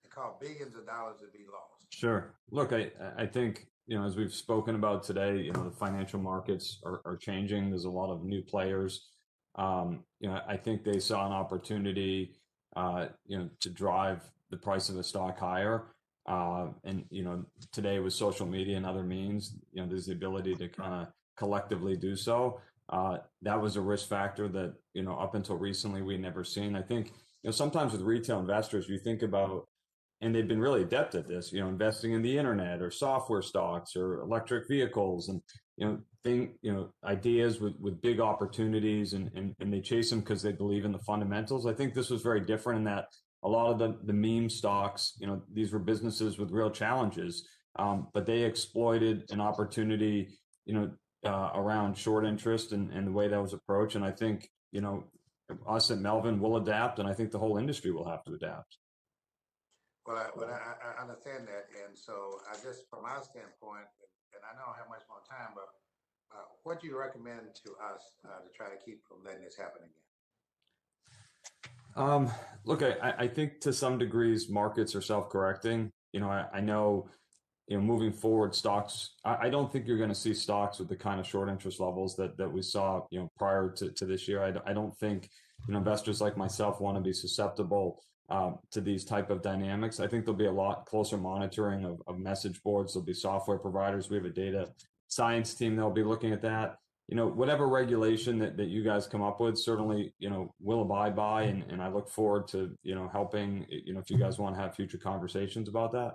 It cause billions of dollars to be lost. Sure. Look, I think, as we've spoken about today, the financial markets are changing. There's a lot of new players. I think they saw an opportunity, to drive the price of a stock higher. And today with social media and other means, there's the ability to kind of collectively do so. That was a risk factor that, up until recently we'd never seen. I think, sometimes with retail investors, you think about, and they've been really adept at this, investing in the internet or software stocks or electric vehicles and, ideas with big opportunities and they chase them because they believe in the fundamentals. I think this was very different in that a lot of the meme stocks, these were businesses with real challenges, but they exploited an opportunity, around short interest and the way that was approached. And I think, us at Melvin will adapt, and I think the whole industry will have to adapt. Well, I understand that. And so I just, from our standpoint, and I don't have much more time, but what do you recommend to us to try to keep from letting this happen again? Look, I think to some degrees markets are self-correcting. I know, moving forward, stocks, I don't think you're going to see stocks with the kind of short interest levels that we saw, prior to this year. I don't think, investors like myself want to be susceptible to these type of dynamics. I think there'll be a lot closer monitoring of message boards. There'll be software providers. We have a data science team that'll be looking at that. Whatever regulation that you guys come up with, certainly, we'll abide by. And I look forward to, helping, if you guys want to have future conversations about that.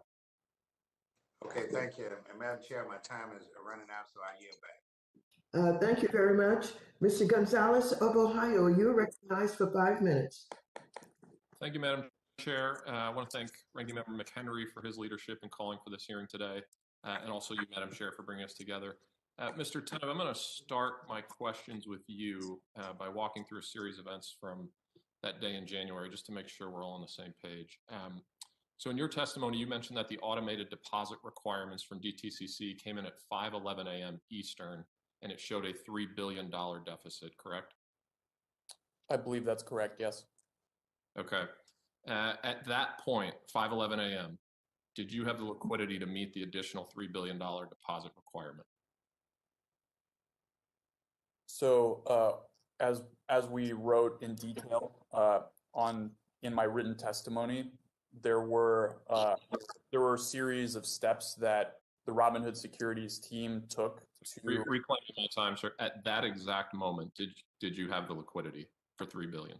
Okay, thank you. And Madam Chair, my time is running out, so I yield back. Thank you very much. Mr. Gonzalez of Ohio, you're recognized for 5 minutes. Thank you, Madam Chair. I want to thank Ranking Member McHenry for his leadership in calling for this hearing today, and also you, Madam Chair, for bringing us together. Mr. Tenov, I'm going to start my questions with you by walking through a series of events from that day in January, just to make sure we're all on the same page. So in your testimony, you mentioned that the automated deposit requirements from DTCC came in at 5:11 a.m. Eastern, and it showed a $3 billion deficit, correct? I believe that's correct, yes. Okay. At that point, 5:11 a.m., did you have the liquidity to meet the additional $3 billion deposit requirement? So as we wrote in detail in my written testimony, there were a series of steps that the Robinhood Securities team took to reclaim my time, sir. At that exact moment, did you have the liquidity for $3 billion?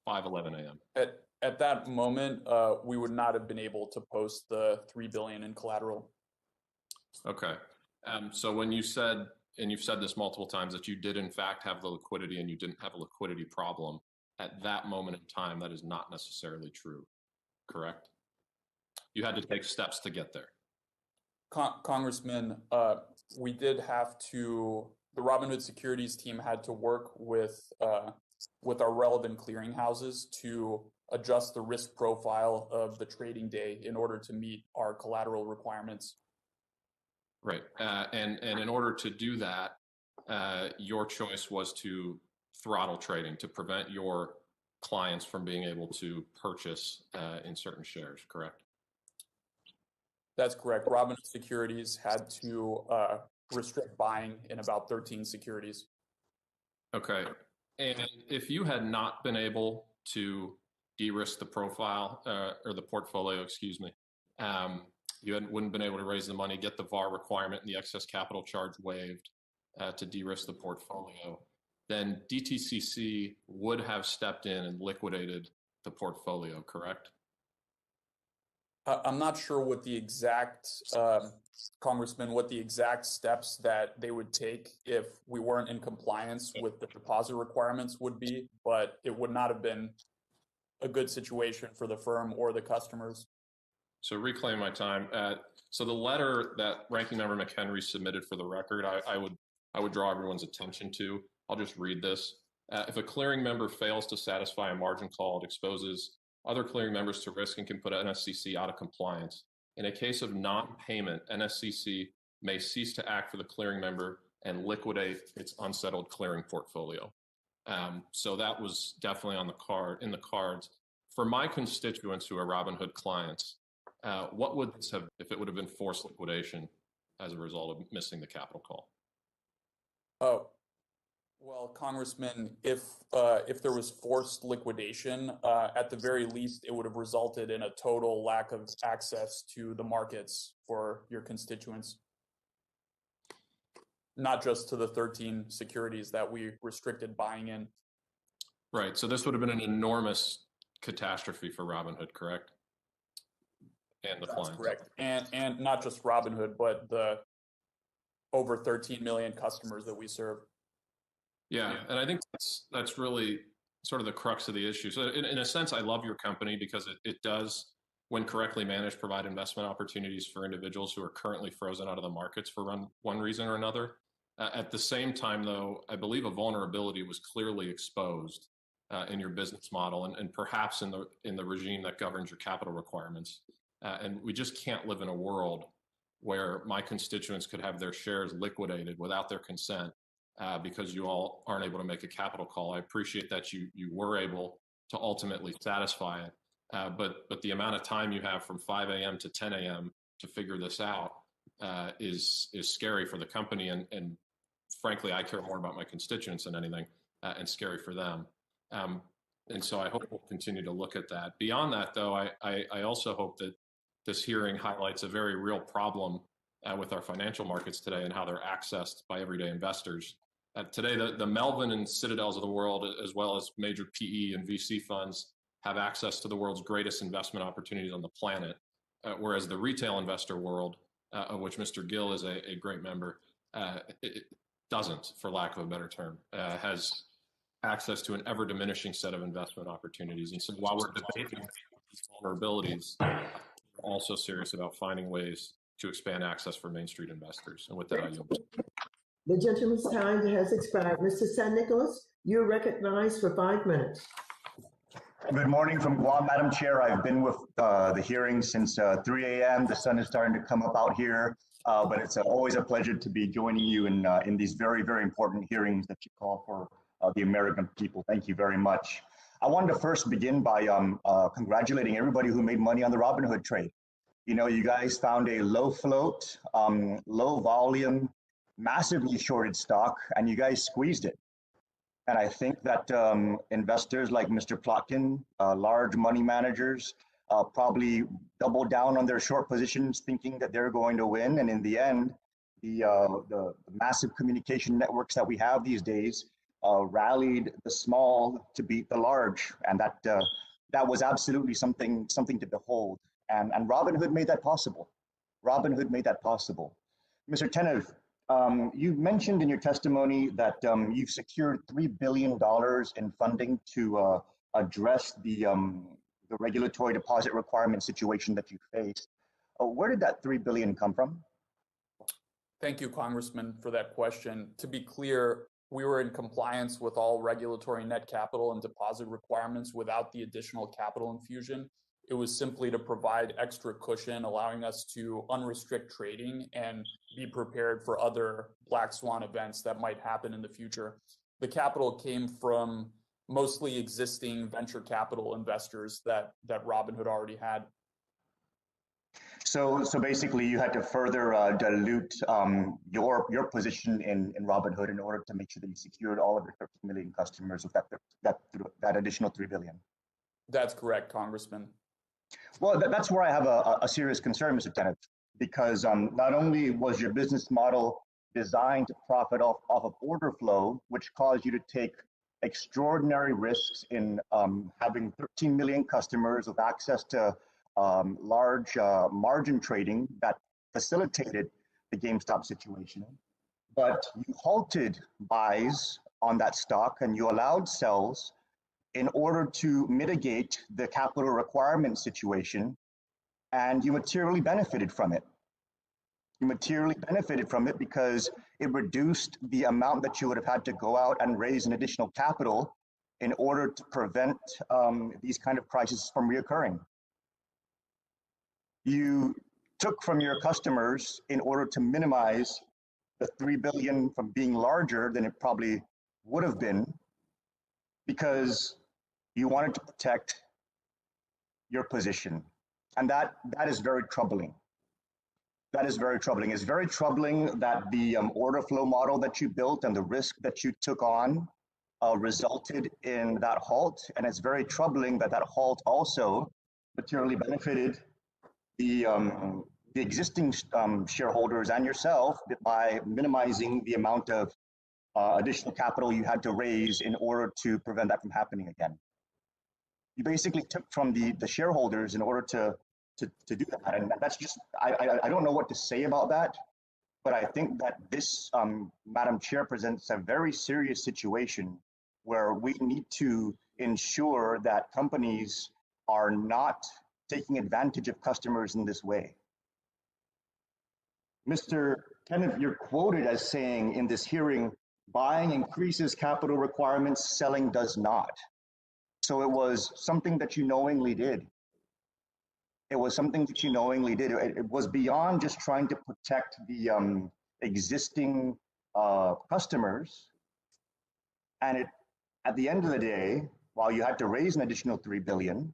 5:11 a.m. At that moment, we would not have been able to post the $3 billion in collateral. Okay. So when you said, and you've said this multiple times, that you did in fact have the liquidity and you didn't have a liquidity problem at that moment in time, that is not necessarily true, correct? You had to take steps to get there. Congressman, we did have to, the Robinhood Securities team had to work with our relevant clearinghouses to adjust the risk profile of the trading day in order to meet our collateral requirements. Right. And in order to do that, your choice was to throttle trading to prevent your clients from being able to purchase in certain shares, correct? That's correct. Robinhood Securities had to restrict buying in about 13 securities. Okay. And if you had not been able to de-risk the profile or the portfolio, excuse me, you wouldn't been able to raise the money, get the VAR requirement and the excess capital charge waived to de-risk the portfolio, then DTCC would have stepped in and liquidated the portfolio, correct? I'm not sure what the exact, Congressman, what the exact steps that they would take if we weren't in compliance with the deposit requirements would be, but it would not have been a good situation for the firm or the customers. So reclaim my time. So the letter that Ranking Member McHenry submitted for the record, I would draw everyone's attention to. I'll just read this. If a clearing member fails to satisfy a margin call, it exposes other clearing members to risk and can put NSCC out of compliance. In a case of non-payment, NSCC may cease to act for the clearing member and liquidate its unsettled clearing portfolio. So that was definitely in the cards. For my constituents who are Robinhood clients, what would this have, if it would have been forced liquidation as a result of missing the capital call? Oh, well, Congressman, if there was forced liquidation, at the very least, it would have resulted in a total lack of access to the markets for your constituents. Not just to the 13 securities that we restricted buying in. Right. So this would have been an enormous catastrophe for Robinhood, correct? And the clients. Correct. And not just Robinhood, but the over 13 million customers that we serve. Yeah, and I think that's really sort of the crux of the issue. So in a sense, I love your company because it does, when correctly managed, provide investment opportunities for individuals who are currently frozen out of the markets for one reason or another. At the same time, though, I believe a vulnerability was clearly exposed in your business model and perhaps in the regime that governs your capital requirements. And we just can't live in a world where my constituents could have their shares liquidated without their consent because you all aren't able to make a capital call. I appreciate that you were able to ultimately satisfy it, but the amount of time you have from 5 a.m. to 10 a.m. to figure this out is scary for the company, and frankly, I care more about my constituents than anything, and scary for them. And so I hope we'll continue to look at that. Beyond that, though, I also hope that this hearing highlights a very real problem with our financial markets today and how they're accessed by everyday investors. Today, the Melvin and Citadels of the world, as well as major PE and VC funds, have access to the world's greatest investment opportunities on the planet, whereas the retail investor world, of which Mr. Gill is a great member, it doesn't, for lack of a better term, has access to an ever-diminishing set of investment opportunities. And so while we're debating these vulnerabilities, we're also serious about finding ways to expand access for Main Street investors. And with that, I yield. The gentleman's time has expired. Mr. San Nicolas, you're recognized for 5 minutes. Good morning from Guam, Madam Chair. I've been with the hearing since 3 a.m. The sun is starting to come up out here, but it's always a pleasure to be joining you in these very, very important hearings that you call for the American people. Thank you very much. I wanted to first begin by congratulating everybody who made money on the Robinhood trade. You know, you guys found a low float, low volume, massively shorted stock, and you guys squeezed it. And I think that investors like Mr. Plotkin, large money managers, probably double down on their short positions, thinking that they're going to win. And in the end, the massive communication networks that we have these days rallied the small to beat the large, and that was absolutely something to behold. And Robinhood made that possible. Robinhood made that possible. Mr. Tenev, you mentioned in your testimony that you've secured $3 billion in funding to address the regulatory deposit requirement situation that you faced. Where did that $3 billion come from? Thank you, Congressman, for that question. To be clear, we were in compliance with all regulatory net capital and deposit requirements without the additional capital infusion. It was simply to provide extra cushion, allowing us to unrestrict trading and be prepared for other black swan events that might happen in the future. The capital came from mostly existing venture capital investors that Robinhood already had. So basically, you had to further dilute your position in Robinhood in order to make sure that you secured all of your 13 million customers with that additional $3 billion. That's correct, Congressman. Well, that's where I have a serious concern, Mr. Tenev, because not only was your business model designed to profit off of order flow, which caused you to take extraordinary risks in having 13 million customers with access to large margin trading that facilitated the GameStop situation, but you halted buys on that stock and you allowed sells in order to mitigate the capital requirement situation, and you materially benefited from it. You materially benefited from it because it reduced the amount that you would have had to go out and raise an additional capital in order to prevent these kind of crises from reoccurring. You took from your customers in order to minimize the $3 billion from being larger than it probably would have been, because you wanted to protect your position. And that is very troubling. That is very troubling. It's very troubling that the order flow model that you built and the risk that you took on resulted in that halt. And it's very troubling that that halt also materially benefited the existing shareholders and yourself by minimizing the amount of additional capital you had to raise in order to prevent that from happening again. You basically took from the shareholders in order to do that. And that's just, I don't know what to say about that, but I think that this, Madam Chair, presents a very serious situation where we need to ensure that companies are not taking advantage of customers in this way. Mr. Kenneth, you're quoted as saying in this hearing, buying increases capital requirements, selling does not. So it was something that you knowingly did. It was something that you knowingly did. It was beyond just trying to protect the existing customers. And at the end of the day, while you had to raise an additional $3 billion,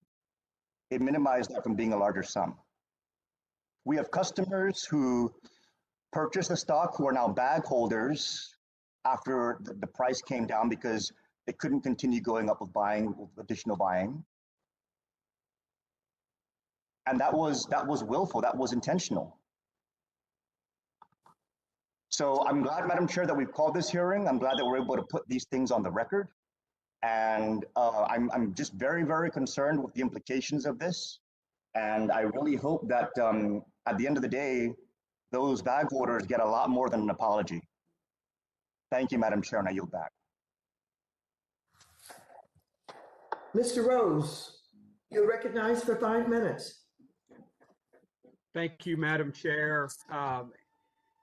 it minimized that from being a larger sum. We have customers who purchased the stock who are now bag holders after the price came down because they couldn't continue going up with additional buying. And that was willful, that was intentional. So I'm glad, Madam Chair, that we've called this hearing. I'm glad that we're able to put these things on the record. And I'm just very, very concerned with the implications of this. And I really hope that at the end of the day, those bag holders get a lot more than an apology. Thank you, Madam Chair, and I yield back. Mr. Rose, you're recognized for 5 minutes. Thank you, Madam Chair.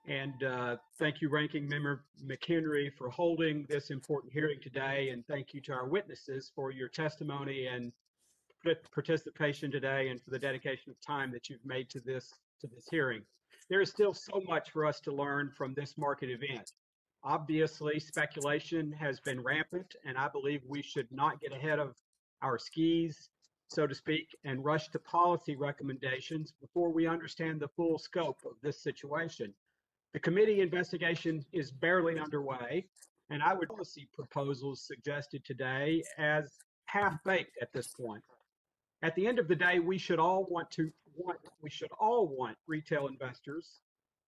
And thank you, Ranking Member McHenry, for holding this important hearing today. And thank you to our witnesses for your testimony and participation today and for the dedication of time that you've made to this hearing. There is still so much for us to learn from this market event. Obviously, speculation has been rampant, and I believe we should not get ahead of our skis, so to speak, and rush to policy recommendations before we understand the full scope of this situation. The committee investigation is barely underway, and I would policy proposals suggested today as half-baked at this point. At the end of the day, we should all want retail investors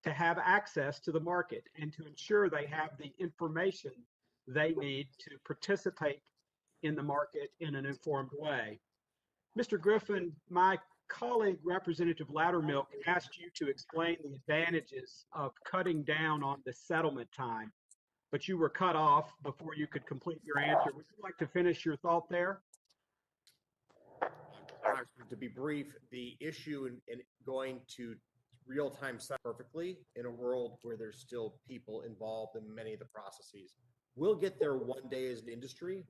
to have access to the market and to ensure they have the information they need to participate in the market in an informed way. Mr. Griffin, my colleague, Representative Loudermilk, asked you to explain the advantages of cutting down on the settlement time, but you were cut off before you could complete your answer. Would you like to finish your thought there? To be brief, the issue in going to real-time set perfectly in a world where there's still people involved in many of the processes. We'll get there one day as an industry.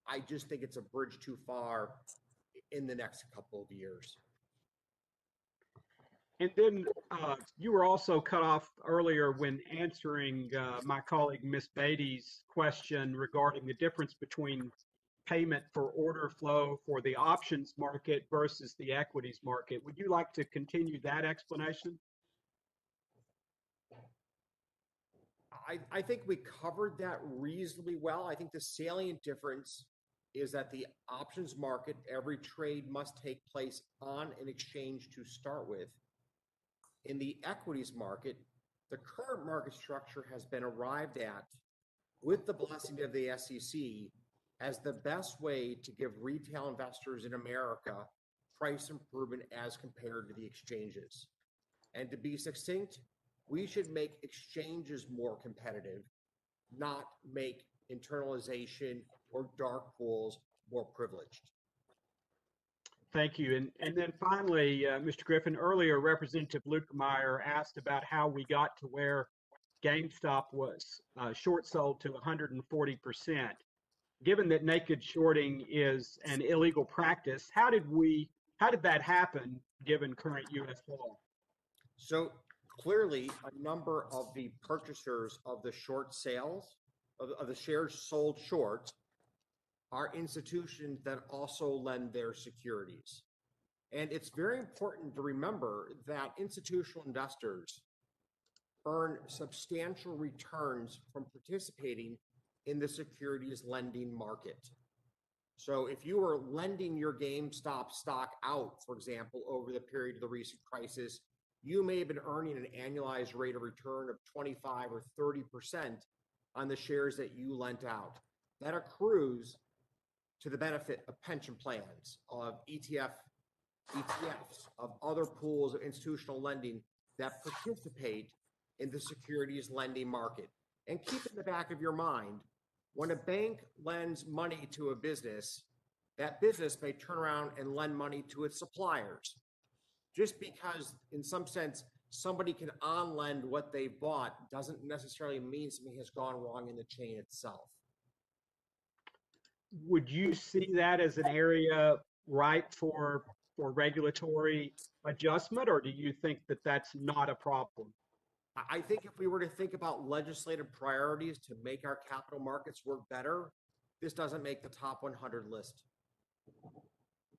I just think it's a bridge too far in the next couple of years. And then you were also cut off earlier when answering my colleague Ms. Beatty's question regarding the difference between payment for order flow for the options market versus the equities market. Would you like to continue that explanation? I think we covered that reasonably well. I think the salient difference is that the options market, every trade must take place on an exchange to start with. In the equities market, the current market structure has been arrived at with the blessing of the SEC as the best way to give retail investors in America price improvement as compared to the exchanges. And to be succinct, we should make exchanges more competitive, not make internalization or dark pools more privileged. Thank you. And then finally, Mr. Griffin, earlier Representative Lukemeyer asked about how we got to where GameStop was short sold to 140%. Given that naked shorting is an illegal practice, how did that happen given current U.S. law? So clearly, a number of the purchasers of the short sales, of the shares sold short, are institutions that also lend their securities. And it's very important to remember that institutional investors earn substantial returns from participating in the securities lending market. So if you were lending your GameStop stock out, for example, over the period of the recent crisis, you may have been earning an annualized rate of return of 25 or 30% on the shares that you lent out. That accrues to the benefit of pension plans, of ETFs, of other pools of institutional lending that participate in the securities lending market. And keep in the back of your mind, when a bank lends money to a business, that business may turn around and lend money to its suppliers. Just because, in some sense, somebody can on-lend what they bought doesn't necessarily mean something has gone wrong in the chain itself. Would you see that as an area ripe for regulatory adjustment, or do you think that that's not a problem? I think if we were to think about legislative priorities to make our capital markets work better, this doesn't make the top 100 list.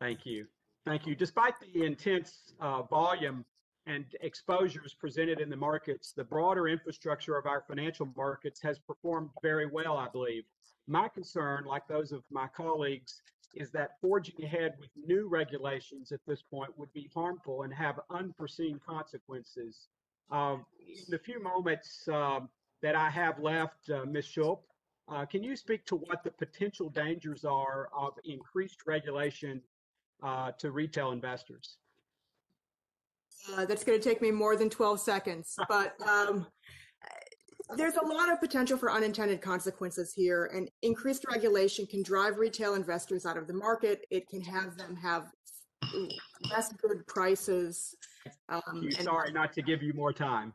Thank you. Thank you. Despite the intense volume and exposures presented in the markets, the broader infrastructure of our financial markets has performed very well, I believe. My concern, like those of my colleagues, is that forging ahead with new regulations at this point would be harmful and have unforeseen consequences. In the few moments that I have left, Ms. Schulp, can you speak to what the potential dangers are of increased regulation to retail investors? That's going to take me more than 12 seconds, but there's a lot of potential for unintended consequences here, and increased regulation can drive retail investors out of the market. It can have them have less good prices. Sorry not to give you more time.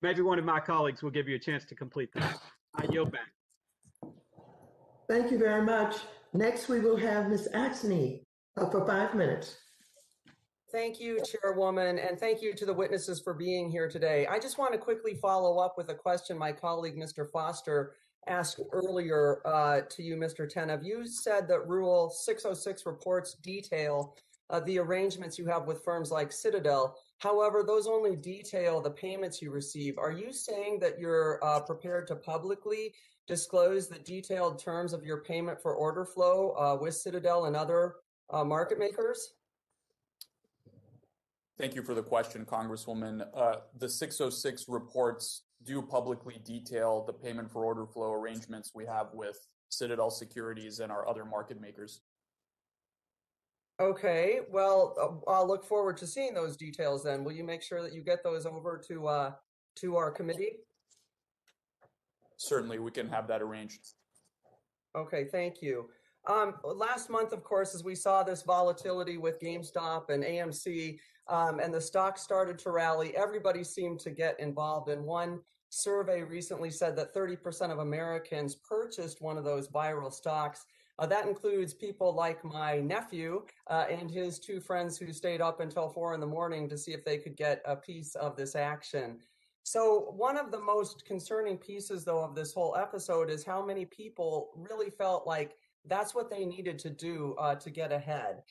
Maybe one of my colleagues will give you a chance to complete that. I yield back. Thank you very much. Next, we will have Ms. Axney for 5 minutes. Thank you, Chairwoman, and thank you to the witnesses for being here today. I just want to quickly follow up with a question my colleague, Mr. Foster, asked earlier to you, Mr. Tenev. You said that Rule 606 reports detail the arrangements you have with firms like Citadel. However, those only detail the payments you receive. Are you saying that you're prepared to publicly disclose the detailed terms of your payment for order flow with Citadel and other market makers? Thank you for the question, Congresswoman. The 606 reports do publicly detail the payment for order flow arrangements we have with Citadel Securities and our other market makers. Okay, well, I'll look forward to seeing those details then. Will you make sure that you get those over to our committee? Certainly, we can have that arranged. Okay, thank you. Last month, of course, as we saw this volatility with GameStop and AMC, and the stock started to rally, everybody seemed to get involved. And one survey recently said that 30% of Americans purchased one of those viral stocks. That includes people like my nephew and his two friends who stayed up until 4 in the morning to see if they could get a piece of this action. So one of the most concerning pieces, though, of this whole episode is how many people really felt like that's what they needed to do to get ahead.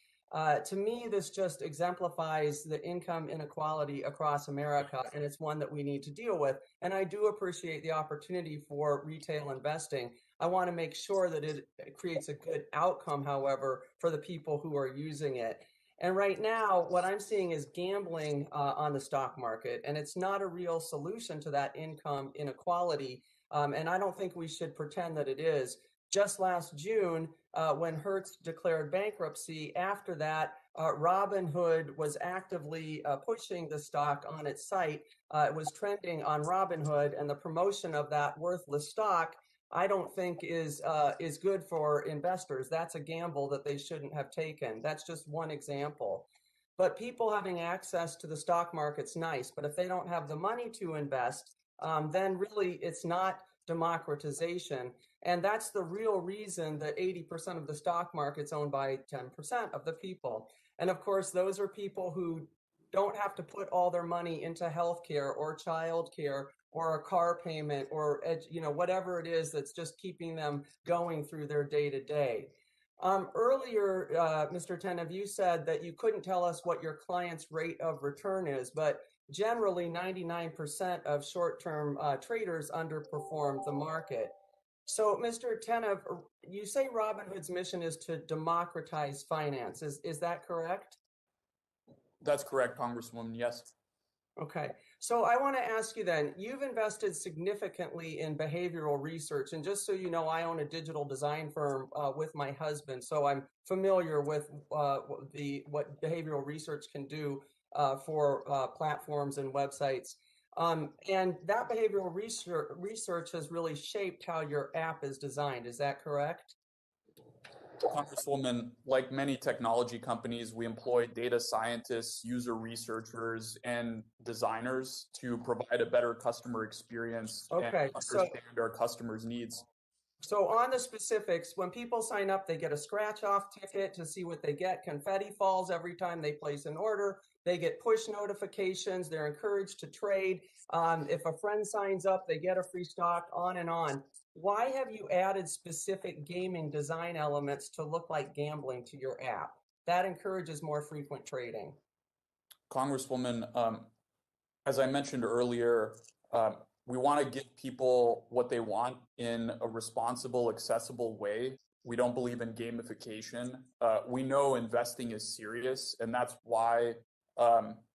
To me, this just exemplifies the income inequality across America, and it's one that we need to deal with. And I do appreciate the opportunity for retail investing. I want to make sure that it creates a good outcome, however, for the people who are using it. And right now, what I'm seeing is gambling on the stock market, and it's not a real solution to that income inequality. And I don't think we should pretend that it is. Just last June, when Hertz declared bankruptcy, after that, Robinhood was actively pushing the stock on its site. It was trending on Robinhood, and the promotion of that worthless stock, I don't think is good for investors. That's a gamble that they shouldn't have taken. That's just one example. But people having access to the stock market's nice, but if they don't have the money to invest, then really it's not democratization. And that's the real reason that 80% of the stock market's owned by 10% of the people. And of course, those are people who don't have to put all their money into healthcare or childcare or a car payment or whatever it is that's just keeping them going through their day to day. Earlier, Mr. Tenev, you said that you couldn't tell us what your client's rate of return is, but generally 99% of short-term traders underperform the market. So, Mr. Tenev, you say Robinhood's mission is to democratize finance. Is that correct? That's correct, Congresswoman, yes. Okay, so I want to ask you then, you've invested significantly in behavioral research, and just so you know, I own a digital design firm with my husband, so I'm familiar with what behavioral research can do for platforms and websites. And that behavioral research has really shaped how your app is designed. Is that correct? Congresswoman, like many technology companies, we employ data scientists, user researchers, and designers to provide a better customer experience and understand our customers' needs. So on the specifics, when people sign up, they get a scratch-off ticket to see what they get. Confetti falls every time they place an order. They get push notifications. They're encouraged to trade. If a friend signs up, they get a free stock, on and on. Why have you added specific gaming design elements to look like gambling to your app? That encourages more frequent trading. Congresswoman, as I mentioned earlier, we want to give people what they want in a responsible, accessible way. We don't believe in gamification. We know investing is serious, and that's why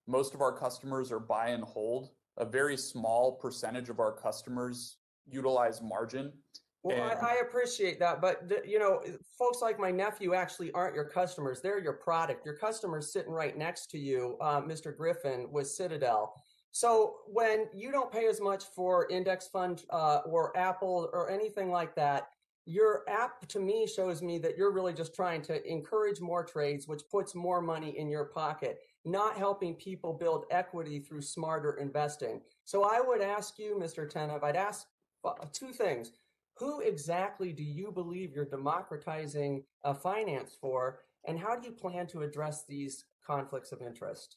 most of our customers are buy and hold. A very small percentage of our customers utilize margin. Well, I appreciate that, but folks like my nephew actually aren't your customers. They're your product. Your customer's sitting right next to you, Mr. Griffin, with Citadel. So when you don't pay as much for index fund or Apple or anything like that, your app to me shows me that you're really just trying to encourage more trades, which puts more money in your pocket, not helping people build equity through smarter investing. So I would ask you, Mr. Tenev, I'd ask two things. Who exactly do you believe you're democratizing finance for, and how do you plan to address these conflicts of interest?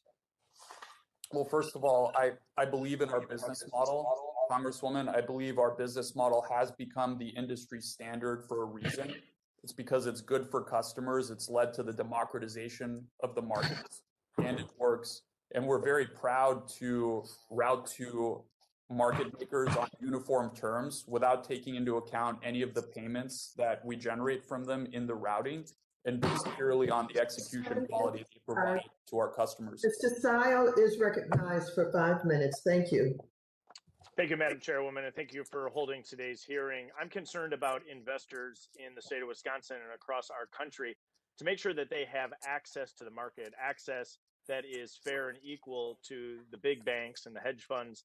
Well, first of all, I believe in our business model, Congresswoman. I believe our business model has become the industry standard for a reason. It's because it's good for customers. It's led to the democratization of the markets, and it works. And we're very proud to route to market makers on uniform terms without taking into account any of the payments that we generate from them in the routing, and based purely on the execution quality they provide to our customers. Mr. Sile is recognized for 5 minutes. Thank you. Thank you, Madam Chairwoman, and thank you for holding today's hearing. I'm concerned about investors in the state of Wisconsin and across our country to make sure that they have access to the market, access that is fair and equal to the big banks and the hedge funds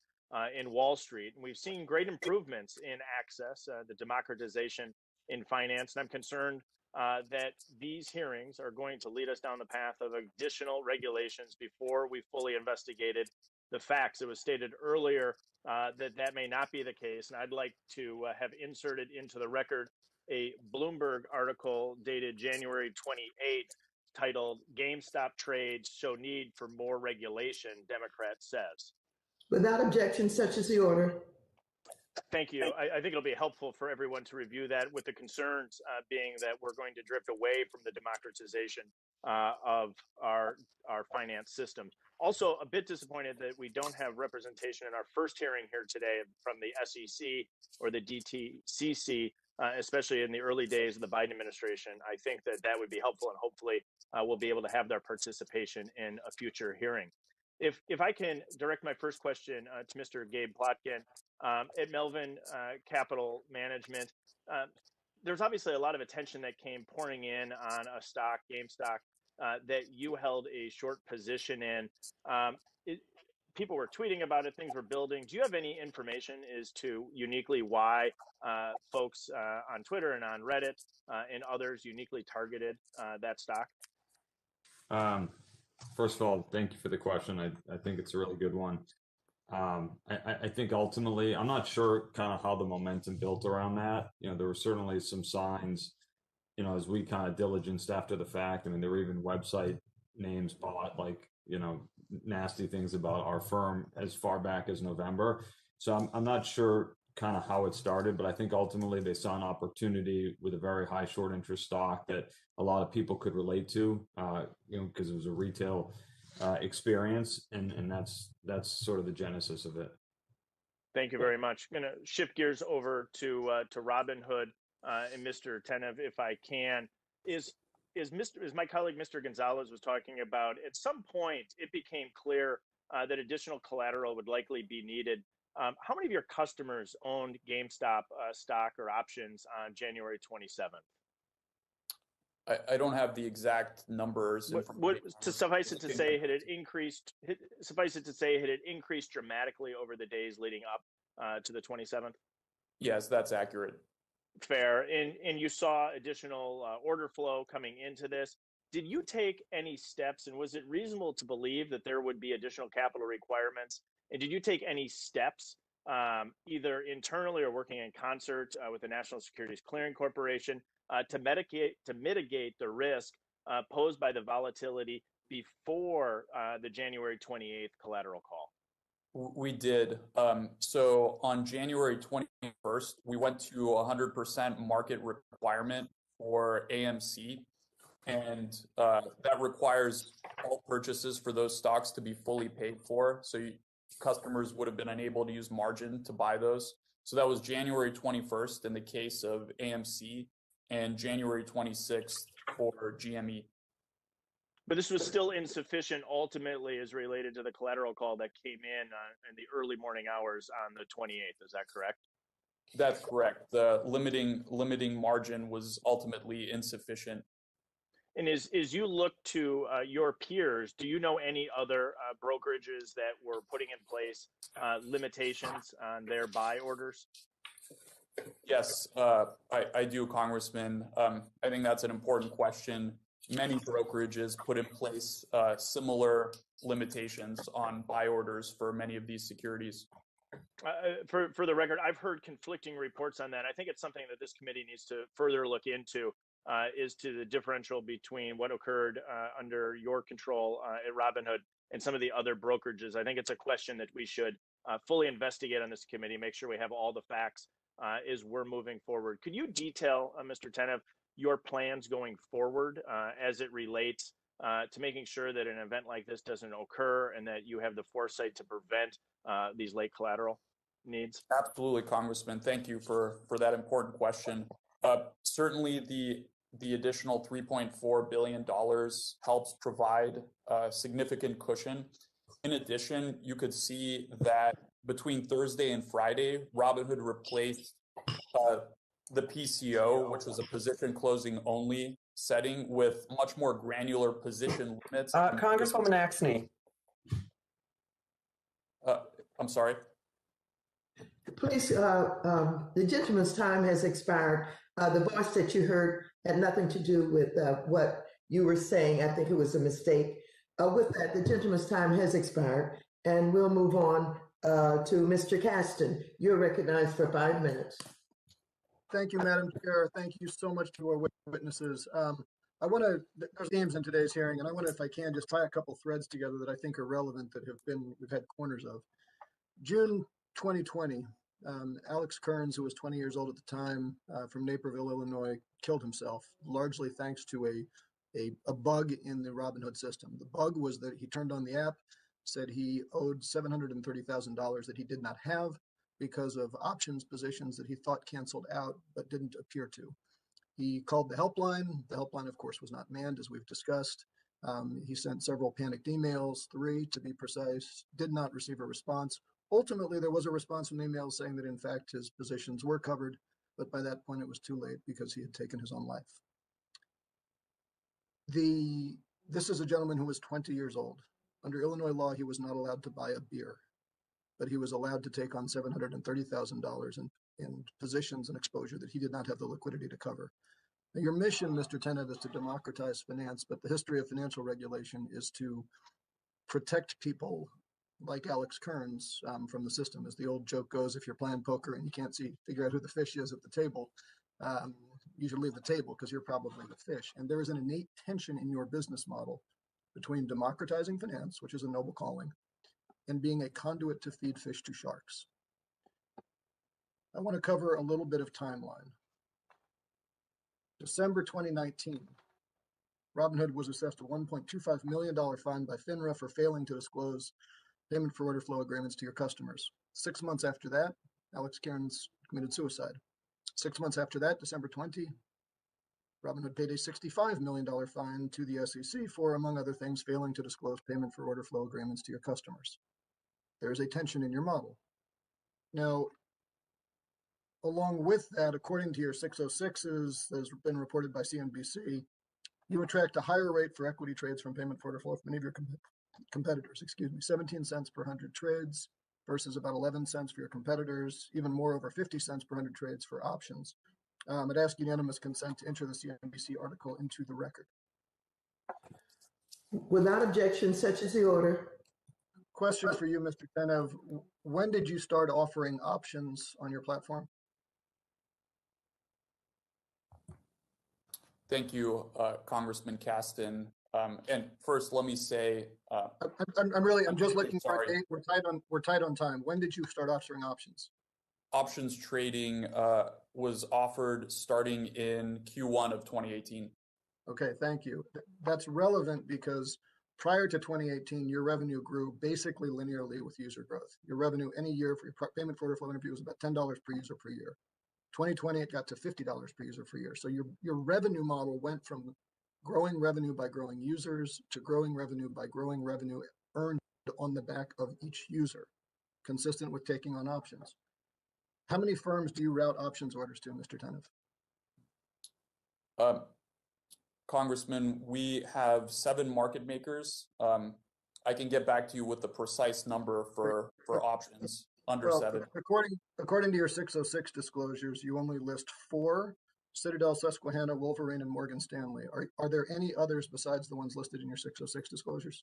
in Wall Street. And we've seen great improvements in access, the democratization in finance, and I'm concerned that these hearings are going to lead us down the path of additional regulations before we fully investigated the facts. It was stated earlier that may not be the case, and I'd like to have inserted into the record a Bloomberg article dated January 28th titled "GameStop Trades Show Need for More Regulation," Democrat says. Without objection, such is the order. Thank you. I think it'll be helpful for everyone to review that, with the concerns being that we're going to drift away from the democratization of our finance system. Also, a bit disappointed that we don't have representation in our first hearing here today from the SEC or the DTCC, especially in the early days of the Biden administration. I think that that would be helpful, and hopefully we'll be able to have their participation in a future hearing. If I can direct my first question to Mr. Gabe Plotkin at Melvin Capital Management, there's obviously a lot of attention that came pouring in on a stock, GameStop, that you held a short position in. People were tweeting about it, things were building. Do you have any information as to uniquely why folks on Twitter and on Reddit and others uniquely targeted that stock? First of all, thank you for the question. I think it's a really good one. I think ultimately, I'm not sure kind of how the momentum built around that. There were certainly some signs, as we kind of diligenced after the fact. I mean, there were even website names bought, like, nasty things about our firm as far back as November. So I'm not sure kind of how it started, but I think ultimately they saw an opportunity with a very high short interest stock that a lot of people could relate to, because it was a retail experience, and that's sort of the genesis of it. Thank you very much. I'm going to shift gears over to Robinhood and Mr. Tenev, if I can. Is my colleague Mr. Gonzalez was talking about, at some point it became clear that additional collateral would likely be needed. How many of your customers owned GameStop stock or options on January 27th? I don't have the exact numbers. Suffice it to say, had it increased dramatically over the days leading up to the 27th? Yes, that's accurate. Fair. And you saw additional order flow coming into this. Did you take any steps, and was it reasonable to believe that there would be additional capital requirements? And did you take any steps, either internally or working in concert with the National Securities Clearing Corporation, to mitigate the risk posed by the volatility before the January 28th collateral call? We did. So on January 21st, we went to 100% market requirement for AMC. And that requires all purchases for those stocks to be fully paid for. So customers would have been unable to use margin to buy those. So that was January 21st in the case of AMC, and January 26th for GME. But this was still insufficient ultimately as related to the collateral call that came in the early morning hours on the 28th. Is that correct? That's correct. The limiting margin was ultimately insufficient. And as you look to your peers, do you know any other brokerages that were putting in place limitations on their buy orders? Yes, I do, Congressman. I think that's an important question. Many brokerages put in place similar limitations on buy orders for many of these securities. For the record, I've heard conflicting reports on that. I think it's something that this committee needs to further look into, is to the differential between what occurred under your control at Robinhood and some of the other brokerages. I think it's a question that we should fully investigate on this committee, make sure we have all the facts as we're moving forward. Could you detail, Mr. Tenev, your plans going forward as it relates to making sure that an event like this doesn't occur and that you have the foresight to prevent these late collateral needs? Absolutely, Congressman. Thank you for that important question. Certainly, the additional $3.4 billion helps provide significant cushion. In addition, you could see that between Thursday and Friday, Robinhood replaced the PCO, which was a position closing only setting, with much more granular position limits. Congresswoman Axney. I'm sorry. Please, the gentleman's time has expired. The voice that you heard had nothing to do with what you were saying. I think it was a mistake. With that, the gentleman's time has expired, and we'll move on to Mr. Caston. You're recognized for 5 minutes. Thank you, Madam Chair. Thank you so much to our witnesses. I want to, there's themes in today's hearing, and I want to, if I can, just tie a couple threads together that I think are relevant that we've had corners of. June 2020, Alex Kearns, who was 20 years old at the time, from Naperville, Illinois, killed himself, largely thanks to a bug in the Robinhood system. The bug was that he turned on the app, said he owed $730,000 that he did not have because of options positions that he thought canceled out but didn't appear to. He called the helpline. The helpline, of course, was not manned, as we've discussed. He sent several panicked emails, 3 to be precise, did not receive a response. Ultimately, there was a response from the email saying that, in fact, his positions were covered, but by that point, it was too late because he had taken his own life. This is a gentleman who was 20 years old. Under Illinois law, he was not allowed to buy a beer, but he was allowed to take on $730,000 in positions and exposure that he did not have the liquidity to cover. Now, your mission, Mr. Tenet, is to democratize finance, but the history of financial regulation is to protect people like Alex Kearns from the system. As the old joke goes, if you're playing poker and you can't figure out who the fish is at the table, you should leave the table because you're probably the fish. And there is an innate tension in your business model between democratizing finance, which is a noble calling, and being a conduit to feed fish to sharks. I want to cover a little bit of timeline. December 2019, Robinhood was assessed a $1.25 million fine by FINRA for failing to disclose payment for order flow agreements to your customers. 6 months after that, Alex Kearns committed suicide. 6 months after that, December 20, Robinhood paid a $65 million fine to the SEC for, among other things, failing to disclose payment for order flow agreements to your customers. There is a tension in your model. Now, along with that, according to your 606s, as been reported by CNBC, you attract a higher rate for equity trades from payment for order flow from many of your competitors, 17 cents per 100 trades versus about 11 cents for your competitors, even more, over 50 cents per 100 trades for options. I'd ask unanimous consent to enter the CNBC article into the record. Without objection, such is the order. Question for you, Mr. Tenev. When did you start offering options on your platform? Thank you, Congressman Caston. And first, let me say, I'm just looking for a date. We're tight on time. When did you start offering options? Options trading was offered starting in Q1 of 2018. Okay, thank you. That's relevant because prior to 2018, your revenue grew basically linearly with user growth. Your revenue any year for your payment for order flow interview was about $10 per user per year. 2020, it got to $50 per user per year. So your revenue model went from growing revenue by growing users to growing revenue by growing revenue earned on the back of each user, consistent with taking on options. How many firms do you route options orders to, Mr. Tenev? Congressman, we have 7 market makers. I can get back to you with the precise number for options under 7. According to your 606 disclosures, you only list 4: Citadel, Susquehanna, Wolverine, and Morgan Stanley. Are there any others besides the ones listed in your 606 disclosures?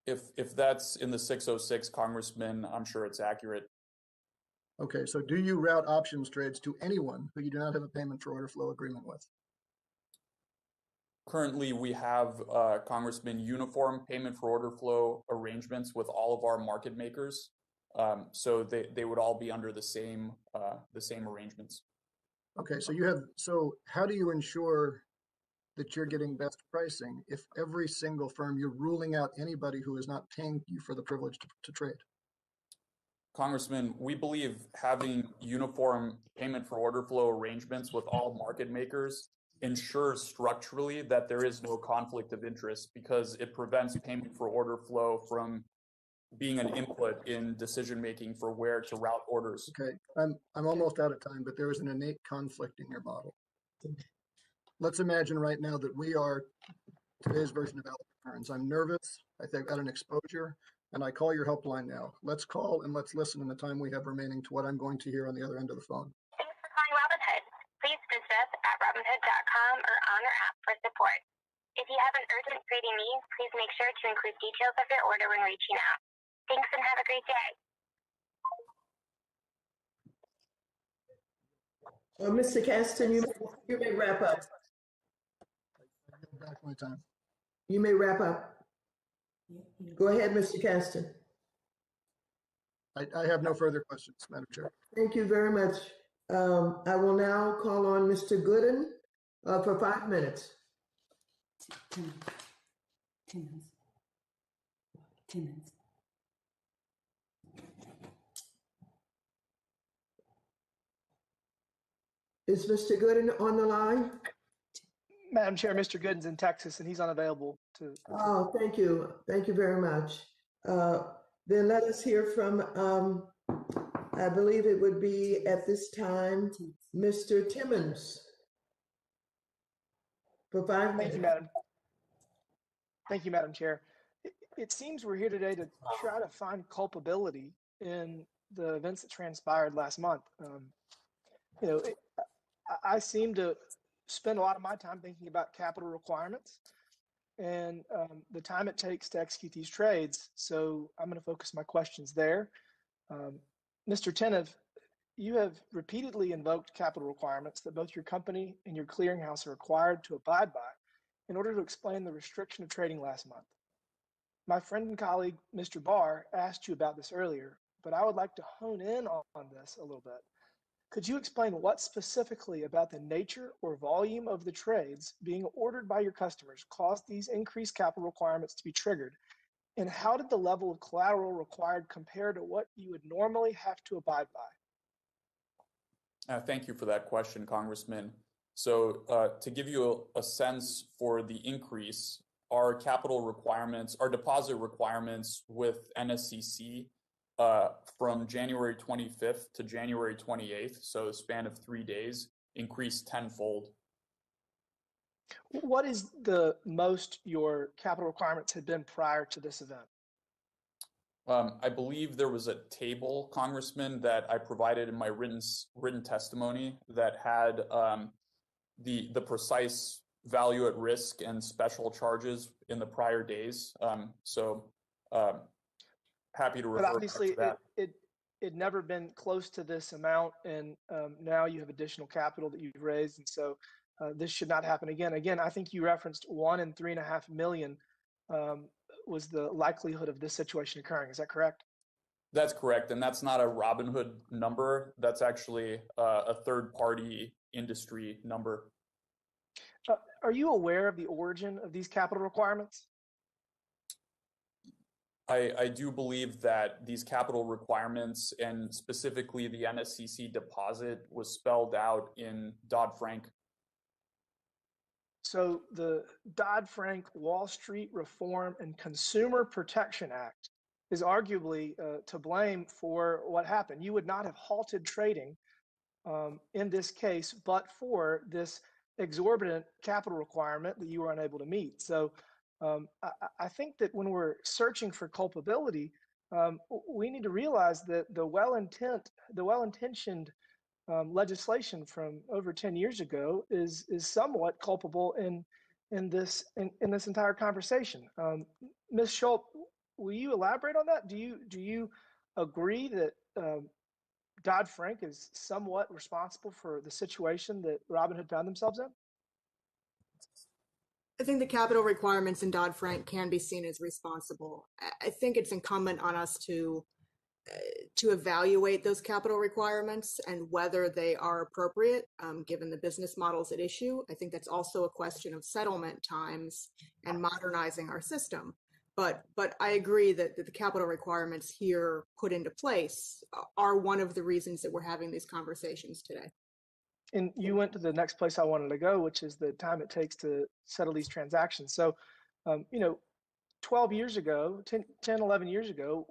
If that's in the 606, Congressman, I'm sure it's accurate. Okay, so do you route options trades to anyone who you do not have a payment for order flow agreement with? Currently, we have, Congressman, uniform payment for order flow arrangements with all of our market makers. So they would all be under the same arrangements. Okay, so how do you ensure that you're getting best pricing if every single firm, you're ruling out anybody who is not paying you for the privilege to trade? Congressman, we believe having uniform payment for order flow arrangements with all market makers ensures structurally that there is no conflict of interest because it prevents payment for order flow from being an input in decision making for where to route orders. Okay, I'm almost out of time, but there is an innate conflict in your model. Let's imagine right now that we are today's version of Alex Burns. I'm nervous. I think I've got an exposure, and I call your helpline now. Let's call and let's listen in the time we have remaining to what I'm going to hear on the other end of the phone. Thanks for calling Robinhood. Please visit us at robinhood.com or on our app for support. If you have an urgent trading need, please make sure to include details of your order when reaching out. Thanks and have a great day. Mr. Caston, you may wrap up. Back my time. You may wrap up. Go ahead, Mr. Caston. I have no further questions, Madam Chair. Thank you very much. I will now call on Mr. Gooden for 5 minutes. 10 minutes. 10 minutes. Is Mr. Gooden on the line? Madam Chair, Mr. Gooden's in Texas and he's unavailable to. Oh, thank you. Thank you very much. Then let us hear from, I believe it would be at this time, Mr. Timmons. For 5 minutes. Thank you, Madam Chair. It seems we're here today to try to find culpability in the events that transpired last month. I seem to spend a lot of my time thinking about capital requirements and the time it takes to execute these trades. So I'm going to focus my questions there. Mr. Tenev, you have repeatedly invoked capital requirements that both your company and your clearinghouse are required to abide by in order to explain the restriction of trading last month. My friend and colleague, Mr. Barr, asked you about this earlier, but I would like to hone in on this a little bit. Could you explain what specifically about the nature or volume of the trades being ordered by your customers caused these increased capital requirements to be triggered? And how did the level of collateral required compare to what you would normally have to abide by? Thank you for that question, Congressman. So to give you a sense for the increase, our capital requirements, our deposit requirements with NSCC from January 25th to January 28th, so a span of 3 days, increased tenfold. What is the most your capital requirements had been prior to this event? I believe there was a table, Congressman, that I provided in my written testimony that had the precise value at risk and special charges in the prior days. Happy to refer but obviously to that. It never been close to this amount, and now you have additional capital that you've raised, and so this should not happen again. Again, I think you referenced 1 in 3.5 million was the likelihood of this situation occurring. Is that correct? That's correct, and that's not a Robinhood number. That's actually a third-party industry number. Are you aware of the origin of these capital requirements? I do believe that these capital requirements and specifically the NSCC deposit was spelled out in Dodd-Frank. So the Dodd-Frank Wall Street Reform and Consumer Protection Act is arguably to blame for what happened. You would not have halted trading in this case, but for this exorbitant capital requirement that you were unable to meet. So I think that when we're searching for culpability, we need to realize that the well-intentioned legislation from over 10 years ago is somewhat culpable in this entire conversation. Ms. Schultz, will you elaborate on that? Do you agree that Dodd-Frank is somewhat responsible for the situation that Robinhood found themselves in? I think the capital requirements in Dodd-Frank can be seen as responsible. I think it's incumbent on us to to evaluate those capital requirements and whether they are appropriate, given the business models at issue. I think that's also a question of settlement times and modernizing our system. But I agree that the capital requirements here put into place are one of the reasons that we're having these conversations today. And you went to the next place I wanted to go, which is the time it takes to settle these transactions. So, 12 years ago, 10, 11 years ago,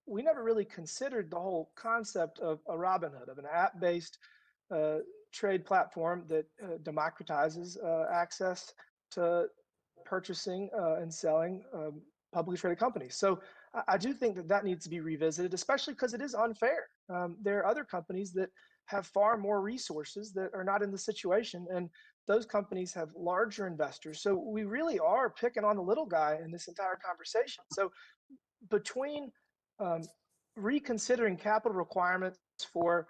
we never really considered the whole concept of a Robinhood, of an app-based trade platform that democratizes access to purchasing and selling publicly traded companies. So I do think that needs to be revisited, especially because it is unfair. There are other companies that have far more resources that are not in the situation, and those companies have larger investors. So we really are picking on the little guy in this entire conversation. So between reconsidering capital requirements for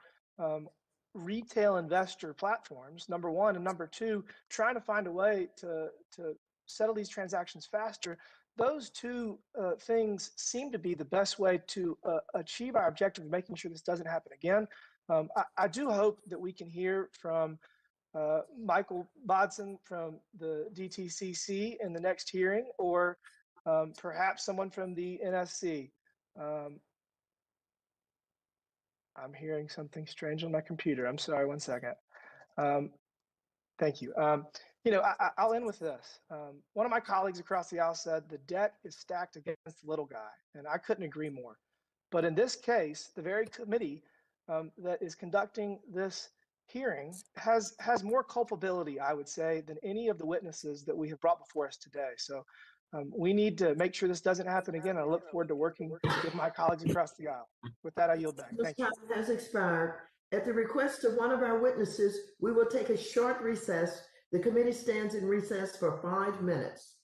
retail investor platforms, number one, and number two, trying to find a way to settle these transactions faster, those two things seem to be the best way to achieve our objective of making sure this doesn't happen again. I do hope that we can hear from Michael Bodson from the DTCC in the next hearing, or perhaps someone from the NSC. I'm hearing something strange on my computer. I'm sorry, one second. Thank you. I'll end with this. One of my colleagues across the aisle said the deck is stacked against the little guy, and I couldn't agree more. But in this case, the very committee that is conducting this hearing has more culpability, I would say, than any of the witnesses that we have brought before us today. So we need to make sure this doesn't happen again. I look forward to working with my colleagues across the aisle. With that, I yield back. This Thank you. time has expired. At the request of one of our witnesses, we will take a short recess. The committee stands in recess for 5 minutes.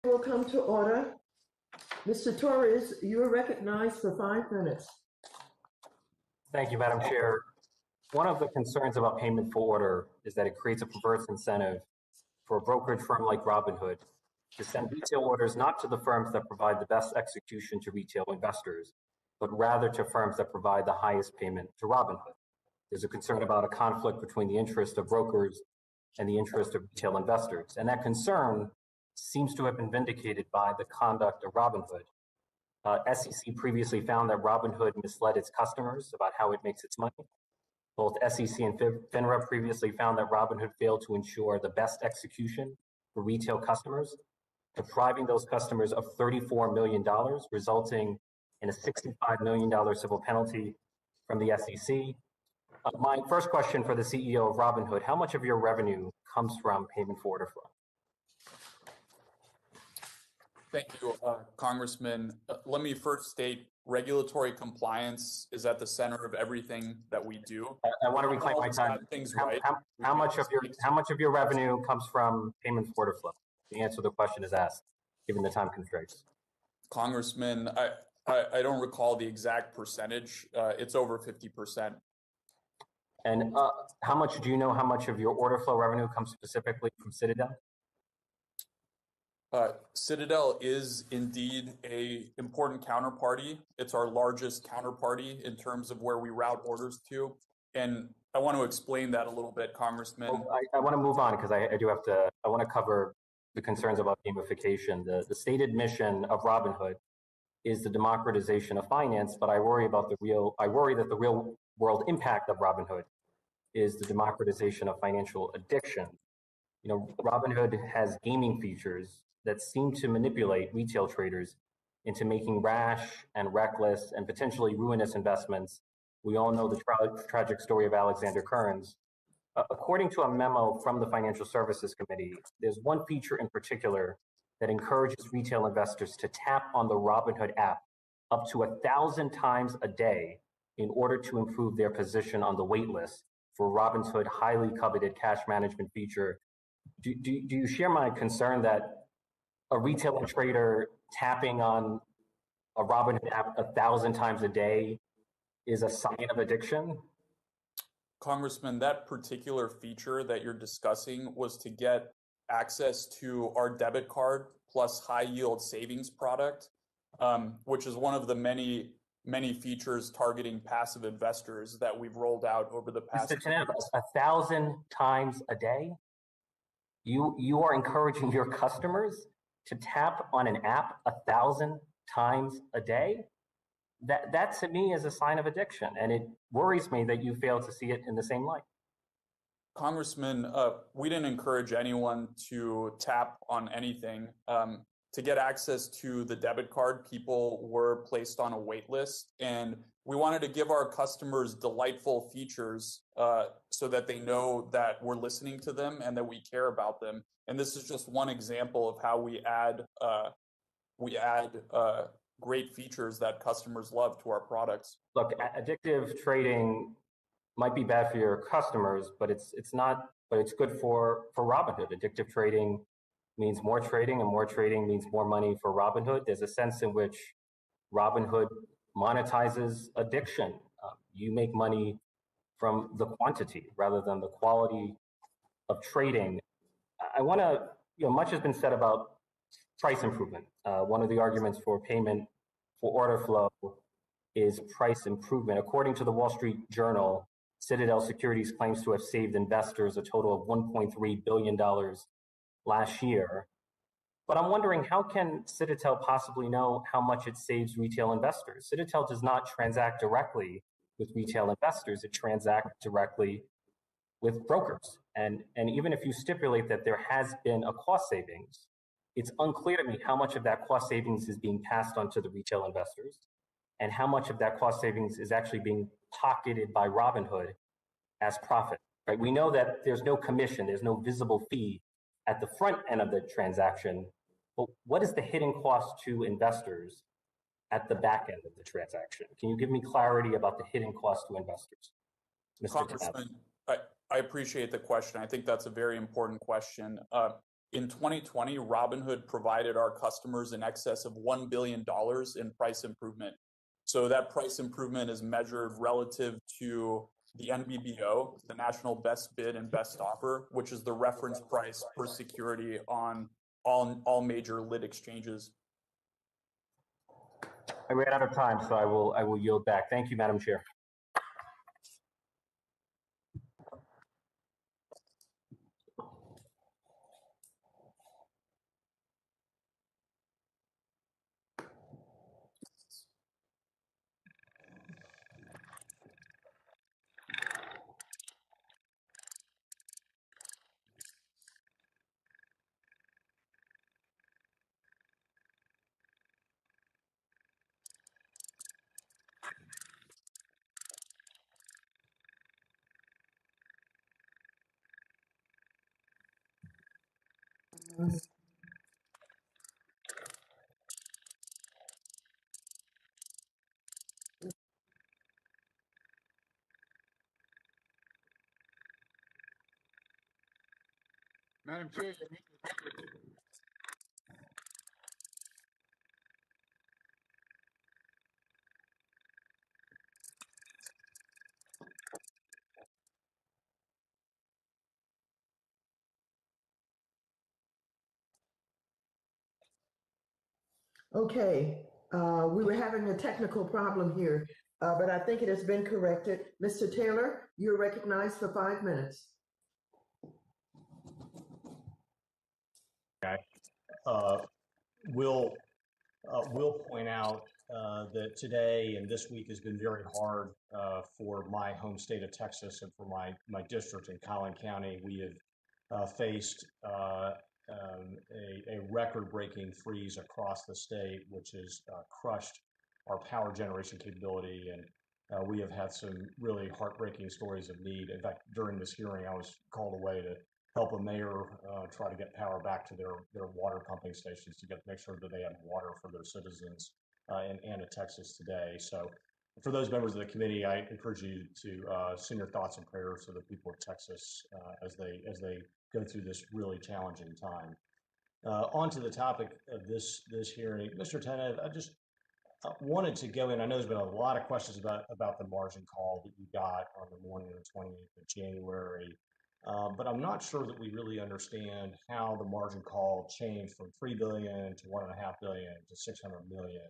will come to order. Mr. Torres, you are recognized for 5 minutes. Thank you, Madam Chair. One of the concerns about payment for order is that it creates a perverse incentive for a brokerage firm like Robinhood to send retail orders not to the firms that provide the best execution to retail investors, but rather to firms that provide the highest payment to Robinhood. There's a concern about a conflict between the interest of brokers and the interest of retail investors. And that concern seems to have been vindicated by the conduct of Robinhood. SEC previously found that Robinhood misled its customers about how it makes its money. Both SEC and FINRA previously found that Robinhood failed to ensure the best execution for retail customers, depriving those customers of $34 million, resulting in a $65 million civil penalty from the SEC. My first question for the CEO of Robinhood: how much of your revenue comes from payment for order flow? Thank you, Congressman. Let me first state regulatory compliance is at the center of everything that we do. I want to reclaim my time. How much of your revenue comes from payment for order flow? The answer to the question is asked, given the time constraints. Congressman, I don't recall the exact percentage. It's over 50%. And how much do you know? How much of your order flow revenue comes specifically from Citadel? Citadel is indeed an important counterparty. It's our largest counterparty in terms of where we route orders to. And I want to explain that a little bit, Congressman. Well, I want to move on because I want to cover the concerns about gamification. The stated mission of Robinhood is the democratization of finance, but I worry that the real world impact of Robinhood is the democratization of financial addiction. You know, Robinhood has gaming features that seem to manipulate retail traders into making rash and reckless and potentially ruinous investments. We all know the tragic story of Alexander Kearns. According to a memo from the Financial Services Committee, there's one feature in particular that encourages retail investors to tap on the Robinhood app up to 1,000 times a day in order to improve their position on the wait list for Robinhood's highly coveted cash management feature. Do you share my concern that a retail trader tapping on a Robinhood app 1,000 times a day is a sign of addiction? Congressman, that particular feature that you're discussing was to get access to our debit card plus high yield savings product, which is one of the many features targeting passive investors that we've rolled out over the past. Mr. Teneb, 1,000 times a day? You are encouraging your customers to tap on an app 1,000 times a day? That to me is a sign of addiction, and it worries me that you fail to see it in the same light. Congressman, we didn't encourage anyone to tap on anything. To get access to the debit card, people were placed on a wait list, and we wanted to give our customers delightful features so that they know that we're listening to them and that we care about them. And this is just one example of how we add great features that customers love to our products. Look, addictive trading might be bad for your customers, but it's good for Robinhood. Addictive trading means more trading, and more trading means more money for Robinhood. There's a sense in which Robinhood monetizes addiction. You make money from the quantity rather than the quality of trading. I want to, much has been said about price improvement. One of the arguments for payment for order flow is price improvement. According to the Wall Street Journal, Citadel Securities claims to have saved investors a total of $1.3 billion last year. But I'm wondering, how can Citadel possibly know how much it saves retail investors? Citadel does not transact directly with retail investors. It transacts directly with brokers. And even if you stipulate that there has been a cost savings, it's unclear to me how much of that cost savings is being passed on to the retail investors and how much of that cost savings is actually being pocketed by Robinhood as profit. Right? We know that there's no commission, there's no visible fee at the front end of the transaction, but what is the hidden cost to investors at the back end of the transaction? Can you give me clarity about the hidden cost to investors? Congressman, I appreciate the question. I think that's a very important question. In 2020, Robinhood provided our customers in excess of $1 billion in price improvement. So that price improvement is measured relative to the NBBO, the National Best Bid and Best Offer, which is the reference price per security on all major lit exchanges. I ran out of time, so I will yield back. Thank you, Madam Chair. Madam Chair, Okay, we were having a technical problem here, but I think it has been corrected. Mr. Taylor, you're recognized for 5 minutes. Okay. Will point out that today and this week has been very hard for my home state of Texas and for my district in Collin County. We have faced a record-breaking freeze across the state, which has crushed our power generation capability, and we have had some really heartbreaking stories of need. In fact, during this hearing, I was called away to help a mayor try to get power back to their water pumping stations to make sure that they had water for their citizens in Anna, Texas today. So for those members of the committee, I encourage you to send your thoughts and prayers to the people of Texas as they go through this really challenging time. On to the topic of this hearing. Mr. Tennant, I just wanted to go in. I know there's been a lot of questions about the margin call that you got on the morning of the 28th of January. But I'm not sure that we really understand how the margin call changed from $3 billion to $1.5 billion to $600 million.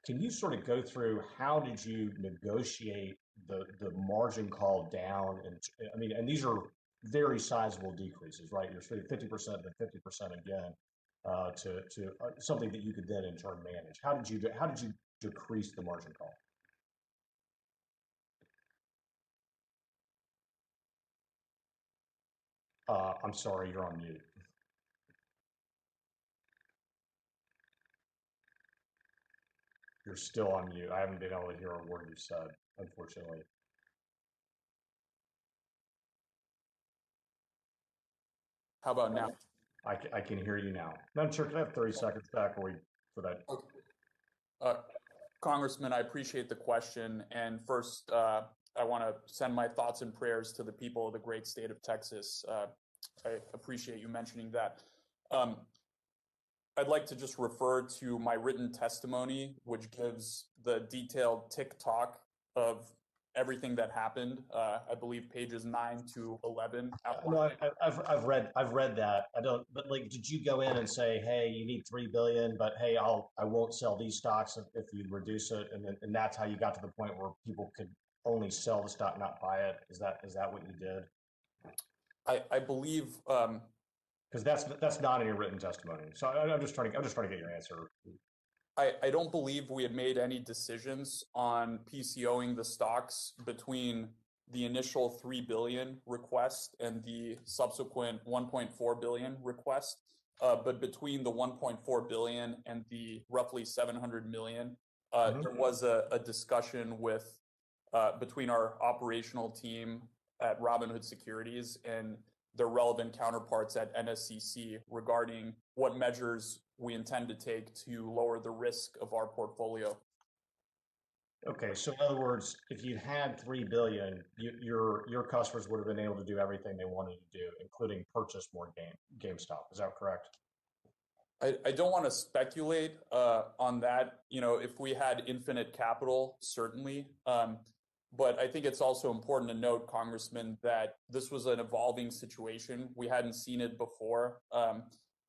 Can you sort of go through how did you negotiate the margin call down? And I mean, and these are very sizable decreases, right? You're 50% to 50% again to something that you could then in turn manage. How did you decrease the margin call? I'm sorry, you're on mute. You're still on mute. I haven't been able to hear a word you said, unfortunately. How about now? I can hear you now. Madam Chair, can I have 30 seconds back for that? Okay. Congressman, I appreciate the question. And first, I want to send my thoughts and prayers to the people of the great state of Texas. I appreciate you mentioning that. I'd like to just refer to my written testimony, which gives the detailed tick-tock of everything that happened. I believe pages 9 to 11. No, I've read that. I don't. But like, did you go in and say, hey, you need $3 billion, but hey, I won't sell these stocks if you reduce it, and that's how you got to the point where people could only sell the stock, not buy it? Is that what you did? I believe. Because that's not in your written testimony. So I'm just trying to get your answer. I don't believe we had made any decisions on PCOing the stocks between the initial $3 billion request and the subsequent $1.4 billion request. But between the $1.4 billion and the roughly $700 million, there was a discussion between our operational team at Robinhood Securities and their relevant counterparts at NSCC regarding what measures we intend to take to lower the risk of our portfolio. Okay, so in other words, if you had 3 billion, your customers would have been able to do everything they wanted to do, including purchase more GameStop. Is that correct? I don't want to speculate on that. You know, if we had infinite capital, certainly. But I think it's also important to note, Congressman, that this was an evolving situation. We hadn't seen it before.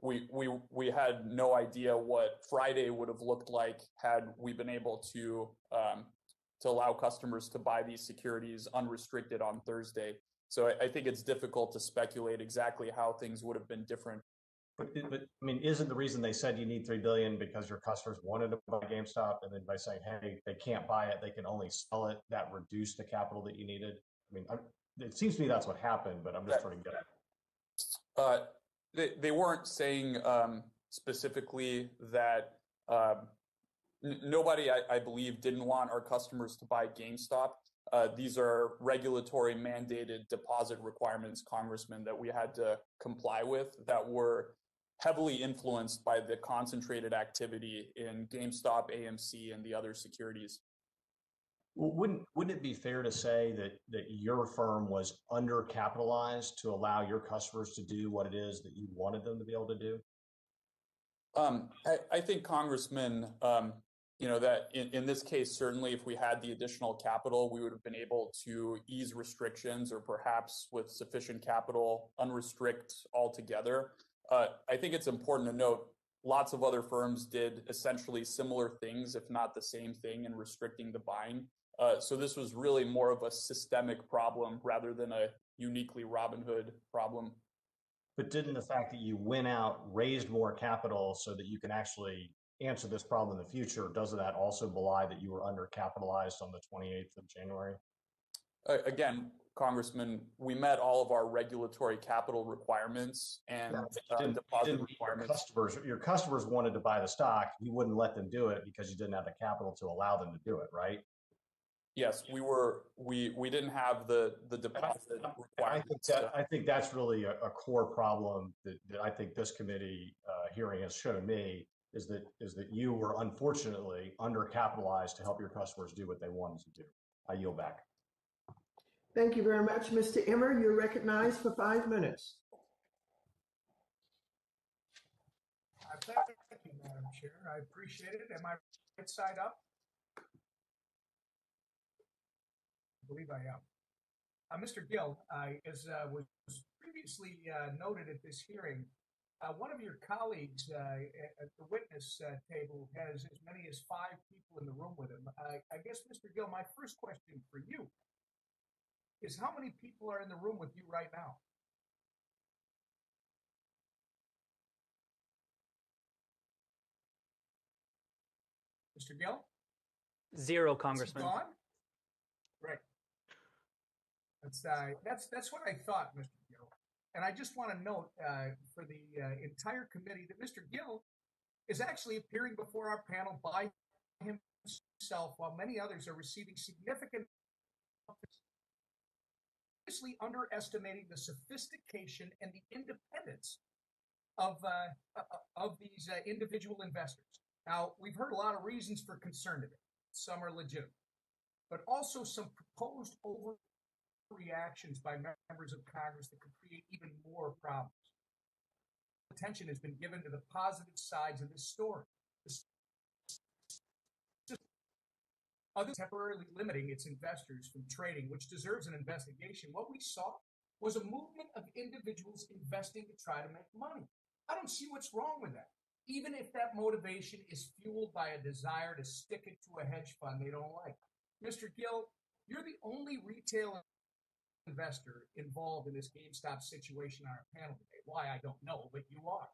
We had no idea what Friday would have looked like had we been able to allow customers to buy these securities unrestricted on Thursday. So I think it's difficult to speculate exactly how things would have been different. But I mean, isn't the reason they said you need 3 billion because your customers wanted to buy GameStop, and then by saying, hey, they can't buy it, they can only sell it, that reduced the capital that you needed? I mean, it seems to me that's what happened, but I'm just trying to get it. They weren't saying specifically that nobody, I believe, didn't want our customers to buy GameStop. These are regulatory mandated deposit requirements, Congressman, that we had to comply with that were heavily influenced by the concentrated activity in GameStop, AMC, and the other securities. Well, wouldn't it be fair to say that your firm was undercapitalized to allow your customers to do what it is that you wanted them to be able to do? I think, Congressman, you know, that in this case, certainly if we had the additional capital, we would have been able to ease restrictions or perhaps with sufficient capital, unrestrict altogether. I think it's important to note lots of other firms did essentially similar things, if not the same thing, in restricting the buying. So this was really more of a systemic problem rather than a uniquely Robinhood problem. But didn't the fact that you went out, raised more capital so that you can actually answer this problem in the future, doesn't that also belie that you were undercapitalized on the 28th of January? Again, Congressman, we met all of our regulatory capital requirements and deposit requirements. Your customers wanted to buy the stock. You wouldn't let them do it because you didn't have the capital to allow them to do it, right? Yes, we didn't have the deposit requirements. I think that's really a core problem that I think this committee hearing has shown me is that you were unfortunately undercapitalized to help your customers do what they wanted to do. I yield back. Thank you very much, Mr. Emmer. You're recognized for 5 minutes. Thank you, Madam Chair. I appreciate it. Am I right side up? I believe I am. Mr. Gill, as was previously noted at this hearing, one of your colleagues at the witness table has as many as 5 people in the room with him. I guess, Mr. Gill, my first question for you is how many people are in the room with you right now? Mr. Gill? 0, Congressman. Gone? Right. That's what I thought, Mr. Gill. And I just want to note for the entire committee that Mr. Gill is actually appearing before our panel by himself while many others are receiving significant, obviously underestimating the sophistication and the independence of these individual investors. Now, we've heard a lot of reasons for concern today. Some are legitimate, but also some proposed overreactions by members of Congress that could create even more problems. Attention has been given to the positive sides of this story. Other temporarily limiting its investors from trading, which deserves an investigation. What we saw was a movement of individuals investing to try to make money. I don't see what's wrong with that, even if that motivation is fueled by a desire to stick it to a hedge fund they don't like. Mr. Gill, you're the only retail investor involved in this GameStop situation on our panel today. Why, I don't know, but you are.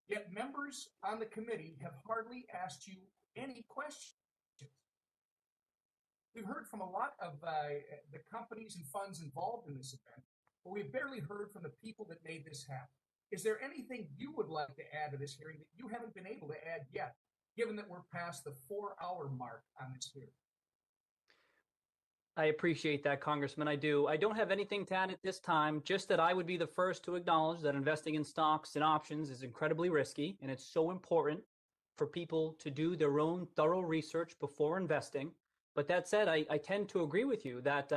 Yet members on the committee have hardly asked you any questions. We've heard from a lot of the companies and funds involved in this event, but we've barely heard from the people that made this happen. Is there anything you would like to add to this hearing that you haven't been able to add yet, given that we're past the 4-hour mark on this hearing? I appreciate that, Congressman. I do. I don't have anything to add at this time, just that I would be the first to acknowledge that investing in stocks and options is incredibly risky, and it's so important for people to do their own thorough research before investing. But that said, I tend to agree with you that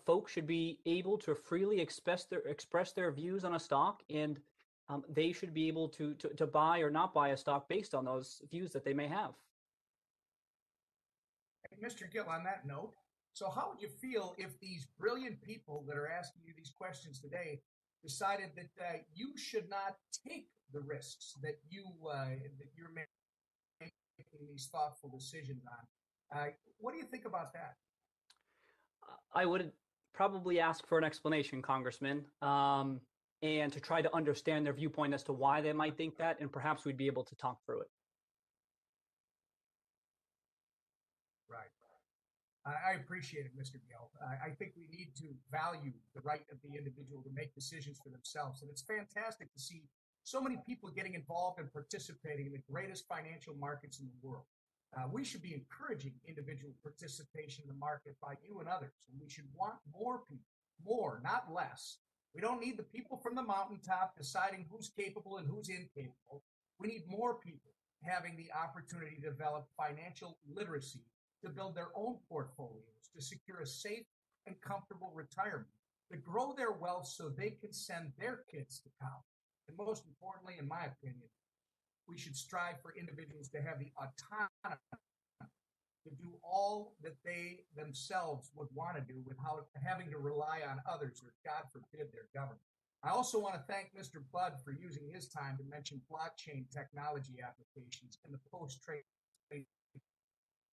folks should be able to freely express their views on a stock, and they should be able to buy or not buy a stock based on those views that they may have. Mr. Gill, on that note, so how would you feel if these brilliant people that are asking you these questions today decided that you should not take the risks that you're making these thoughtful decisions on? What do you think about that? I would probably ask for an explanation, Congressman, and to try to understand their viewpoint as to why they might think that, and perhaps we'd be able to talk through it. Right. I appreciate it, Mr. Gill. I think we need to value the right of the individual to make decisions for themselves. And it's fantastic to see so many people getting involved and participating in the greatest financial markets in the world. We should be encouraging individual participation in the market by you and others. And we should want more people, more, not less. We don't need the people from the mountaintop deciding who's capable and who's incapable. We need more people having the opportunity to develop financial literacy, to build their own portfolios, to secure a safe and comfortable retirement, to grow their wealth so they can send their kids to college. And most importantly, in my opinion, we should strive for individuals to have the autonomy to do all that they themselves would want to do without having to rely on others or, God forbid, their government. I also want to thank Mr. Budd for using his time to mention blockchain technology applications in the post-trade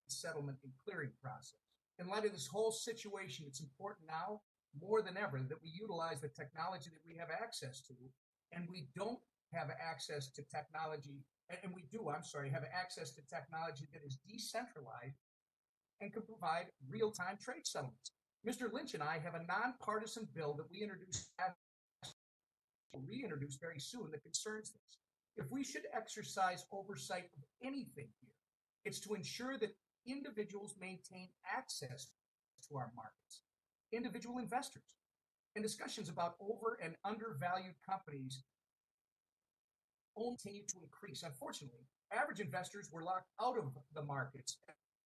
settlement and clearing process. In light of this whole situation, it's important now more than ever that we utilize the technology that we have access to, and we don't have access to technology, and we do, have access to technology that is decentralized and can provide real-time trade settlements. Mr. Lynch and I have a nonpartisan bill that we will reintroduce very soon that concerns this. If we should exercise oversight of anything here, it's to ensure that individuals maintain access to our markets, individual investors, and discussions about over and undervalued companies only continue to increase. Unfortunately, average investors were locked out of the markets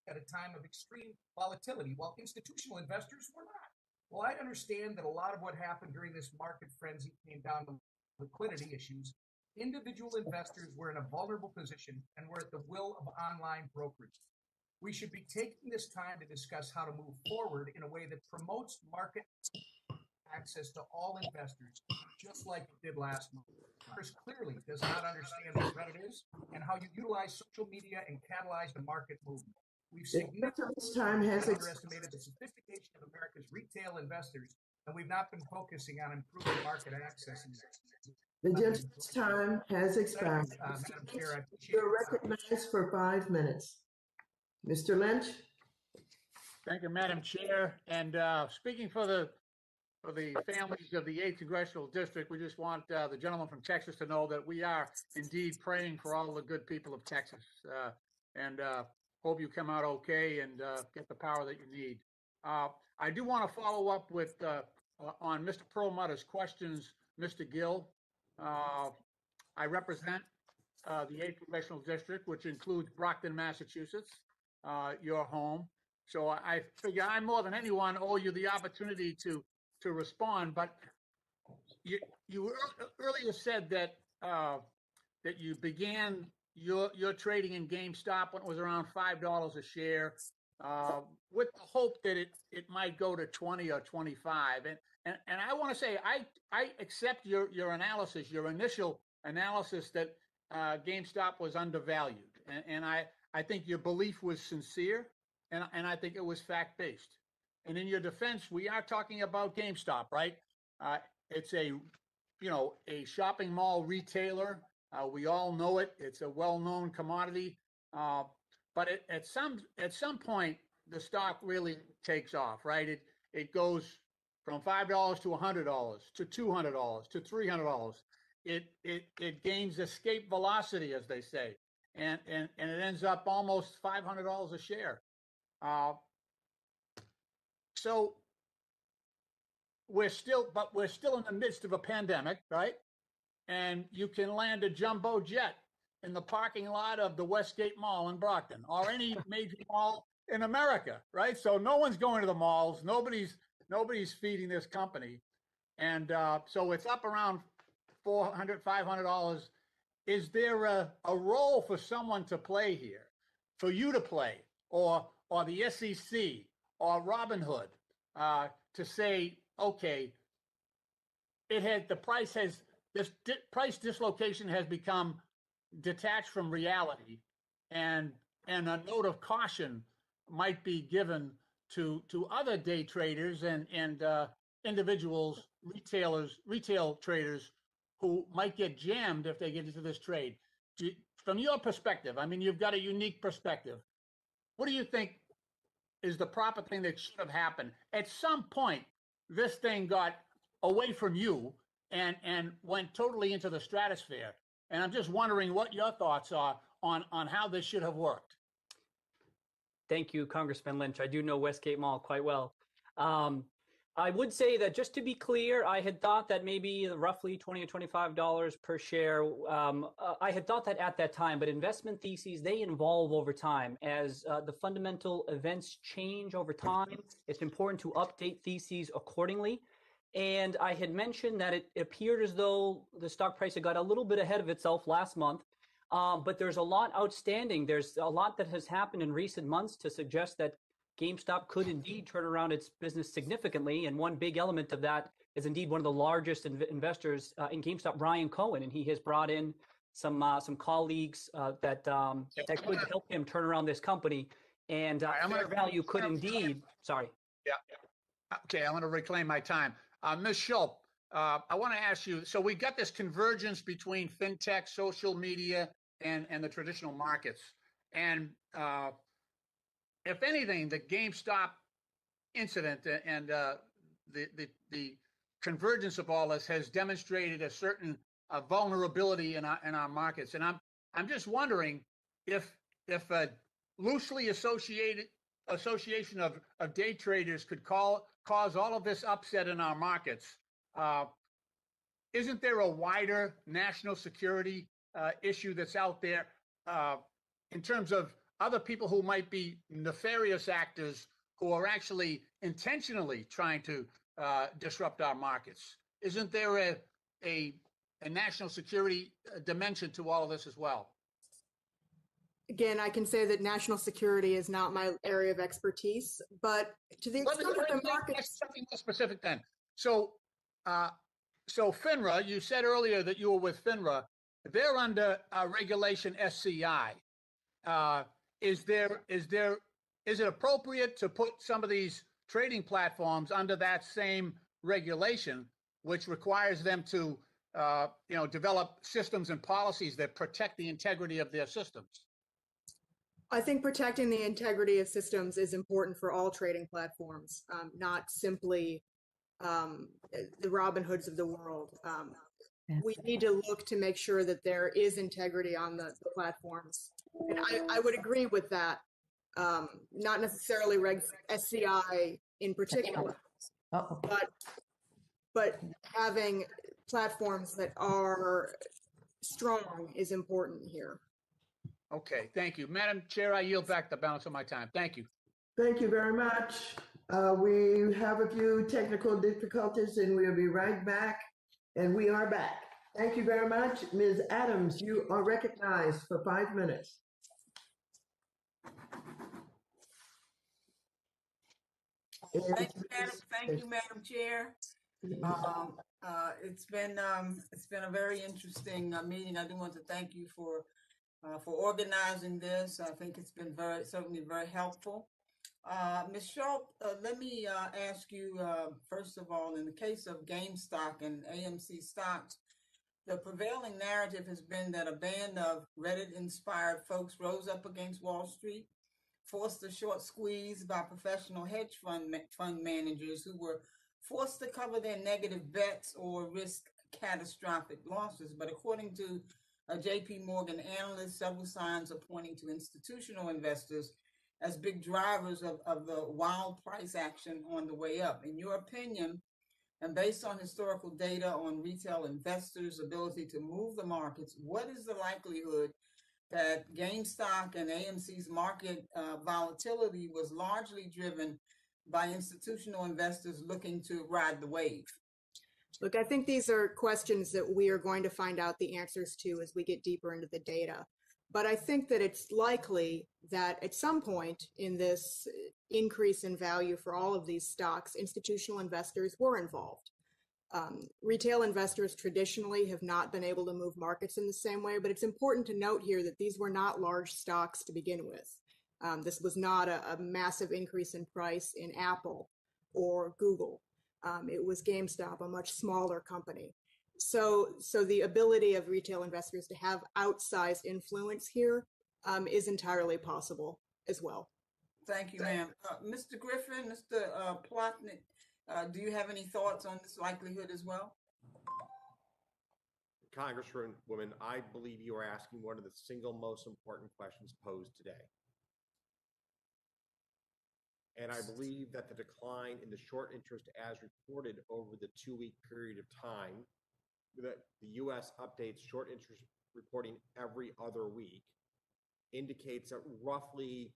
at a time of extreme volatility, while institutional investors were not. Well, I understand that a lot of what happened during this market frenzy came down to liquidity issues. Individual investors were in a vulnerable position and were at the will of online brokerage. We should be taking this time to discuss how to move forward in a way that promotes market access to all investors, just like it did last month. Congress clearly does not understand what credit is and how you utilize social media and catalyze the market movement. We've significantly underestimated the sophistication of America's retail investors, and we've not been focusing on improving market access. The gentleman's time has expired. Madam Chair, I appreciate You're recognized for 5 minutes. Mr. Lynch? Thank you, Madam Chair. And speaking for the families of the 8th Congressional District, we just want the gentleman from Texas to know that we are indeed praying for all the good people of Texas, and hope you come out okay and get the power that you need. I do want to follow up with on Mr. Perlmutter's questions, Mr. Gill. I represent the 8th Congressional District, which includes Brockton, Massachusetts, your home. So I figure I more than anyone owe you the opportunity to respond. But you earlier said that that you began your trading in GameStop when it was around $5 a share, with the hope that it might go to 20 or 25. And I want to say I accept your analysis, your initial analysis that GameStop was undervalued, and I think your belief was sincere, and I think it was fact-based. And in your defense, we are talking about GameStop, right? It's a shopping mall retailer. We all know it. It's a well-known commodity. But at some point, the stock really takes off, right? It goes from $5 to $100 to $200 to $300. It gains escape velocity, as they say, and it ends up almost $500 a share. So we're still in the midst of a pandemic, right? And you can land a jumbo jet in the parking lot of the Westgate Mall in Brockton or any major mall in America, right? So no one's going to the malls. Nobody's feeding this company. And so it's up around $400, $500. Is there a role for someone to play here, for you to play, or the SEC or Robinhood to say, okay, this price dislocation has become detached from reality, and a note of caution might be given to other day traders and individuals, retail traders who might get jammed if they get into this trade. From your perspective, I mean, you've got a unique perspective. What do you think is the proper thing that should have happened? At some point, this thing got away from you and went totally into the stratosphere. And I'm just wondering what your thoughts are on how this should have worked. Thank you, Congressman Lynch. I do know Westgate Mall quite well. I would say that, just to be clear, I had thought that maybe roughly $20 or $25 per share. I had thought that at that time, but investment theses, they evolve over time. As the fundamental events change over time, it's important to update theses accordingly. And I had mentioned that it appeared as though the stock price had got a little bit ahead of itself last month. But there's a lot outstanding. There's a lot that has happened in recent months to suggest that GameStop could indeed turn around its business significantly. And one big element of that is indeed one of the largest investors in GameStop, Brian Cohen. And he has brought in some colleagues that could help him turn around this company. And fair value could indeed, sorry. Yeah. Okay, I'm going to reclaim my time. Ms. Schulp, I want to ask you, so we got this convergence between fintech, social media, and the traditional markets. And if anything, the GameStop incident and the convergence of all this has demonstrated a certain vulnerability in our markets. And I'm just wondering if a loosely association of day traders could cause all of this upset in our markets. Isn't there a wider national security issue that's out there in terms of other people who might be nefarious actors who are actually intentionally trying to disrupt our markets? Isn't there a national security dimension to all of this as well? Again, I can say that national security is not my area of expertise, but to the extent that the markets... Something more specific then. So FINRA, you said earlier that you were with FINRA. They're under regulation SCI. Is it appropriate to put some of these trading platforms under that same regulation, which requires them to develop systems and policies that protect the integrity of their systems? I think protecting the integrity of systems is important for all trading platforms, not simply the Robinhoods of the world. We need to look to make sure that there is integrity on the platforms. And I would agree with that, not necessarily Reg SCI in particular, but having platforms that are strong is important here. Okay, thank you. Madam Chair, I yield back the balance of my time. Thank you. Thank you very much. We have a few technical difficulties and we'll be right back. And we are back. Thank you very much. Ms. Adams, you are recognized for 5 minutes. Thank you, Madam Chair. It's been a very interesting meeting. I do want to thank you for organizing this. I think it's been certainly very helpful. Ms. Schulp, let me ask you, first of all, in the case of GameStop and AMC stocks, the prevailing narrative has been that a band of Reddit-inspired folks rose up against Wall Street, forced a short squeeze by professional hedge fund managers who were forced to cover their negative bets or risk catastrophic losses. But according to a JP Morgan analyst, several signs are pointing to institutional investors as big drivers of the wild price action on the way up. In your opinion, and based on historical data on retail investors' ability to move the markets, what is the likelihood that GameStop and AMC's market volatility was largely driven by institutional investors looking to ride the wave? Look, I think these are questions that we are going to find out the answers to as we get deeper into the data. But I think that it's likely that at some point in this increase in value for all of these stocks, institutional investors were involved. Retail investors traditionally have not been able to move markets in the same way, but it's important to note here that these were not large stocks to begin with. This was not a massive increase in price in Apple or Google. It was GameStop, a much smaller company. So the ability of retail investors to have outsized influence here is entirely possible as well. Thank you, ma'am. Mr. Griffin, Mr. Plotnick, do you have any thoughts on this likelihood as well? Congresswoman, I believe you are asking one of the single most important questions posed today. And I believe that the decline in the short interest as reported over the 2-week period of time, that the U.S. updates short interest reporting every other week, indicates that roughly,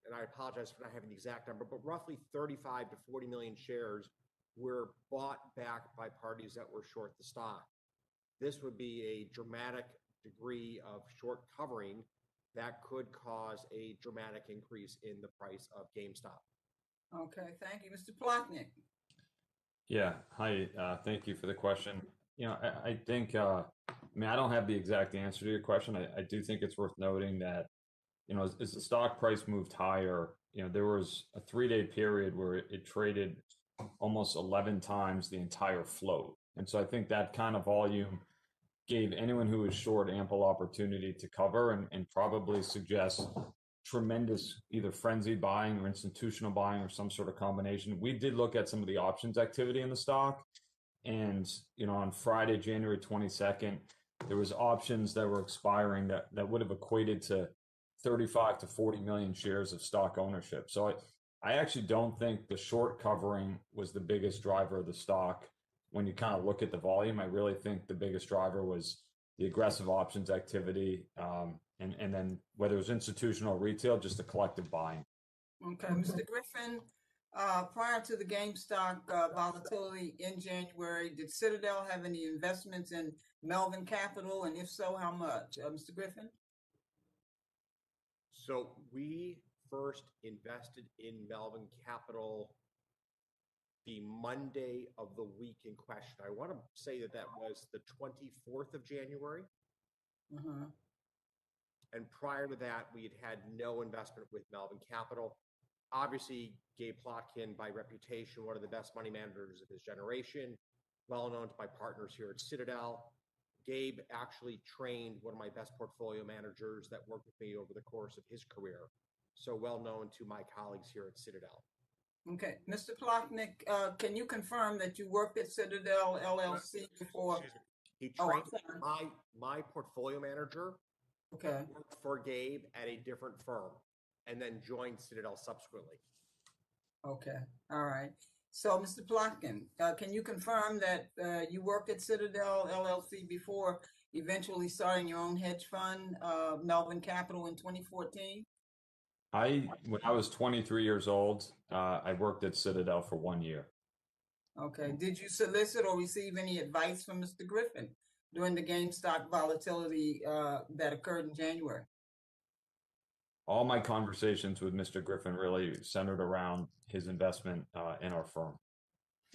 and I apologize for not having the exact number, but roughly 35 to 40 million shares were bought back by parties that were short the stock. This would be a dramatic degree of short covering that could cause a dramatic increase in the price of GameStop. Okay, thank you. Mr. Plotnick. Yeah, hi, thank you for the question. I think, I don't have the exact answer to your question. I do think it's worth noting that, as the stock price moved higher, there was a 3-day period where it traded almost 11 times the entire float. And so I think that kind of volume gave anyone who was short ample opportunity to cover and probably suggests tremendous either frenzied buying or institutional buying or some sort of combination. We did look at some of the options activity in the stock. And, on Friday, January 22nd, there was options that were expiring that would have equated to 35 to 40 million shares of stock ownership. So I actually don't think the short covering was the biggest driver of the stock. When you kind of look at the volume, I really think the biggest driver was the aggressive options activity, and then whether it was institutional or retail, just the collective buying. Okay, Mr. Griffin, prior to the GameStop volatility in January, did Citadel have any investments in Melvin Capital, and if so, how much? Mr. Griffin? So we first invested in Melvin Capital the Monday of the week in question. I want to say that was the 24th of January. Uh-huh. And prior to that, we had no investment with Melvin Capital. Obviously, Gabe Plotkin, by reputation, one of the best money managers of his generation, well known to my partners here at Citadel. Gabe actually trained one of my best portfolio managers that worked with me over the course of his career. So well known to my colleagues here at Citadel. Okay, Mr. Plotnick, can you confirm that you worked at Citadel LLC before? He trained my portfolio manager. Okay. Worked for Gabe at a different firm and then joined Citadel subsequently. Okay, all right. So, Mr. Plotkin, can you confirm that you worked at Citadel LLC before eventually starting your own hedge fund, Melvin Capital, in 2014? When I was 23 years old, I worked at Citadel for 1 year. Okay. Did you solicit or receive any advice from Mr. Griffin during the GameStop volatility that occurred in January? All my conversations with Mr. Griffin really centered around his investment in our firm.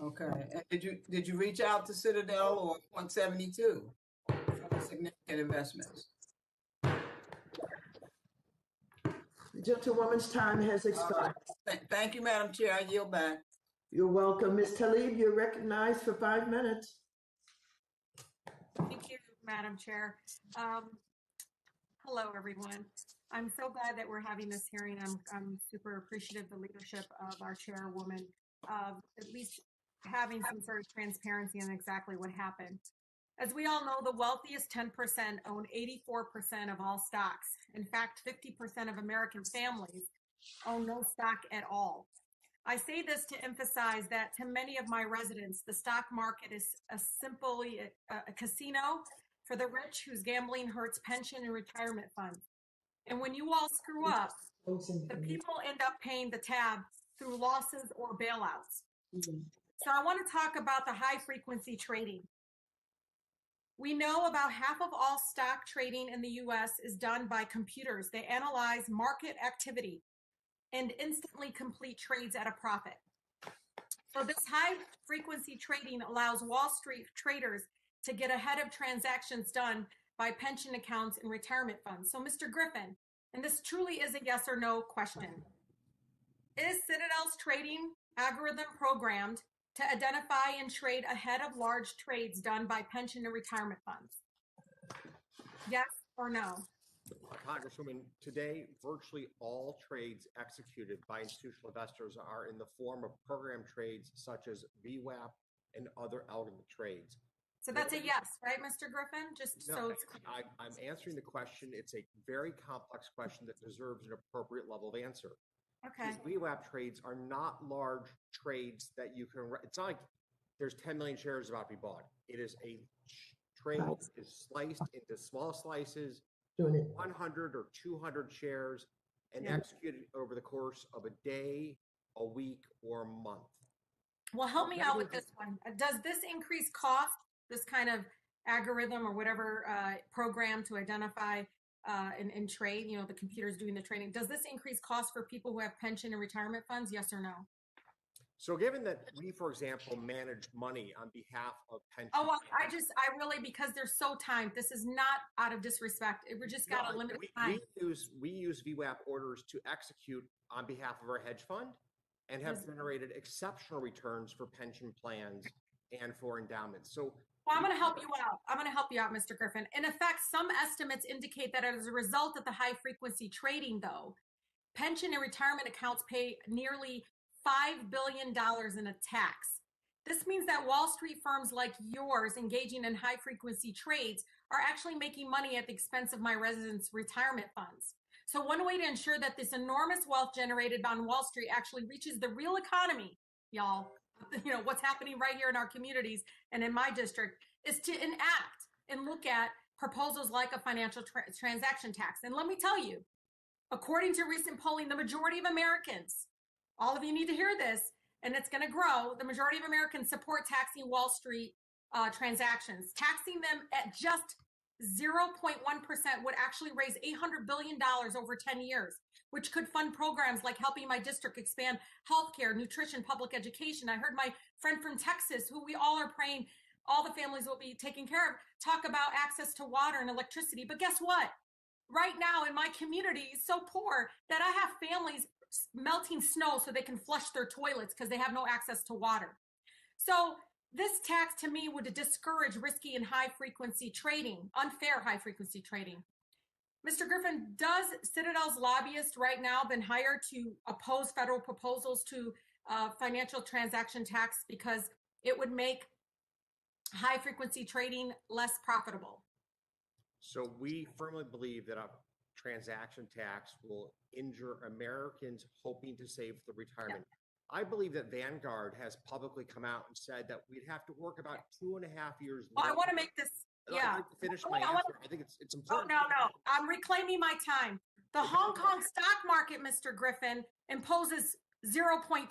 Okay. And did you reach out to Citadel or Point 72 for significant investments? Gentlewoman's time has expired. Thank you, Madam Chair. I yield back. You're welcome. Ms. Talib, you're recognized for 5 minutes. Thank you, Madam Chair. Hello, everyone. I'm so glad that we're having this hearing. I'm super appreciative of the leadership of our chairwoman, of at least having some sort of transparency on exactly what happened. As we all know, the wealthiest 10% own 84% of all stocks. In fact, 50% of American families own no stock at all. I say this to emphasize that to many of my residents, the stock market is simply a casino for the rich whose gambling hurts pension and retirement funds. And when you all screw up, the people end up paying the tab through losses or bailouts. So I want to talk about the high frequency trading. We know about half of all stock trading in the US is done by computers. They analyze market activity and instantly complete trades at a profit. So this high frequency trading allows Wall Street traders to get ahead of transactions done by pension accounts and retirement funds. So Mr. Griffin, and this truly is a yes or no question, is Citadel's trading algorithm programmed to identify and trade ahead of large trades done by pension and retirement funds? Yes or no? Congresswoman, today, virtually all trades executed by institutional investors are in the form of program trades such as VWAP and other algorithmic trades. So that's a yes, right, Mr. Griffin? Just No, so it's clear. I'm answering the question. It's a very complex question that deserves an appropriate level of answer. Okay. These VWAP trades are not large trades that you can, it's not like there's 10 million shares about to be bought. It is a trade that is sliced into small slices, 100 or 200 shares, and executed over the course of a day, a week, or a month. Well, help me out with this one. Does this increase cost, this kind of algorithm or whatever program to identify and trade, you know, the computer's doing the trading, does this increase cost for people who have pension and retirement funds, yes or no? So given that we, for example, manage money on behalf of pension. Oh, well, I really, because they're so timed, this is not out of disrespect. We just got a limited time. We use VWAP orders to execute on behalf of our hedge fund and have generated exceptional returns for pension plans and for endowments. So well, I'm going to help you out. I'm going to help you out, Mr. Griffin. In effect, some estimates indicate that as a result of the high frequency trading, though, pension and retirement accounts pay nearly $5 billion in a tax. This means that Wall Street firms like yours engaging in high frequency trades are actually making money at the expense of my residents' retirement funds. So one way to ensure that this enormous wealth generated on Wall Street actually reaches the real economy, y'all, you know, what's happening right here in our communities and in my district, is to enact and look at proposals like a financial transaction tax. And let me tell you, according to recent polling, the majority of Americans, all of you need to hear this, and it's going to grow, the majority of Americans support taxing Wall Street transactions. Taxing them at just 0.1% would actually raise $800 billion over 10 years, which could fund programs like helping my district expand healthcare, nutrition, public education. I heard my friend from Texas, who we all are praying all the families will be taken care of, talk about access to water and electricity. But guess what? Right now in my community is so poor that I have families melting snow so they can flush their toilets because they have no access to water. So this tax to me would discourage risky and high frequency trading, unfair high frequency trading. Mr. Griffin, does Citadel's lobbyist right now been hired to oppose federal proposals to financial transaction tax because it would make high frequency trading less profitable? So we firmly believe that a transaction tax will injure Americans hoping to save the retirement. I believe that Vanguard has publicly come out and said that we'd have to work about 2.5 years. Well, I want to make this, I'd like to finish my answer. I think it's important. Oh, no. I'm reclaiming my time. The Hong Kong stock market, Mr. Griffin, imposes 0.2%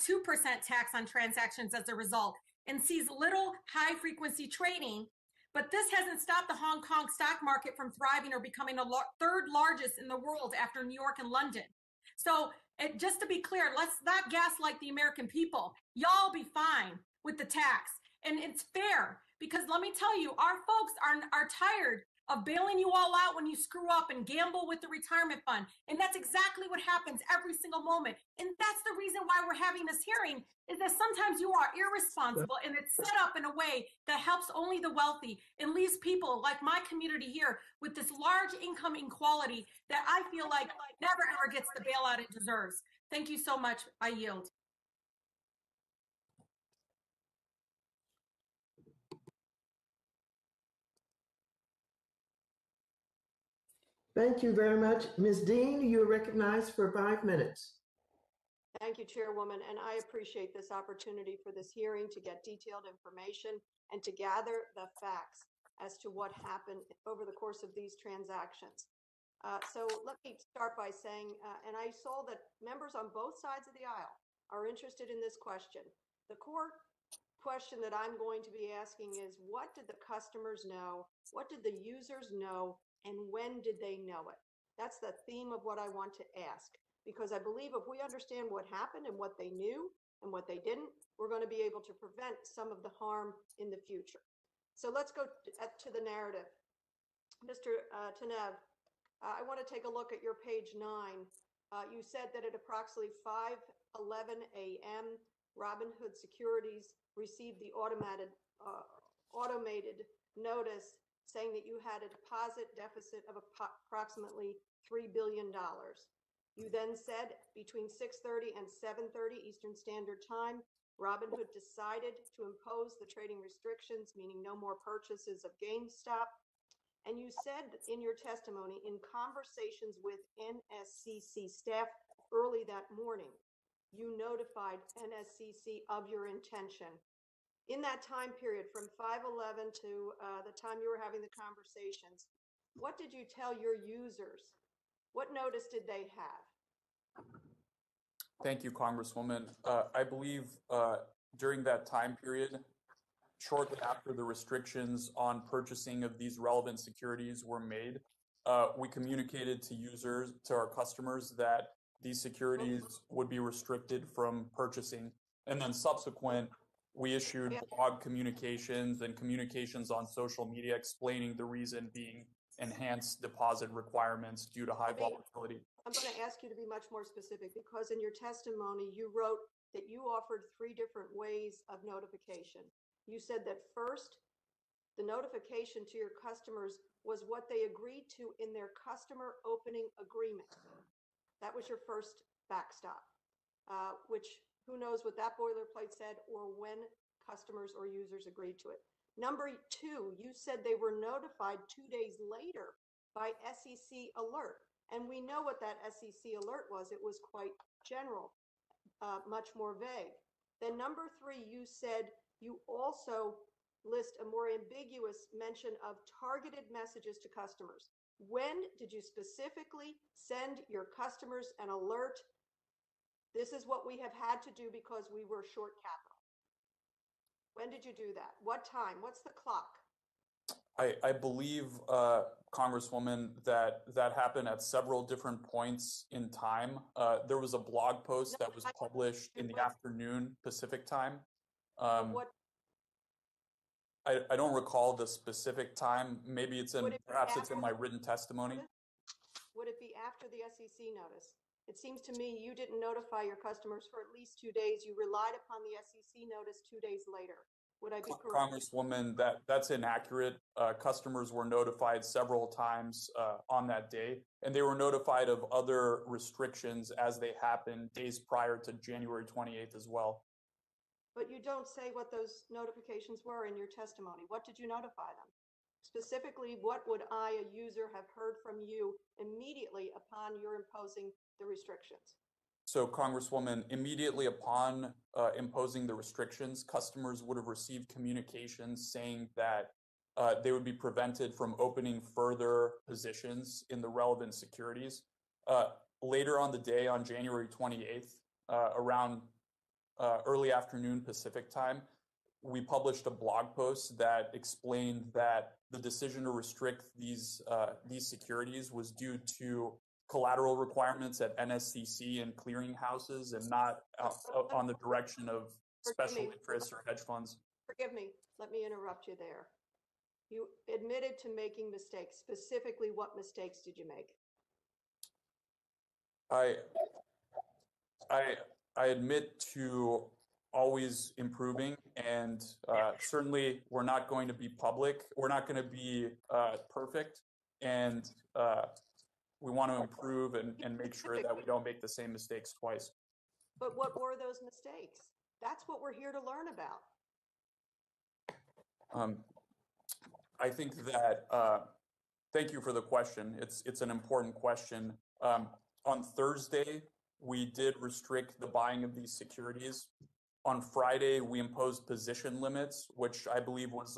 tax on transactions as a result and sees little high frequency trading. But this hasn't stopped the Hong Kong stock market from thriving or becoming the third largest in the world after New York and London. So just to be clear, let's not gaslight the American people. Y'all be fine with the tax. And it's fair because let me tell you, our folks are tired of bailing you all out when you screw up and gamble with the retirement fund. And that's exactly what happens every single moment. And that's the reason why we're having this hearing, is that sometimes you are irresponsible and it's set up in a way that helps only the wealthy and leaves people like my community here with this large income inequality that I feel like never ever gets the bailout it deserves. Thank you so much. I yield. Thank you very much. Ms. Dean, you're recognized for 5 minutes. Thank you, Chairwoman, and I appreciate this opportunity for this hearing to get detailed information and to gather the facts as to what happened over the course of these transactions. So let me start by saying, and I saw that members on both sides of the aisle are interested in this question. The core question that I'm going to be asking is, what did the customers know? What did the users know? And when did they know it? That's the theme of what I want to ask, because I believe if we understand what happened and what they knew and what they didn't, we're going to be able to prevent some of the harm in the future. So let's go to the narrative. Mr. Tanev, I want to take a look at your page 9. You said that at approximately 5:11 a.m., Robinhood Securities received the automated notice saying that you had a deposit deficit of approximately $3 billion. You then said between 6:30 and 7:30 Eastern Standard Time, Robinhood decided to impose the trading restrictions, meaning no more purchases of GameStop. And you said in your testimony, in conversations with NSCC staff early that morning, you notified NSCC of your intention. In that time period from 5:11 to the time you were having the conversations, what did you tell your users? What notice did they have? Thank you, Congresswoman. I believe during that time period, shortly after the restrictions on purchasing of these relevant securities were made, we communicated to users, to our customers, that these securities would be restricted from purchasing. And then subsequent, we issued blog communications and communications on social media explaining the reason being enhanced deposit requirements due to high volatility. I'm going to ask you to be much more specific, because in your testimony, you wrote that you offered 3 different ways of notification. You said that first, the notification to your customers was what they agreed to in their customer opening agreement. That was your first backstop, which who knows what that boilerplate said or when customers or users agreed to it. Number 2, you said they were notified 2 days later by SEC alert. And we know what that SEC alert was. It was quite general, much more vague. Then number 3, you said you also list a more ambiguous mention of targeted messages to customers. When did you specifically send your customers an alert? This is what we have had to do because we were short capital. When did you do that? What time? What's the clock? I believe, Congresswoman, that happened at several different points in time. There was a blog post that was published in the afternoon Pacific time. I don't recall the specific time. Maybe it's in, perhaps it's in my written testimony. Would it be after the SEC notice? It seems to me you didn't notify your customers for at least 2 days. You relied upon the SEC notice 2 days later. Would I be correct? Congresswoman, that's inaccurate. Customers were notified several times on that day, and they were notified of other restrictions as they happened days prior to January 28th as well. But you don't say what those notifications were in your testimony. What did you notify them? Specifically, what would I, a user, have heard from you immediately upon your imposing the restrictions? So, Congresswoman, immediately upon imposing the restrictions, customers would have received communications saying that they would be prevented from opening further positions in the relevant securities. Later on the day, on January 28th, around early afternoon Pacific time, we published a blog post that explained that the decision to restrict these securities was due to collateral requirements at NSCC and clearinghouses, and not on the direction of special interests or hedge funds. Forgive me. Let me interrupt you there. You admitted to making mistakes. Specifically, what mistakes did you make? I admit to always improving, and certainly we're not going to be public. We're not going to be perfect, and we want to improve and make sure that we don't make the same mistakes twice. But what were those mistakes? That's what we're here to learn about. I think that, thank you for the question. It's an important question. On Thursday, we did restrict the buying of these securities. On Friday, we imposed position limits, which I believe was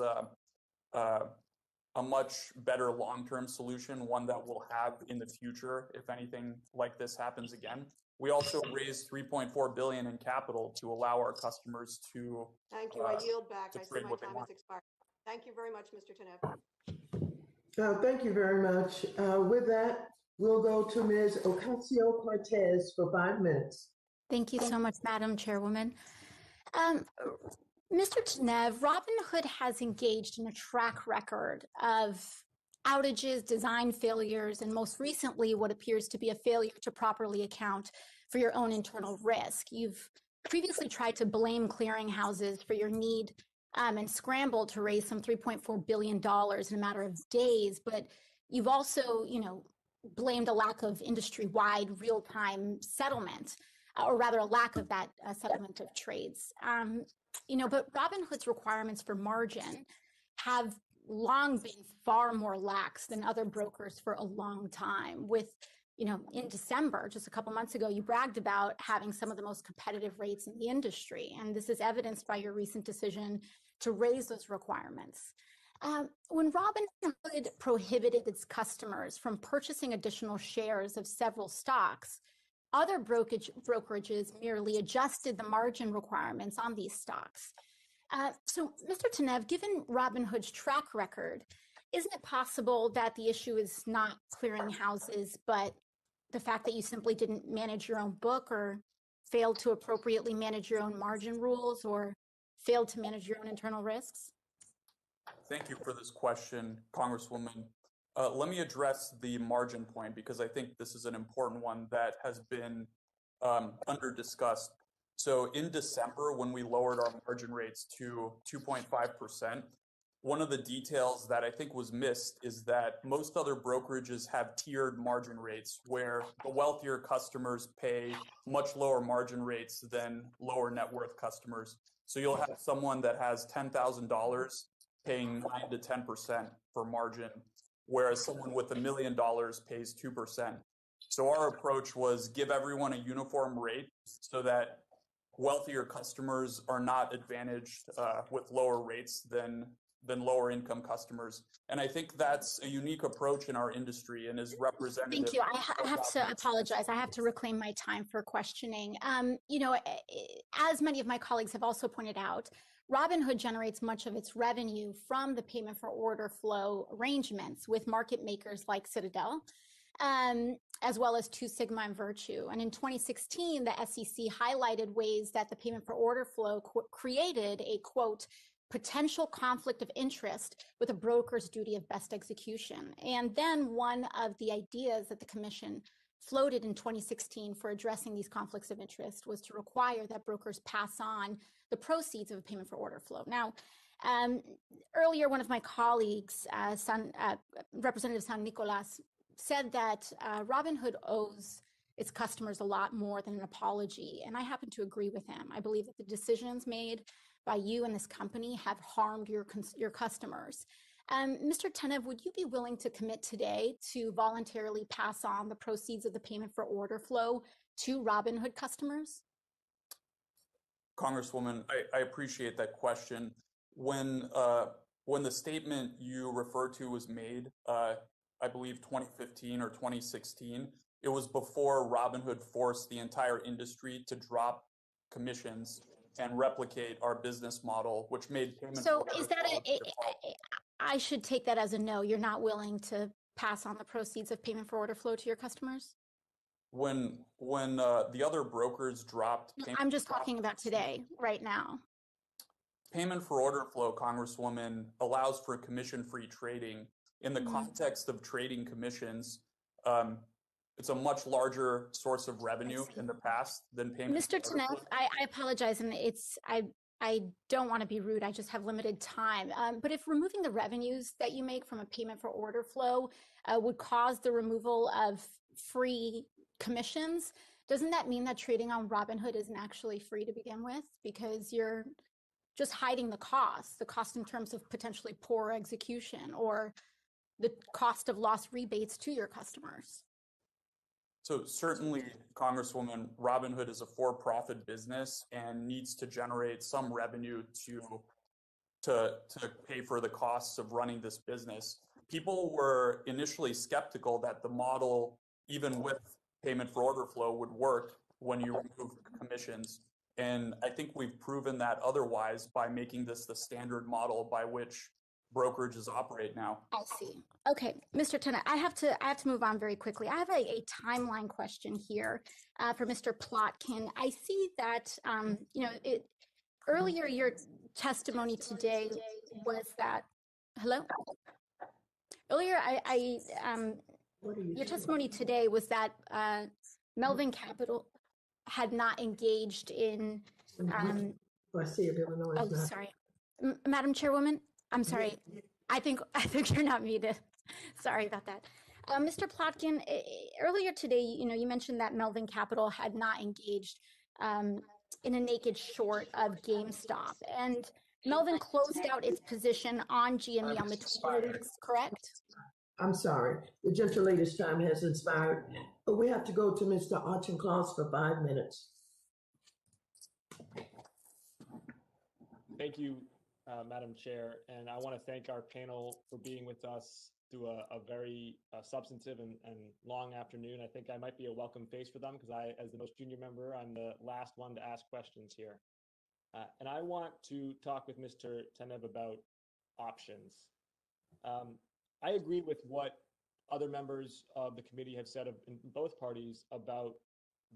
a much better long-term solution, one that we'll have in the future if anything like this happens again. We also raised $3.4 billion in capital to allow our customers to Thank you. I yield back. I see trade my what they time want. has expired. Thank you very much, Mr. Tanev. Thank you very much. With that, we'll go to Ms. Ocasio-Cortez for 5 minutes. Thank you so much, Madam Chairwoman. Mr. Tanev, Robinhood has engaged in a track record of outages, design failures, and most recently, what appears to be a failure to properly account for your own internal risk. You've previously tried to blame clearinghouses for your need and scrambled to raise some $3.4 billion in a matter of days, but you've also, blamed a lack of industry-wide real-time settlement, or rather a lack of that settlement of trades. But Robinhood's requirements for margin have long been far more lax than other brokers for a long time. With, in December, just a couple months ago, you bragged about having some of the most competitive rates in the industry. And this is evidenced by your recent decision to raise those requirements. When Robinhood prohibited its customers from purchasing additional shares of several stocks, other brokerages merely adjusted the margin requirements on these stocks. So, Mr. Tanev, given Robinhood's track record, isn't it possible that the issue is not clearinghouses, but the fact that you simply didn't manage your own book, or failed to appropriately manage your own margin rules, or failed to manage your own internal risks? Thank you for this question, Congresswoman. Let me address the margin point, because I think this is an important one that has been under discussed. So in December, when we lowered our margin rates to 2.5%, one of the details that I think was missed is that most other brokerages have tiered margin rates where the wealthier customers pay much lower margin rates than lower net worth customers. So you'll have someone that has $10,000 paying 9 to 10% for margin, whereas someone with $1 million pays 2%. So our approach was give everyone a uniform rate so that wealthier customers are not advantaged with lower rates than lower income customers. And I think that's a unique approach in our industry and is representative. Thank you. I have to apologize. I have to reclaim my time for questioning. As many of my colleagues have also pointed out, Robinhood generates much of its revenue from the payment for order flow arrangements with market makers like Citadel, as well as Two Sigma and Virtue. And in 2016, the SEC highlighted ways that the payment for order flow created a, quote, potential conflict of interest with a broker's duty of best execution. And then one of the ideas that the commission floated in 2016 for addressing these conflicts of interest was to require that brokers pass on the proceeds of a payment for order flow. Now, earlier, one of my colleagues, Representative San Nicolas, said that Robinhood owes its customers a lot more than an apology. And I happen to agree with him. I believe that the decisions made by you and this company have harmed your customers. Mr. Tanev, would you be willing to commit today to voluntarily pass on the proceeds of the payment for order flow to Robinhood customers? Congresswoman, I appreciate that question. When the statement you refer to was made, I believe 2015 or 2016, it was before Robinhood forced the entire industry to drop commissions and replicate our business model, which made payment. So is that I should take that as a no? You're not willing to pass on the proceeds of payment for order flow to your customers? When the other brokers dropped, I'm just talking about today, right now. Payment for order flow, Congresswoman, allows for commission-free trading. In the context of trading commissions, it's a much larger source of revenue in the past than payment. Mr. Tanev, I apologize, and I don't want to be rude. I just have limited time. But if removing the revenues that you make from a payment for order flow would cause the removal of free commissions, doesn't that mean that trading on Robinhood isn't actually free to begin with? Because you're just hiding the cost in terms of potentially poor execution or the cost of lost rebates to your customers. So certainly, Congresswoman, Robinhood is a for-profit business and needs to generate some revenue to pay for the costs of running this business. people were initially skeptical that the model, even with payment for order flow, would work when you remove commissions. And I think we've proven that otherwise by making this the standard model by which brokerages operate now. I see. Okay, Mr. Tennant, I have to move on very quickly. I have a timeline question here for Mr. Plotkin. I see that earlier your testimony today was that hello. Earlier, your testimony today was that Melvin Capital had not engaged in. Sorry, Madam Chairwoman. I'm sorry. I think you're not muted. Sorry about that. Mr. Plotkin, earlier today, you mentioned that Melvin Capital had not engaged in a naked short of GameStop, and Melvin closed out its position on GME on the 26th, correct? I'm sorry. The gentle lady's time has expired. But we have to go to Mr. Auchincloss for 5 minutes. Thank you, Madam Chair. And I want to thank our panel for being with us through a very substantive and long afternoon. I think I might be a welcome face for them because as the most junior member, I'm the last one to ask questions here. And I want to talk with Mr. Tenev about options. I agree with what other members of the committee have said in both parties about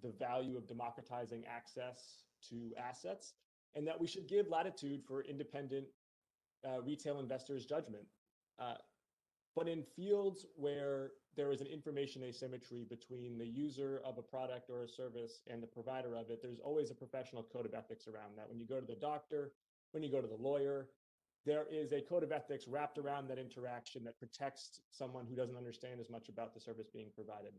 the value of democratizing access to assets, and that we should give latitude for independent retail investors' judgment. But in fields where there is an information asymmetry between the user of a product or a service and the provider of it, there's always a professional code of ethics around that. When you go to the doctor, when you go to the lawyer, there is a code of ethics wrapped around that interaction that protects someone who doesn't understand as much about the service being provided.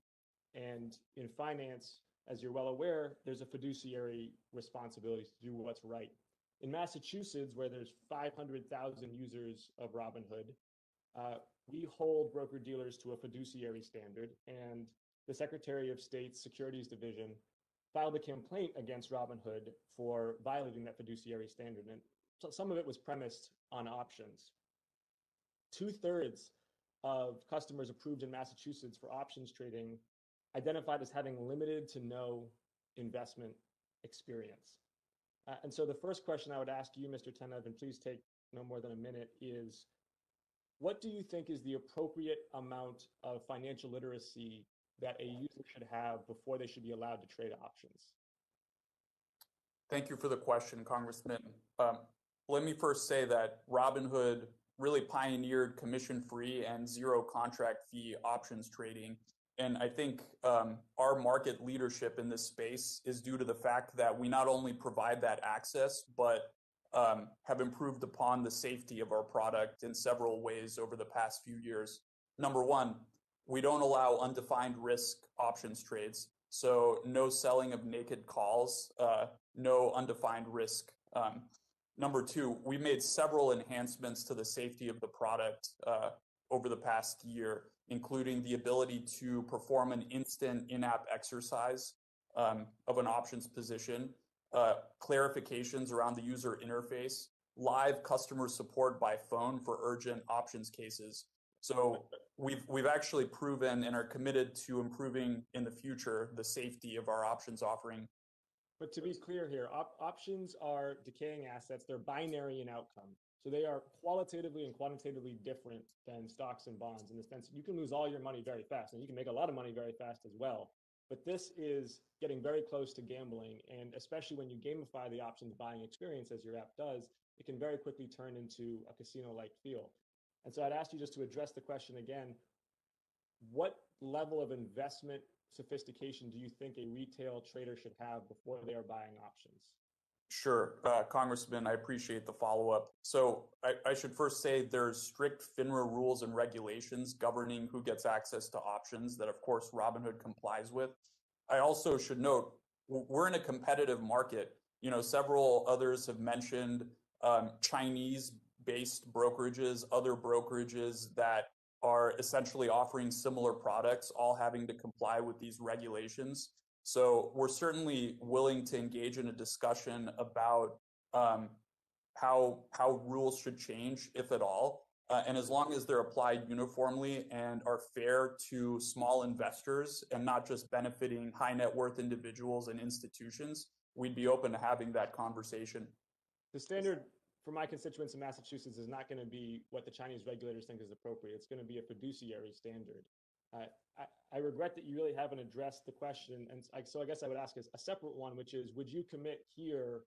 And in finance, as you're well aware, there's a fiduciary responsibility to do what's right. In Massachusetts, where there's 500,000 users of Robinhood, we hold broker-dealers to a fiduciary standard, and the Secretary of State's Securities Division filed a complaint against Robinhood for violating that fiduciary standard. And so some of it was premised on options. 2/3 of customers approved in Massachusetts for options trading identified as having limited to no investment experience. And so the first question I would ask you, Mr. Tenev, and please take no more than a minute, is what do you think is the appropriate amount of financial literacy that a user should have before they should be allowed to trade options? Thank you for the question, Congressman. Let me first say that Robinhood really pioneered commission-free and zero contract fee options trading. And I think our market leadership in this space is due to the fact that we not only provide that access, but have improved upon the safety of our product in several ways over the past few years. Number one, we don't allow undefined risk options trades. So no selling of naked calls, no undefined risk. Number two, we made several enhancements to the safety of the product over the past year, including the ability to perform an instant in-app exercise of an options position, clarifications around the user interface, live customer support by phone for urgent options cases. So we've actually proven and are committed to improving in the future the safety of our options offering. But to be clear here, options are decaying assets. They're binary in outcome. So they are qualitatively and quantitatively different than stocks and bonds in the sense you can lose all your money very fast, and you can make a lot of money very fast as well. But this is getting very close to gambling, and especially when you gamify the options buying experience, as your app does, it can very quickly turn into a casino-like feel. And so I'd ask you just to address the question again, what level of investment sophistication do you think a retail trader should have before they are buying options? Sure, Congressman, I appreciate the follow-up. So I should first say there's strict FINRA rules and regulations governing who gets access to options that, of course, Robinhood complies with. I also should note, we're in a competitive market. You know, several others have mentioned Chinese-based brokerages, other brokerages that are essentially offering similar products, all having to comply with these regulations. So we're certainly willing to engage in a discussion about how rules should change, if at all. And as long as they're applied uniformly and are fair to small investors and not just benefiting high net worth individuals and institutions, we'd be open to having that conversation. The standard for my constituents in Massachusetts is not going to be what the Chinese regulators think is appropriate. It's going to be a fiduciary standard. I regret that you really haven't addressed the question. And so I guess I would ask a separate one, which is, would you commit here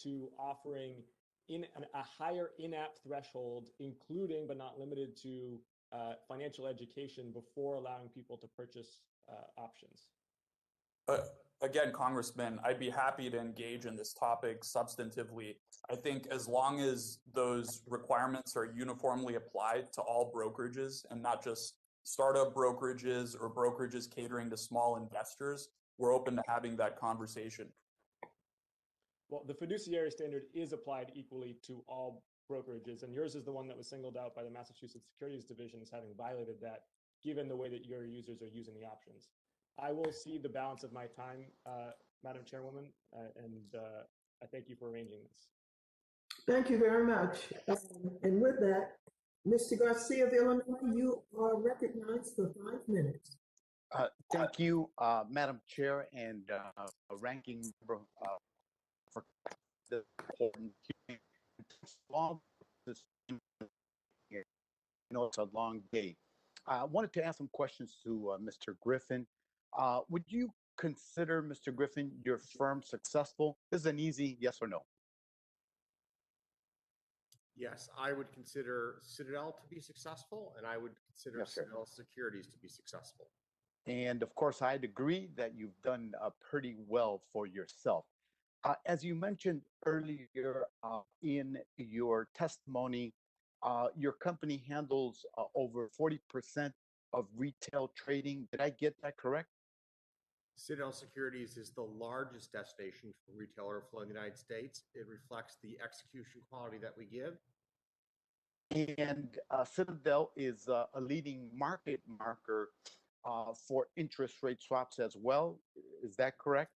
to offering a higher in-app threshold, including but not limited to financial education before allowing people to purchase options? Again, Congressman, I'd be happy to engage in this topic substantively. I think as long as those requirements are uniformly applied to all brokerages and not just startup brokerages or brokerages catering to small investors, we're open to having that conversation. Well, the fiduciary standard is applied equally to all brokerages, and yours is the one that was singled out by the Massachusetts Securities Division as having violated that, given the way that your users are using the options. I will cede the balance of my time, Madam Chairwoman, and I thank you for arranging this. Thank you very much. And with that, Mr. Garcia of Illinois, you are recognized for 5 minutes. Thank you, Madam Chair and Ranking Member for the important hearing. I know it's a long day. I wanted to ask some questions to Mr. Griffin. Would you consider, Mr. Griffin, your firm successful? This is an easy yes or no. Yes, I would consider Citadel to be successful, and I would consider Citadel Securities to be successful. And of course, I'd agree that you've done pretty well for yourself. As you mentioned earlier in your testimony, your company handles over 40% of retail trading. Did I get that correct? Citadel Securities is the largest destination for retail order flow in the United States. It reflects the execution quality that we give. And Citadel is a leading market marker for interest rate swaps as well. Is that correct?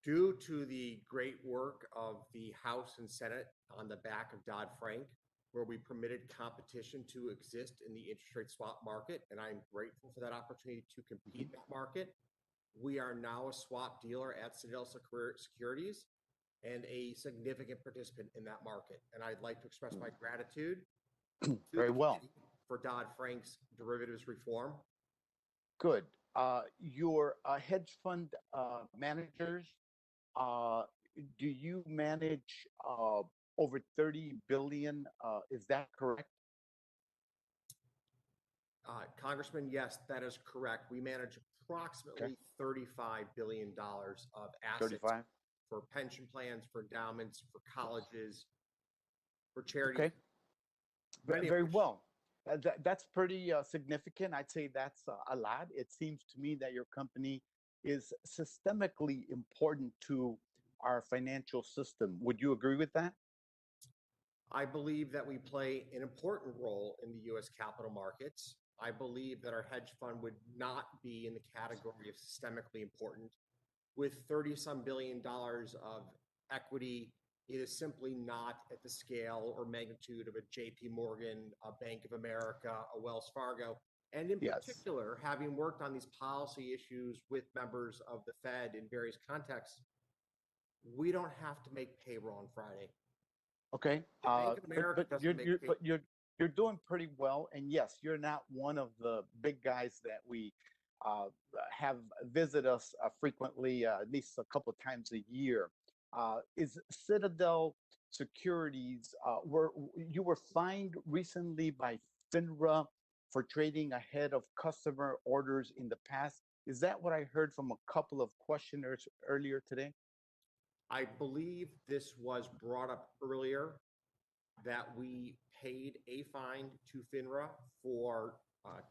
Due to the great work of the House and Senate on the back of Dodd-Frank, where we permitted competition to exist in the interest rate swap market, and I'm grateful for that opportunity to compete in that market. We are now a swap dealer at Citadel Securities and a significant participant in that market. And I'd like to express my gratitude very well for Dodd-Frank's derivatives reform. Good. Your hedge fund managers, do you manage over 30 billion? Is that correct? Congressman, yes, that is correct. We manage approximately $35 billion of assets 35? For pension plans, for endowments, for colleges, for charities. Okay. Very well. That's pretty significant. I'd say that's a lot. It seems to me that your company is systemically important to our financial system. Would you agree with that? I believe that we play an important role in the U.S. capital markets. I believe that our hedge fund would not be in the category of systemically important. With 30-some billion dollars of equity, it is simply not at the scale or magnitude of a JP Morgan, a Bank of America, a Wells Fargo. And in particular, having worked on these policy issues with members of the Fed in various contexts, we don't have to make payroll on Friday. Okay, but you're doing pretty well, and yes, you're not one of the big guys that we have visit us frequently, at least a couple of times a year. Is Citadel Securities you were fined recently by FINRA for trading ahead of customer orders in the past? Is that what I heard from a couple of questioners earlier today? I believe this was brought up earlier, that we paid a fine to FINRA for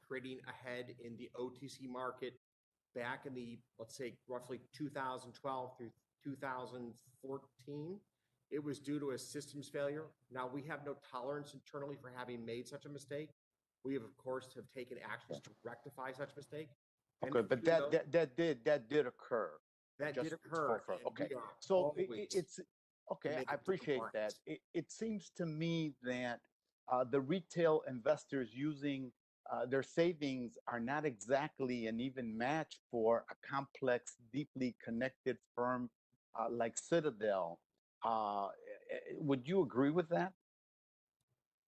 trading ahead in the OTC market back in the, let's say, roughly 2012 through 2014. It was due to a systems failure. Now, we have no tolerance internally for having made such a mistake. We, of course, have taken actions to rectify such mistake. Okay, but that did occur. That did occur. Okay, so it's okay. I appreciate that. It seems to me that the retail investors using their savings are not exactly an even match for a complex, deeply connected firm like Citadel. Would you agree with that?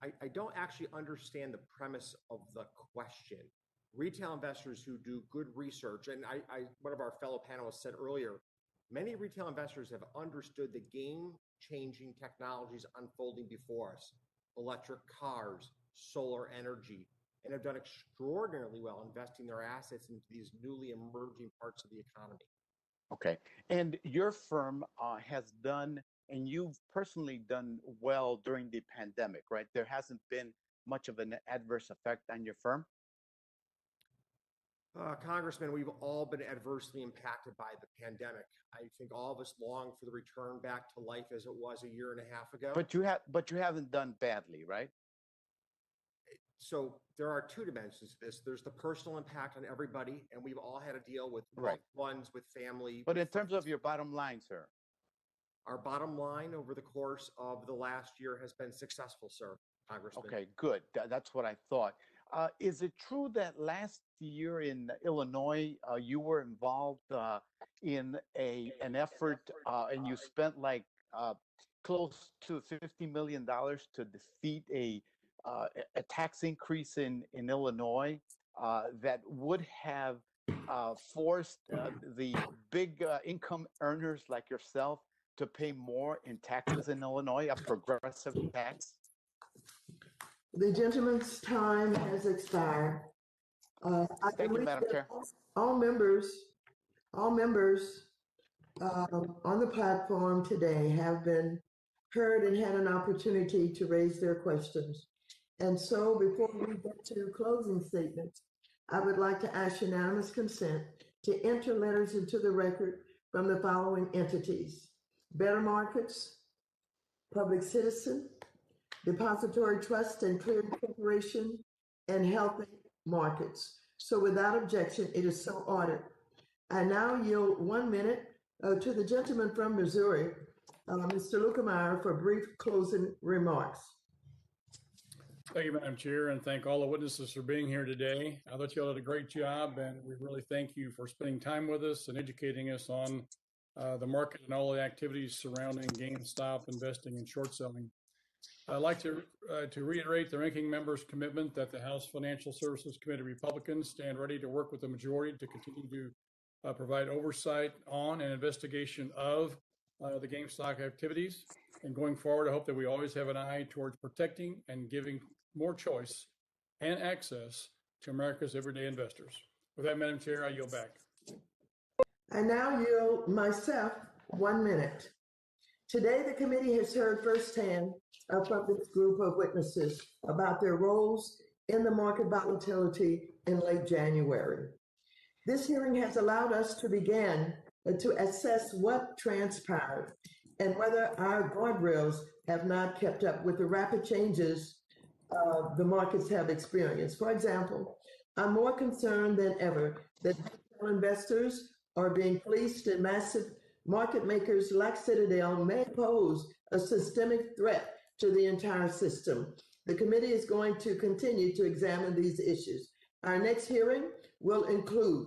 I don't actually understand the premise of the question. Retail investors who do good research, and one of our fellow panelists said earlier, many retail investors have understood the game-changing technologies unfolding before us, electric cars, solar energy, and have done extraordinarily well investing their assets into these newly emerging parts of the economy. Okay. And your firm has done, and you've personally done well during the pandemic, right? There hasn't been much of an adverse effect on your firm? Congressman, we've all been adversely impacted by the pandemic. I think all of us long for the return back to life as it was a year and a half ago. But you haven't done badly, right? So there are two dimensions to this. There's the personal impact on everybody, and we've all had to deal with Right. loved ones, with family. But in terms of your bottom line, sir? Our bottom line over the course of the last year has been successful, sir, Congressman. Okay, good. That's what I thought. Is it true that last year in Illinois, you were involved in an effort and you spent like close to $50 million to defeat a tax increase in Illinois that would have forced the big income earners like yourself to pay more in taxes in Illinois, a progressive tax? The gentleman's time has expired. I Thank you, Madam Chair. All members on the platform today have been heard and had an opportunity to raise their questions. And so before we get to closing statements, I would like to ask unanimous consent to enter letters into the record from the following entities: Better Markets, Public Citizen, Depository Trust and Clearing Corporation, and Healthy Markets. So without objection, it is so ordered. I now yield 1 minute to the gentleman from Missouri, Mr. Lukemeyer, for brief closing remarks. Thank you, Madam Chair, and thank all the witnesses for being here today. I thought you all did a great job, and we really thank you for spending time with us and educating us on the market and all the activities surrounding GameStop investing and short selling. I'd like to reiterate the ranking member's commitment that the House Financial Services Committee Republicans stand ready to work with the majority to continue to provide oversight on and investigation of the GameStop activities. And going forward, I hope that we always have an eye towards protecting and giving more choice and access to America's everyday investors. With that, Madam Chair, I yield back. I now yield myself 1 minute. Today, the committee has heard firsthand from this group of witnesses about their roles in the market volatility in late January. This hearing has allowed us to begin to assess what transpired and whether our guardrails have not kept up with the rapid changes the markets have experienced. For example, I'm more concerned than ever that retail investors are being fleeced and massive market makers like Citadel may pose a systemic threat to the entire system. The committee is going to continue to examine these issues. Our next hearing will include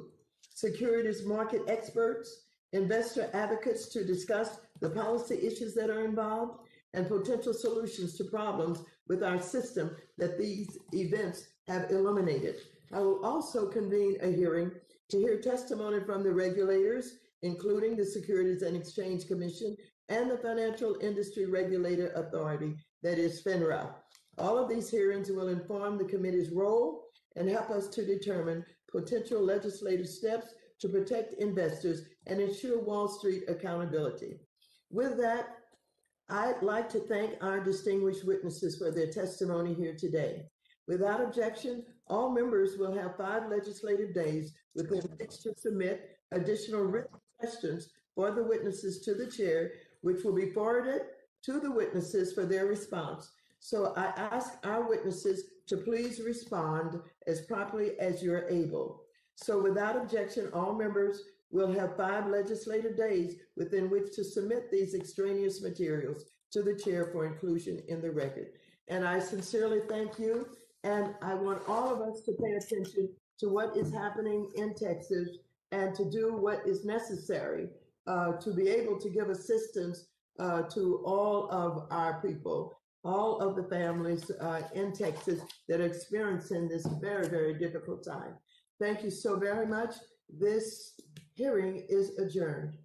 securities market experts, investor advocates to discuss the policy issues that are involved and potential solutions to problems with our system that these events have eliminated. I will also convene a hearing to hear testimony from the regulators, including the Securities and Exchange Commission and the Financial Industry Regulator Authority, that is FINRA. All of these hearings will inform the committee's role and help us to determine potential legislative steps to protect investors and ensure Wall Street accountability. With that, I'd like to thank our distinguished witnesses for their testimony here today. Without objection, all members will have 5 legislative days within which to submit additional written questions for the witnesses to the chair, which will be forwarded to the witnesses for their response. So I ask our witnesses to please respond as promptly as you're able. So without objection, all members will have 5 legislative days within which to submit these extraneous materials to the chair for inclusion in the record. And I sincerely thank you. And I want all of us to pay attention to what is happening in Texas and to do what is necessary to be able to give assistance to all of our people, all of the families in Texas that are experiencing this very, very difficult time. Thank you so very much. This hearing is adjourned.